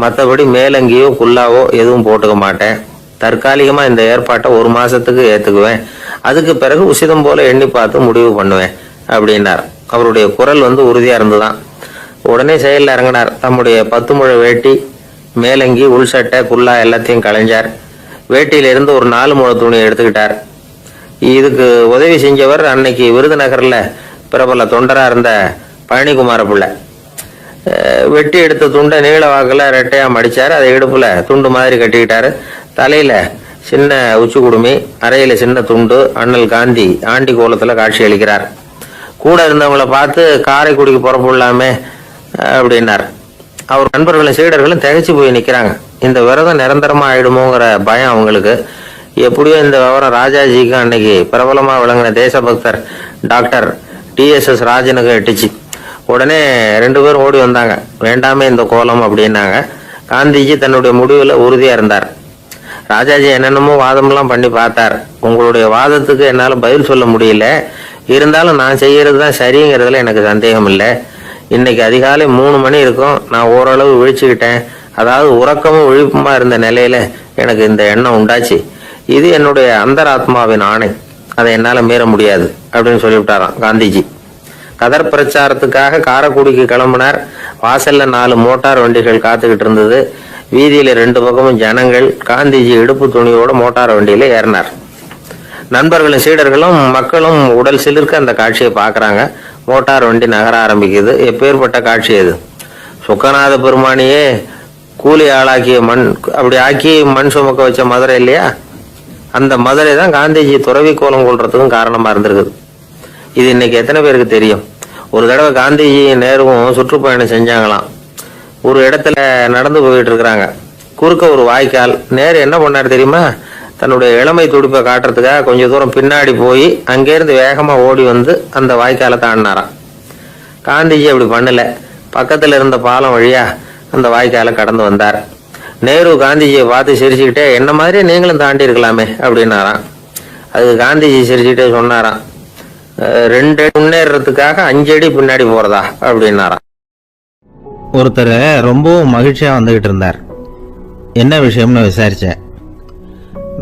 மற்றபடி மேலங்கியோ குல்லாவோ எதுவும் போட்டுக்க மாட்டேன். தற்காலிகமாக இந்த ஏற்பாட்டை 1 மாசத்துக்கு ஏற்றுக்குவேன். அதுக்கு பிறகு உசிதம் போல எண்ணி பார்த்து முடிவு பண்ணுவேன் அப்படின்னார். அவருடைய குரல் உறுதியா இருந்துதான். உடனே செயலில் இறங்கினார். தம்முடைய 10 முழ வேட்டி, மேலங்கி, உள் சட்டை, குல்லா எல்லாத்தையும் களைஞ்சார். வேட்டியிலிருந்து ஒரு 4 முழ துணியை எடுத்துக்கிட்டார். இதுக்கு உதவி செஞ்சவர் அன்னைக்கு விருதுநகர்ல பிரபல தொண்டரா இருந்த பழனிக்குமார பிள்ளை. வெட்டி எடுத்த துண்டை நீள வாக்குல ரெட்டையா மடிச்சாரு. அதை இடுப்புல துண்டு மாதிரி கட்டிக்கிட்டாரு. தலையில சின்ன உச்சி குடுமி, அறையில சின்ன துண்டு. அண்ணல் காந்தி ஆண்டி கோலத்துல காட்சி அளிக்கிறார். கூட இருந்தவங்களை பார்த்து காரைக்குடிக்கு புறப்படலாமே அப்படின்னார். அவர் நண்பர்களும் சீடர்களும் திகைச்சு போய் நிக்கிறாங்க. இந்த விரதம் நிரந்தரமா ஆயிடுமோங்கிற பயம் அவங்களுக்கு. எப்படியோ இந்த விவரம் ராஜாஜிக்கு அன்னைக்கு பிரபலமா விளங்கின தேசபக்தர் டாக்டர் TSS ராஜனுக்கு எட்டுச்சு. உடனே 2 பேரும் ஓடி வந்தாங்க. வேண்டாமே இந்த கோலம் அப்படின்னாங்க. காந்திஜி தன்னுடைய முடிவில் உறுதியா இருந்தார். ராஜாஜி என்னென்னமோ வாதம்லாம் பண்ணி பார்த்தார். உங்களுடைய வாதத்துக்கு என்னால் பதில் சொல்ல முடியல, இருந்தாலும் நான் செய்யறது தான் சரிங்கிறதுல எனக்கு சந்தேகம் இல்லை. இன்னைக்கு அதிகாலை 3 மணி இருக்கும். நான் ஓரளவு விழிச்சுக்கிட்டேன். அதாவது உறக்கமும் விழிப்புமா இருந்த நிலையில எனக்கு இந்த எண்ணம் உண்டாச்சு. இது என்னுடைய அந்தராத்மாவின் ஆணை, அதை என்னால் மீற முடியாது அப்படின்னு சொல்லிவிட்டாராம் காந்திஜி. கதர் பிரச்சாரத்துக்காக காரைக்குடிக்கு கிளம்பினார். வாசல்ல 4 மோட்டார் வண்டிகள் காத்துக்கிட்டு இருந்தது. வீதியில 2 பக்கமும் ஜனங்கள். காந்திஜி இடுப்பு துணியோட மோட்டார் வண்டியில ஏறினார். நண்பர்களும் சீடர்களும் மக்களும் உடல் சிலிர்க்க அந்த காட்சியை பார்க்கறாங்க. மோட்டார் வண்டி நகர ஆரம்பிக்குது. எப்பேற்பட்ட காட்சி அது! சுக்கநாத பெருமானியே கூலி ஆளாக்கிய மண், அப்படி ஆக்கி மண் சுமக்க வச்ச மதுரை இல்லையா, அந்த மதுரை தான் காந்திஜி துறவி கோலம் கொள்றதுக்கும் காரணமா இருந்திருக்குது. இது இன்னைக்கு எத்தனை பேருக்கு தெரியும்? ஒரு தடவை காந்திஜி நேருவும் சுற்றுப்பயணம் செஞ்சாங்களாம். ஒரு இடத்துல நடந்து போயிட்டு இருக்கிறாங்க. குறுக்க ஒரு வாய்க்கால். நேரு என்ன பண்ணார் தெரியுமா? தன்னுடைய இளமை துடிப்பை காட்டுறதுக்காக கொஞ்சம் தூரம் பின்னாடி போய் அங்கேருந்து வேகமாக ஓடி வந்து அந்த வாய்க்காலை தாண்டினாராம். காந்திஜி அப்படி பண்ணல. பக்கத்தில் இருந்த பாலம் வழியா அந்த வாய்க்காலை கடந்து வந்தார். நேரு காந்திஜியை பார்த்து சிரிச்சுக்கிட்டே, என்ன மாதிரி நீங்களும் தாண்டி இருக்கலாமே அப்படின்னாராம். அதுக்கு காந்திஜி சிரிச்சுக்கிட்டே சொன்னாராம், 2 அடி முன்னேறதுக்காக 5 அடி பின்னாடி போறதா அப்படின்னாராம். ஒருத்தர் ரொம்பவும் மகிழ்ச்சியா வந்துகிட்டு இருந்தார். என்ன விஷயம்னு விசாரிச்சேன்.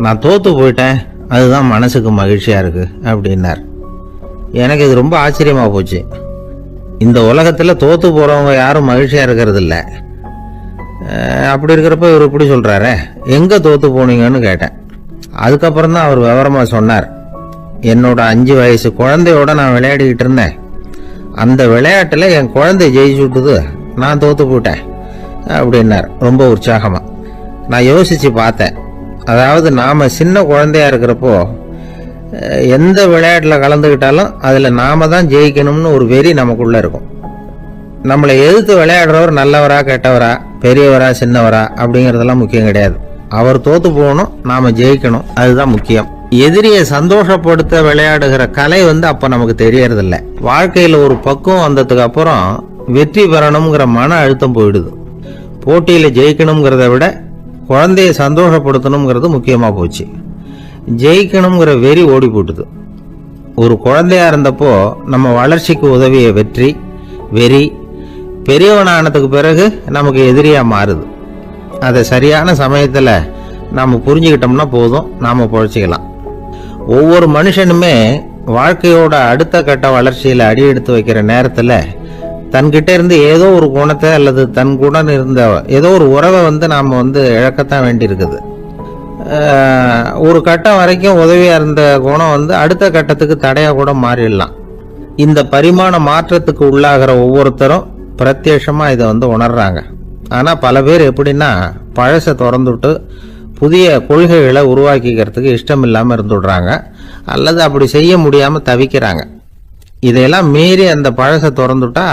நான் தோத்து போயிட்டேன், அதுதான் மனசுக்கு மகிழ்ச்சியா இருக்கு அப்படின்னார். எனக்கு இது ரொம்ப ஆச்சரியமா போச்சு. இந்த உலகத்துல தோத்து போறவங்க யாரும் மகிழ்ச்சியா இருக்கிறது இல்ல. அப்படி இருக்கிறப்ப இவர் இப்படி சொல்றாரு. எங்க தோத்து போனீங்கன்னு கேட்டேன். அதுக்கப்புறம் தான் அவர் விவரமா சொன்னார். என்னோட 5 வயசு குழந்தையோட நான் விளையாடிக்கிட்டு இருந்தேன். அந்த விளையாட்டுல என் குழந்தை ஜெயிச்சு விட்டுது, நான் தோத்து போயிட்டேன் அப்படின்னார் ரொம்ப உற்சாகமா. நான் யோசிச்சு பார்த்தேன். அதாவது நாம சின்ன குழந்தையா இருக்கிறப்போ எந்த விளையாட்டுல கலந்துக்கிட்டாலும் அதுல நாம தான் ஜெயிக்கணும்னு ஒரு வெறி நமக்குள்ள இருக்கும். நம்மளை எதிர்த்து விளையாடுறவர் நல்லவரா கெட்டவரா, பெரியவரா சின்னவரா அப்படிங்கறதெல்லாம் முக்கியம் கிடையாது. அவர் தோத்து போகணும், நாம ஜெயிக்கணும், அதுதான் முக்கியம். எதிரியை சந்தோஷப்படுத்த விளையாடுகிற கலை அப்ப நமக்கு தெரியறதில்ல. வாழ்க்கையில ஒரு பக்குவம் வந்ததுக்கு அப்புறம் வெற்றி பெறணுங்கிற மன அழுத்தம் போயிடுது. போட்டியில ஜெயிக்கணுங்கிறத விட குழந்தைய சந்தோஷப்படுத்தணுங்கிறது முக்கியமா போச்சு. ஜெயிக்கணுங்கிற வெறி ஓடி போட்டுது. ஒரு குழந்தையா இருந்தப்போ நம்ம வளர்ச்சிக்கு உதவிய வெறி பெரியவனானதுக்கு பிறகு நமக்கு எதிரியா மாறுது. அதை சரியான சமயத்துல நாம புரிஞ்சுக்கிட்டோம்னா போதும், நாம பொழைச்சிக்கலாம். ஒவ்வொரு மனுஷனுமே வாழ்க்கையோட அடுத்த கட்ட வளர்ச்சியில அடி எடுத்து வைக்கிற நேரத்துல தன்கிட்ட இருந்து ஏதோ ஒரு குணத்தை அல்லது தன் குணம் இருந்த ஏதோ ஒரு உறவை நாம இழக்கத்தான் வேண்டி இருக்குது. ஒரு கட்டம் வரைக்கும் உதவியா இருந்த குணம் அடுத்த கட்டத்துக்கு தடையா கூட மாறிடலாம். இந்த பரிமாண மாற்றத்துக்கு உள்ளாகிற ஒவ்வொருத்தரும் பிரத்யட்சமா இதை உணர்றாங்க. ஆனா பல பேர் எப்படின்னா பழசை திறந்துட்டு புதிய கொள்கைகளை உருவாக்கிக்கிறதுக்கு இஷ்டம் இல்லாம இருந்துடுறாங்க, அல்லது அப்படி செய்ய முடியாம தவிக்கிறாங்க. இதையெல்லாம் மீறி அந்த பழசை திறந்துட்டா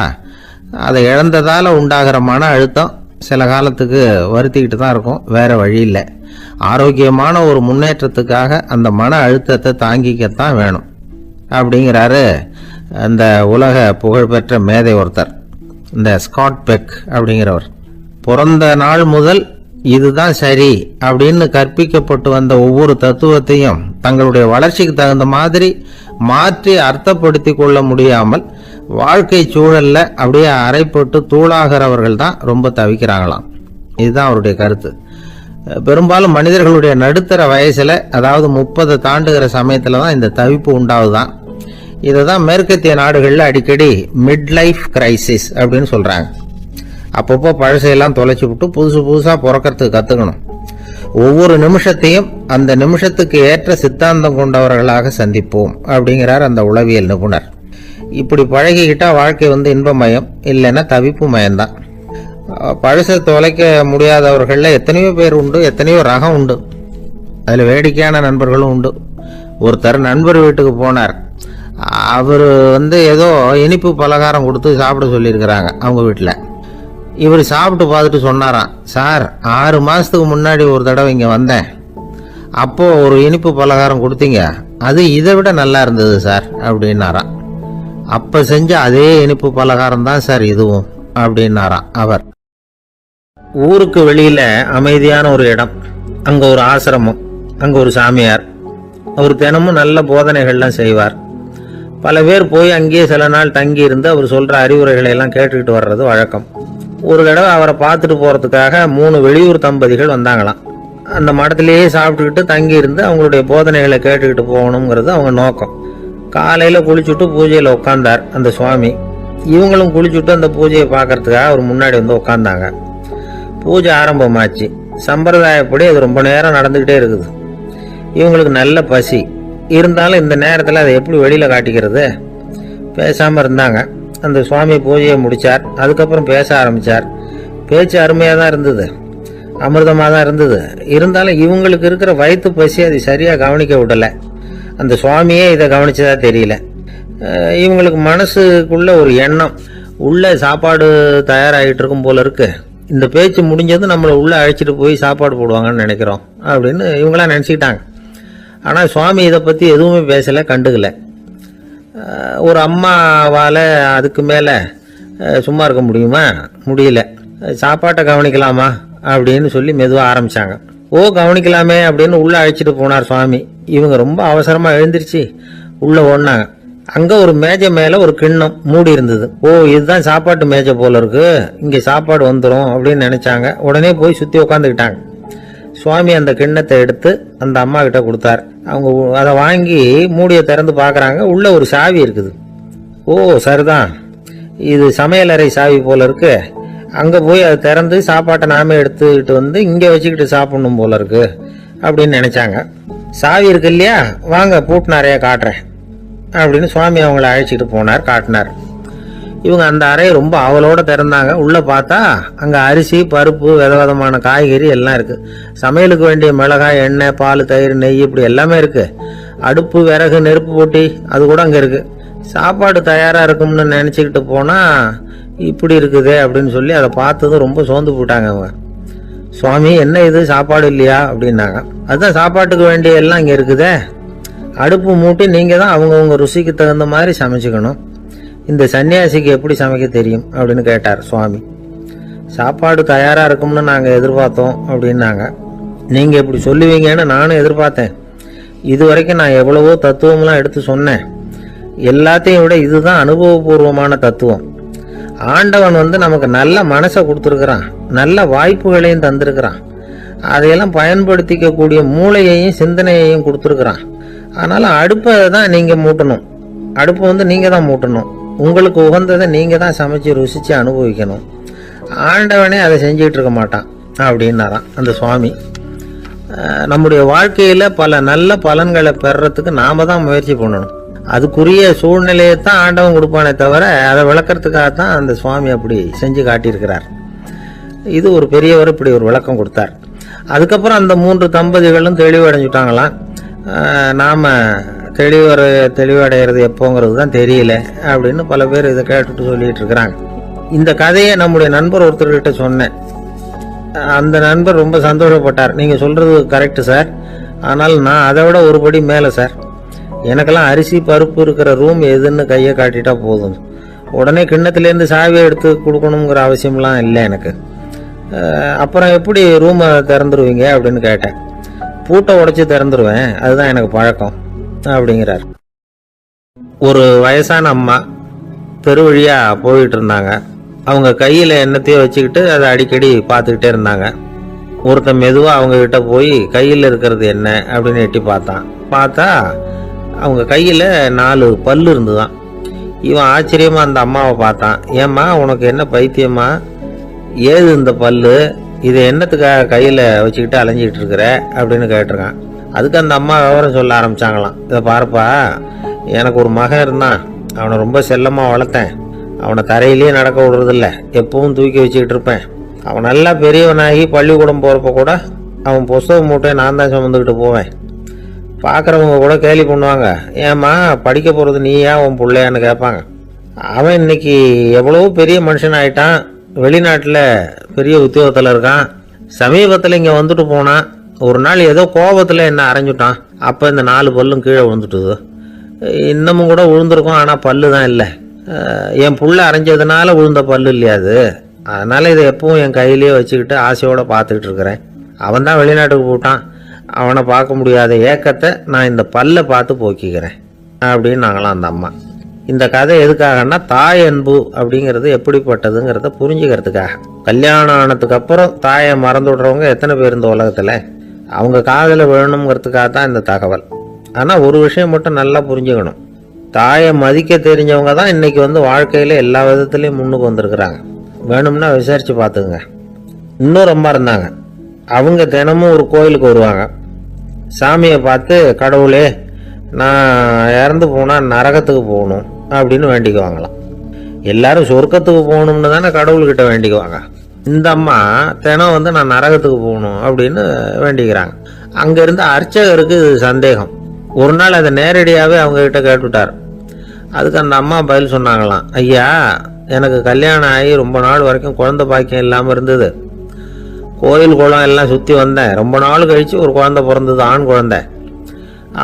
அதை இழந்ததால உண்டாகிற மன அழுத்தம் சில காலத்துக்கு வருத்திக்கிட்டு தான் இருக்கும், வேற வழி இல்லை. ஆரோக்கியமான ஒரு முன்னேற்றத்துக்காக அந்த மன அழுத்தத்தை தாங்கிக்கத்தான் வேணும் அப்படிங்கிறாரு அந்த உலக புகழ்பெற்ற மேதை ஒருத்தர், இந்த ஸ்காட் பெக் அப்படிங்கிறவர். பிறந்த நாள் முதல் இதுதான் சரி அப்படின்னு கற்பிக்கப்பட்டு வந்த ஒவ்வொரு தத்துவத்தையும் தங்களுடைய வளர்ச்சிக்கு தகுந்த மாதிரி மாற்றி அர்த்தப்படுத்தி கொள்ள முடியாமல் வாழ்க்கை சூழல்ல அப்படியே அரைப்பட்டு தூளாகிறவர்கள் தான் ரொம்ப தவிக்கிறாங்களாம். இதுதான் அவருடைய கருத்து. பெரும்பாலும் மனிதர்களுடைய நடுத்தர வயசுல, அதாவது 30 தாண்டுகிற சமயத்துல தான் இந்த தவிப்பு உண்டாவுதான். இதை தான் மேற்கத்திய நாடுகள்ல அடிக்கடி மிட் லைஃப் கிரைசிஸ் அப்படின்னு சொல்றாங்க. அப்பப்போ பழசையெல்லாம் தொலைச்சி விட்டு புதுசா பிறக்கிறதுக்கு கத்துக்கணும். ஒவ்வொரு நிமிஷத்தையும் அந்த நிமிஷத்துக்கு ஏற்ற சித்தாந்தம் கொண்டவர்களாக சந்திப்போம் அப்படிங்கிறார் அந்த உளவியல் நிபுணர். இப்படி பழகிக்கிட்டா வாழ்க்கை இன்பமயம், இல்லைன்னா தவிப்பு மயம்தான். பழசை தொலைக்க முடியாதவர்கள்ல எத்தனையோ பேர் உண்டு, எத்தனையோ ரகம் உண்டு. அதுல வேடிக்கையான நண்பர்களும் உண்டு. ஒருத்தர் நண்பர் வீட்டுக்கு போனார். அவர் ஏதோ இனிப்பு பலகாரம் கொடுத்து சாப்பிட சொல்லியிருக்கிறாங்க அவங்க வீட்டில். இவர் சாப்பிட்டு பார்த்துட்டு சொன்னாராம், சார் 6 மாசத்துக்கு முன்னாடி ஒரு தடவை இங்கே வந்தேன், அப்போ ஒரு இனிப்பு பலகாரம் கொடுத்தீங்க, அது இதை விட நல்லா இருந்தது சார் அப்படின்னாராம். அப்ப செஞ்ச அதே இனிப்பு பலகாரம் தான் சார் இதுவும் அப்படின்னாராம் அவர். ஊருக்கு வெளியில அமைதியான ஒரு இடம், அங்க ஒரு ஆசிரமம், அங்க ஒரு சாமியார். அவர் தினமும் நல்ல போதனைகள்லாம் செய்வார். பல பேர் போய் அங்கேயே சில நாள் தங்கி இருந்து அவர் சொல்ற அறிவுரைகளை எல்லாம் கேட்டுக்கிட்டு வர்றது வழக்கம். ஒரு தடவை அவரை பார்த்துட்டு போறதுக்காக 3 வெளியூர் தம்பதிகள் வந்தாங்களாம். அந்த மடத்திலேயே சாப்பிட்டுக்கிட்டு தங்கி இருந்து அவங்களுடைய போதனைகளை கேட்டுக்கிட்டு போகணுங்கிறது அவங்க நோக்கம். காலையில குளிச்சுட்டு பூஜையில உட்கார்ந்தார் அந்த சுவாமி. இவங்களும் குளிச்சுட்டு அந்த பூஜையை பார்க்கறதுக்காக அவர் முன்னாடி உட்கார்ந்தாங்க. பூஜை ஆரம்பமாச்சு. சம்பிரதாயப்படி அது ரொம்ப நேரம் நடந்துகிட்டே இருக்குது. இவங்களுக்கு நல்ல பசி இருந்தாலும் இந்த நேரத்தில் அதை எப்படி வெளியில காட்டிக்கிறது? பேசாமல் இருந்தாங்க. அந்த சுவாமி பூஜையை முடித்தார். அதுக்கப்புறம் பேச ஆரம்பித்தார். பேச்சு அருமையாக தான் இருந்தது, அமிர்தமாக தான் இருந்தது. இருந்தாலும் இவங்களுக்கு இருக்கிற வயிற்று பசி அது சரியாக கவனிக்க விடலை. அந்த சுவாமியே இதை கவனிச்சதா தெரியல. இவங்களுக்கு மனசுக்குள்ள ஒரு எண்ணம், உள்ளே சாப்பாடு தயாராகிட்டு இருக்கும் போல இருக்கு, இந்த பேச்சு முடிஞ்சது நம்மளை உள்ளே அழைச்சிட்டு போய் சாப்பாடு போடுவாங்கன்னு நினைக்கிறோம் அப்படின்னு இவங்களாம் நினச்சிக்கிட்டாங்க. ஆனால் சுவாமி இதை பற்றி எதுவுமே பேசலை, கண்டுக்கலை. ஒரு அம்மாவால் அதுக்கு மேலே சும்மா இருக்க முடியுமா? முடியல. சாப்பாட்டை கவனிக்கலாமா அப்படின்னு சொல்லி மெதுவாக ஆரம்பித்தாங்க. ஓ கவனிக்கலாமே அப்படின்னு உள்ளே அழைச்சிட்டு போனார் சுவாமி. இவங்க ரொம்ப அவசரமாக எழுந்திருச்சு உள்ளே ஓடினாங்க. அங்கே ஒரு மேஜை மேலே ஒரு கிண்ணம் மூடி இருந்தது. ஓ இதுதான் சாப்பாட்டு மேஜை போல இருக்கு, இங்கே சாப்பாடு வந்துடும் அப்படின்னு நினச்சாங்க. உடனே போய் சுற்றி உட்காந்துக்கிட்டாங்க. சுவாமி அந்த கிண்ணத்தை எடுத்து அந்த அம்மா கிட்ட கொடுத்தார். அவங்க அதை வாங்கி மூடியை திறந்து பார்க்குறாங்க. உள்ளே ஒரு சாவி இருக்குது. ஓ சரிதான், இது சமையலறை சாவி போல இருக்கு, அங்கே போய் அதை திறந்து சாப்பாட்டை நாமே எடுத்துக்கிட்டு வந்து இங்கே வச்சுக்கிட்டு சாப்பிடணும் போல இருக்கு அப்படின்னு நினச்சாங்க. சாவி இருக்கு இல்லையா, வாங்க பூட்டு நிறைய காட்டுறேன் அப்படின்னு சுவாமி அவங்கள அழைச்சிட்டு போனார், காட்டினார். இவங்க அந்த அறையை ரொம்ப அவளோட திறந்தாங்க. உள்ளே பார்த்தா அங்கே அரிசி, பருப்பு, விதவிதமான காய்கறி எல்லாம் இருக்குது. சமையலுக்கு வேண்டிய மிளகாய், எண்ணெய், பால், தயிர், நெய் இப்படி எல்லாமே இருக்குது. அடுப்பு, விறகு, நெருப்பு போட்டி அது கூட அங்கே இருக்குது. சாப்பாடு தயாராக இருக்கும்னு நினச்சிக்கிட்டு போனால் இப்படி இருக்குதே அப்படின்னு சொல்லி அதை பார்த்ததும் ரொம்ப சோர்ந்து போட்டாங்க அவங்க. சுவாமி என்ன இது சாப்பாடு இல்லையா அப்படின்னாங்க. அதுதான் சாப்பாட்டுக்கு வேண்டிய எல்லாம் இங்கே இருக்குதே, அடுப்பு மூட்டி நீங்கள் தான் அவங்கவுங்க ருசிக்கு தகுந்த மாதிரி சமைச்சிக்கணும். இந்த சன்னியாசிக்கு எப்படி சமைக்க தெரியும் அப்படின்னு கேட்டார் சுவாமி. சாப்பாடு தயாராக இருக்கும்னு நாங்கள் எதிர்பார்த்தோம் அப்படின்னாங்க. நீங்கள் இப்படி சொல்லுவீங்கன்னு நானும் எதிர்பார்த்தேன். இது வரைக்கும் நான் எவ்வளவோ தத்துவம்லாம் எடுத்து சொன்னேன். எல்லாத்தையும் விட இதுதான் அனுபவபூர்வமான தத்துவம். ஆண்டவன் நமக்கு நல்ல மனசை கொடுத்துருக்குறான், நல்ல வாய்ப்புகளையும் தந்திருக்கிறான், அதையெல்லாம் பயன்படுத்திக்கக்கூடிய மூளையையும் சிந்தனையையும் கொடுத்துருக்குறான். அதனால் அடுப்பை தான் நீங்கள் மூட்டணும், அடுப்பு நீங்கள் தான் மூட்டணும், உங்களுக்கு உகந்ததை நீங்கள் தான் சமைச்சு ருசித்து அனுபவிக்கணும். ஆண்டவனே அதை செஞ்சுக்கிட்டு இருக்க மாட்டான் அப்படின்னாராம் அந்த சுவாமி. நம்முடைய வாழ்க்கையில் பல நல்ல பலன்களை பெறறதுக்கு நாம் தான் முயற்சி பண்ணணும். அதுக்குரிய சூழ்நிலையை தான் ஆண்டவன் கொடுப்பானே தவிர அதை விளக்கறதுக்காக தான் அந்த சுவாமி அப்படி செஞ்சு காட்டியிருக்கிறார். இது ஒரு பெரியவர் இப்படி ஒரு விளக்கம் கொடுத்தார். அதுக்கப்புறம் அந்த 3 தம்பதிகளும் தெளிவடைஞ்சுட்டாங்களாம். நாம் தெளிவடைகிறது எப்போங்கிறது தான் தெரியல அப்படின்னு பல பேர் இதை கேட்டுட்டு சொல்லிட்டு இருக்கிறாங்க. இந்த கதையை நம்முடைய நண்பர் ஒருத்தர்கிட்ட சொன்னேன். அந்த நண்பர் ரொம்ப சந்தோஷப்பட்டார். நீங்கள் சொல்கிறது கரெக்டு சார், ஆனால் நான் அதை விட ஒரு படி மேலே சார். எனக்கெல்லாம் அரிசி பருப்பு இருக்கிற ரூம் எதுன்னு கையை காட்டிட்டா போதும், உடனே கிண்ணத்துலேருந்து சாவியை எடுத்து கொடுக்கணுங்கிற அவசியம்லாம் இல்லை எனக்கு. அப்புறம் எப்படி ரூமை திறந்துருவீங்க அப்படின்னு கேட்டேன். பூட்டை உடைச்சி திறந்துருவேன், அதுதான் எனக்கு பழக்கம் அப்படிங்கிறார். ஒரு வயசான அம்மா தெரு வழியாக போயிட்டு இருந்தாங்க. அவங்க கையில் எண்ணத்தையோ வச்சுக்கிட்டு அதை அடிக்கடி பார்த்துக்கிட்டே இருந்தாங்க. ஒருத்தன் மெதுவாக அவங்கக்கிட்ட போய் கையில் இருக்கிறது என்ன அப்படின்னு எட்டி பார்த்தா அவங்க கையில் 4 பல்லு இருந்துதான். இவன் ஆச்சரியமாக அந்த அம்மாவை பார்த்தான். ஏம்மா உனக்கு என்ன பைத்தியமா, ஏது இந்த பல்லு, இதை என்னத்துக்காக கையில் வச்சுக்கிட்டு அலைஞ்சிக்கிட்டு இருக்கிற அப்படின்னு கேட்டிருக்கான். அதுக்கு அந்த அம்மா விவரம் சொல்ல ஆரம்பித்தாங்களாம். இதை பாருப்பா, எனக்கு ஒரு மகன் இருந்தான், அவனை ரொம்ப செல்லமாக வளர்த்தேன். அவனை தரையிலேயே நடக்க விடுறதில்ல, எப்பவும் தூக்கி வச்சுக்கிட்டு இருப்பேன். அவன் நல்லா பெரியவனாகி பள்ளிக்கூடம் போகிறப்ப கூட அவன் புஸ்தக மூட்டையை நான் தான் சுமந்துக்கிட்டு போவேன். பார்க்குறவங்க கூட கேலி பண்ணுவாங்க, ஏம்மா படிக்க போகிறது நீயா உன் பிள்ளையான்னு கேட்பாங்க. அவன் இன்னைக்கு எவ்வளவோ பெரிய மனுஷன் ஆகிட்டான், வெளிநாட்டில் பெரிய உத்தியோகத்தில் இருக்கான். சமீபத்தில் இங்கே வந்துட்டு போனான். ஒரு நாள் ஏதோ கோபத்தில் என்ன அரைஞ்சுட்டான். அப்போ இந்த 4 பல்லும் கீழே விழுந்துட்டுது. இன்னமும் கூட விழுந்திருக்கும், ஆனால் பல்லு தான் இல்லை. என் புள்ள அரைஞ்சதுனால விழுந்த பல்லு இல்லையா அது, அதனால் இதை எப்பவும் என் கையிலேயே வச்சுக்கிட்டு ஆசையோடு பார்த்துக்கிட்டு இருக்கிறேன். அவன் தான் வெளிநாட்டுக்கு போட்டான், அவனை பார்க்க முடியாத ஏக்கத்தை நான் இந்த பல்லை பார்த்து போக்கிக்கிறேன் அப்படின்னு நாங்களாம் அந்த அம்மா. இந்த கதை எதுக்காகன்னா, தாய் அன்பு அப்படிங்கிறது எப்படிப்பட்டதுங்கிறத புரிஞ்சுக்கிறதுக்காக. கல்யாணம் ஆனதுக்கு அப்புறம் தாயை மறந்து விடுறவங்க எத்தனை பேர் இந்த உலகத்தில், அவங்க காதில் விழணுங்கிறதுக்காக தான் இந்த தகவல். ஆனால் ஒரு விஷயம் மட்டும் நல்லா புரிஞ்சுக்கணும், தாயை மதிக்க தெரிஞ்சவங்க தான் இன்றைக்கி வாழ்க்கையில் எல்லா விதத்துலேயும் முன்னுக்கு வந்திருக்கிறாங்க. வேணும்னா விசாரித்து பார்த்துக்குங்க. இன்னும் ரொம்ப இருந்தாங்க. அவங்க தினமும் ஒரு கோயிலுக்கு வருவாங்க. சாமியை பார்த்து, கடவுளே நான் இறந்து போனால் நரகத்துக்கு போகணும், அப்படின்னு வேண்டிக்குவாங்களாம். எல்லாரும் சொர்க்கத்துக்கு போகணும்னு தானே கடவுள்கிட்ட வேண்டிக்குவாங்க. இந்த அம்மா தினம் வந்து நான் நரகத்துக்கு போகணும் அப்படின்னு வேண்டிக்கிறாங்க. அங்கேருந்து அர்ச்சகருக்கு இது சந்தேகம். ஒரு நாள் அதை நேரடியாகவே அவங்கக்கிட்ட கேட்டுவிட்டார். அதுக்கு அந்த அம்மா பதில் சொன்னாங்களாம், ஐயா, எனக்கு கல்யாணம் ஆகி ரொம்ப நாள் வரைக்கும் குழந்தை பாக்கியம் இல்லாமல் இருந்தது. கோயில் குளம் எல்லாம் சுற்றி வந்தேன். ரொம்ப நாள் கழித்து ஒரு குழந்தை பிறந்தது, ஆண் குழந்தை.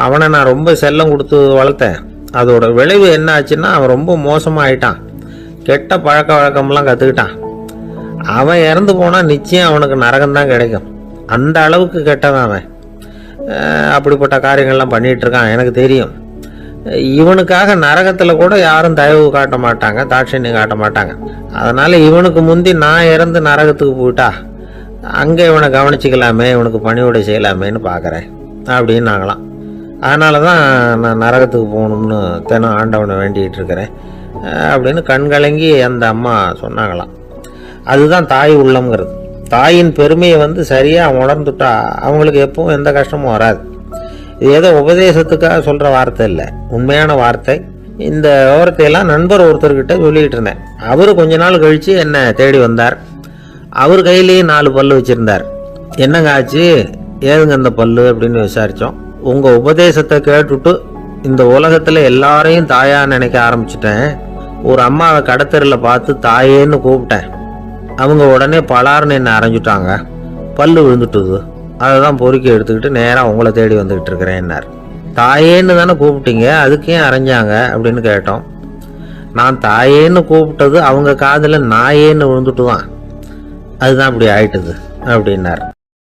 அவனை நான் ரொம்ப செல்லம் கொடுத்து வளர்த்தேன். அதோட விளைவு என்ன ஆச்சுன்னா அவன் ரொம்ப மோசமாக ஆயிட்டான். கெட்ட பழக்க வழக்கம்லாம் கற்றுக்கிட்டான். அவன் இறந்து போனால் நிச்சயம் அவனுக்கு நரகம்தான் கிடைக்கும். அந்த அளவுக்கு கெட்டவன் அவன். அப்படிப்பட்ட காரியங்கள்லாம் பண்ணிகிட்டு இருக்கான், எனக்கு தெரியும். இவனுக்காக நரகத்தில் கூட யாரும் தயவு காட்ட மாட்டாங்க, தாட்சண்யம் காட்ட மாட்டாங்க. அதனால் இவனுக்கு முந்தி நான் இறந்து நரகத்துக்கு போயிட்டா அங்கே இவனை கவனிச்சிக்கலாமே, இவனுக்கு பணிவிடை செய்யலாமேன்னு பார்க்குறேன் அப்படின்னு நாங்களாம். அதனால தான் நான் நரகத்துக்கு போகணும்னு தினம் ஆண்டவனை வேண்டிகிட்டு இருக்கிறேன் அப்படின்னு கண்கலங்கி அந்த அம்மா சொன்னாங்களாம். அதுதான் தாய் உள்ளம்ங்கிறது. தாயின் பெருமையை வந்து சரியாக உணர்ந்துட்டா அவங்களுக்கு எப்பவும் எந்த கஷ்டமும் வராது. இது ஏதோ உபதேசத்துக்காக சொல்கிற வார்த்தை இல்லை, உண்மையான வார்த்தை. இந்த விவரத்தையெல்லாம் நண்பர் ஒருத்தர்கிட்ட சொல்லிக்கிட்டு இருந்தேன். அவர் கொஞ்ச நாள் கழித்து என்னை தேடி வந்தார். அவர் கையிலேயே 4 பல்லு வச்சுருந்தார். என்னங்க ஆச்சு, ஏதுங்க அந்த பல்லு அப்படின்னு விசாரித்தோம். உங்கள் உபதேசத்தை கேட்டுட்டு இந்த உலகத்தில் எல்லாரையும் தாயாக நினைக்க ஆரம்பிச்சிட்டேன். ஒரு அம்மாவை கடத்தரில் பார்த்து தாயேன்னு கூப்பிட்டேன். அவங்க உடனே பலார்னு என்னை அரைஞ்சிட்டாங்க. பல்லு விழுந்துட்டுது. அதை தான் பொறுக்கி எடுத்துக்கிட்டு நேராக உங்களை தேடி வந்துக்கிட்டு இருக்கிறேன்னார். தாயேன்னு தானே கூப்பிட்டீங்க, அதுக்கே அரைஞ்சாங்க அப்படின்னு கேட்டோம். நான் தாயேன்னு கூப்பிட்டது அவங்க காதில் நாயேன்னு விழுந்துட்டு தான், அதுதான் அப்படி ஆயிட்டுது அப்படின்னார்.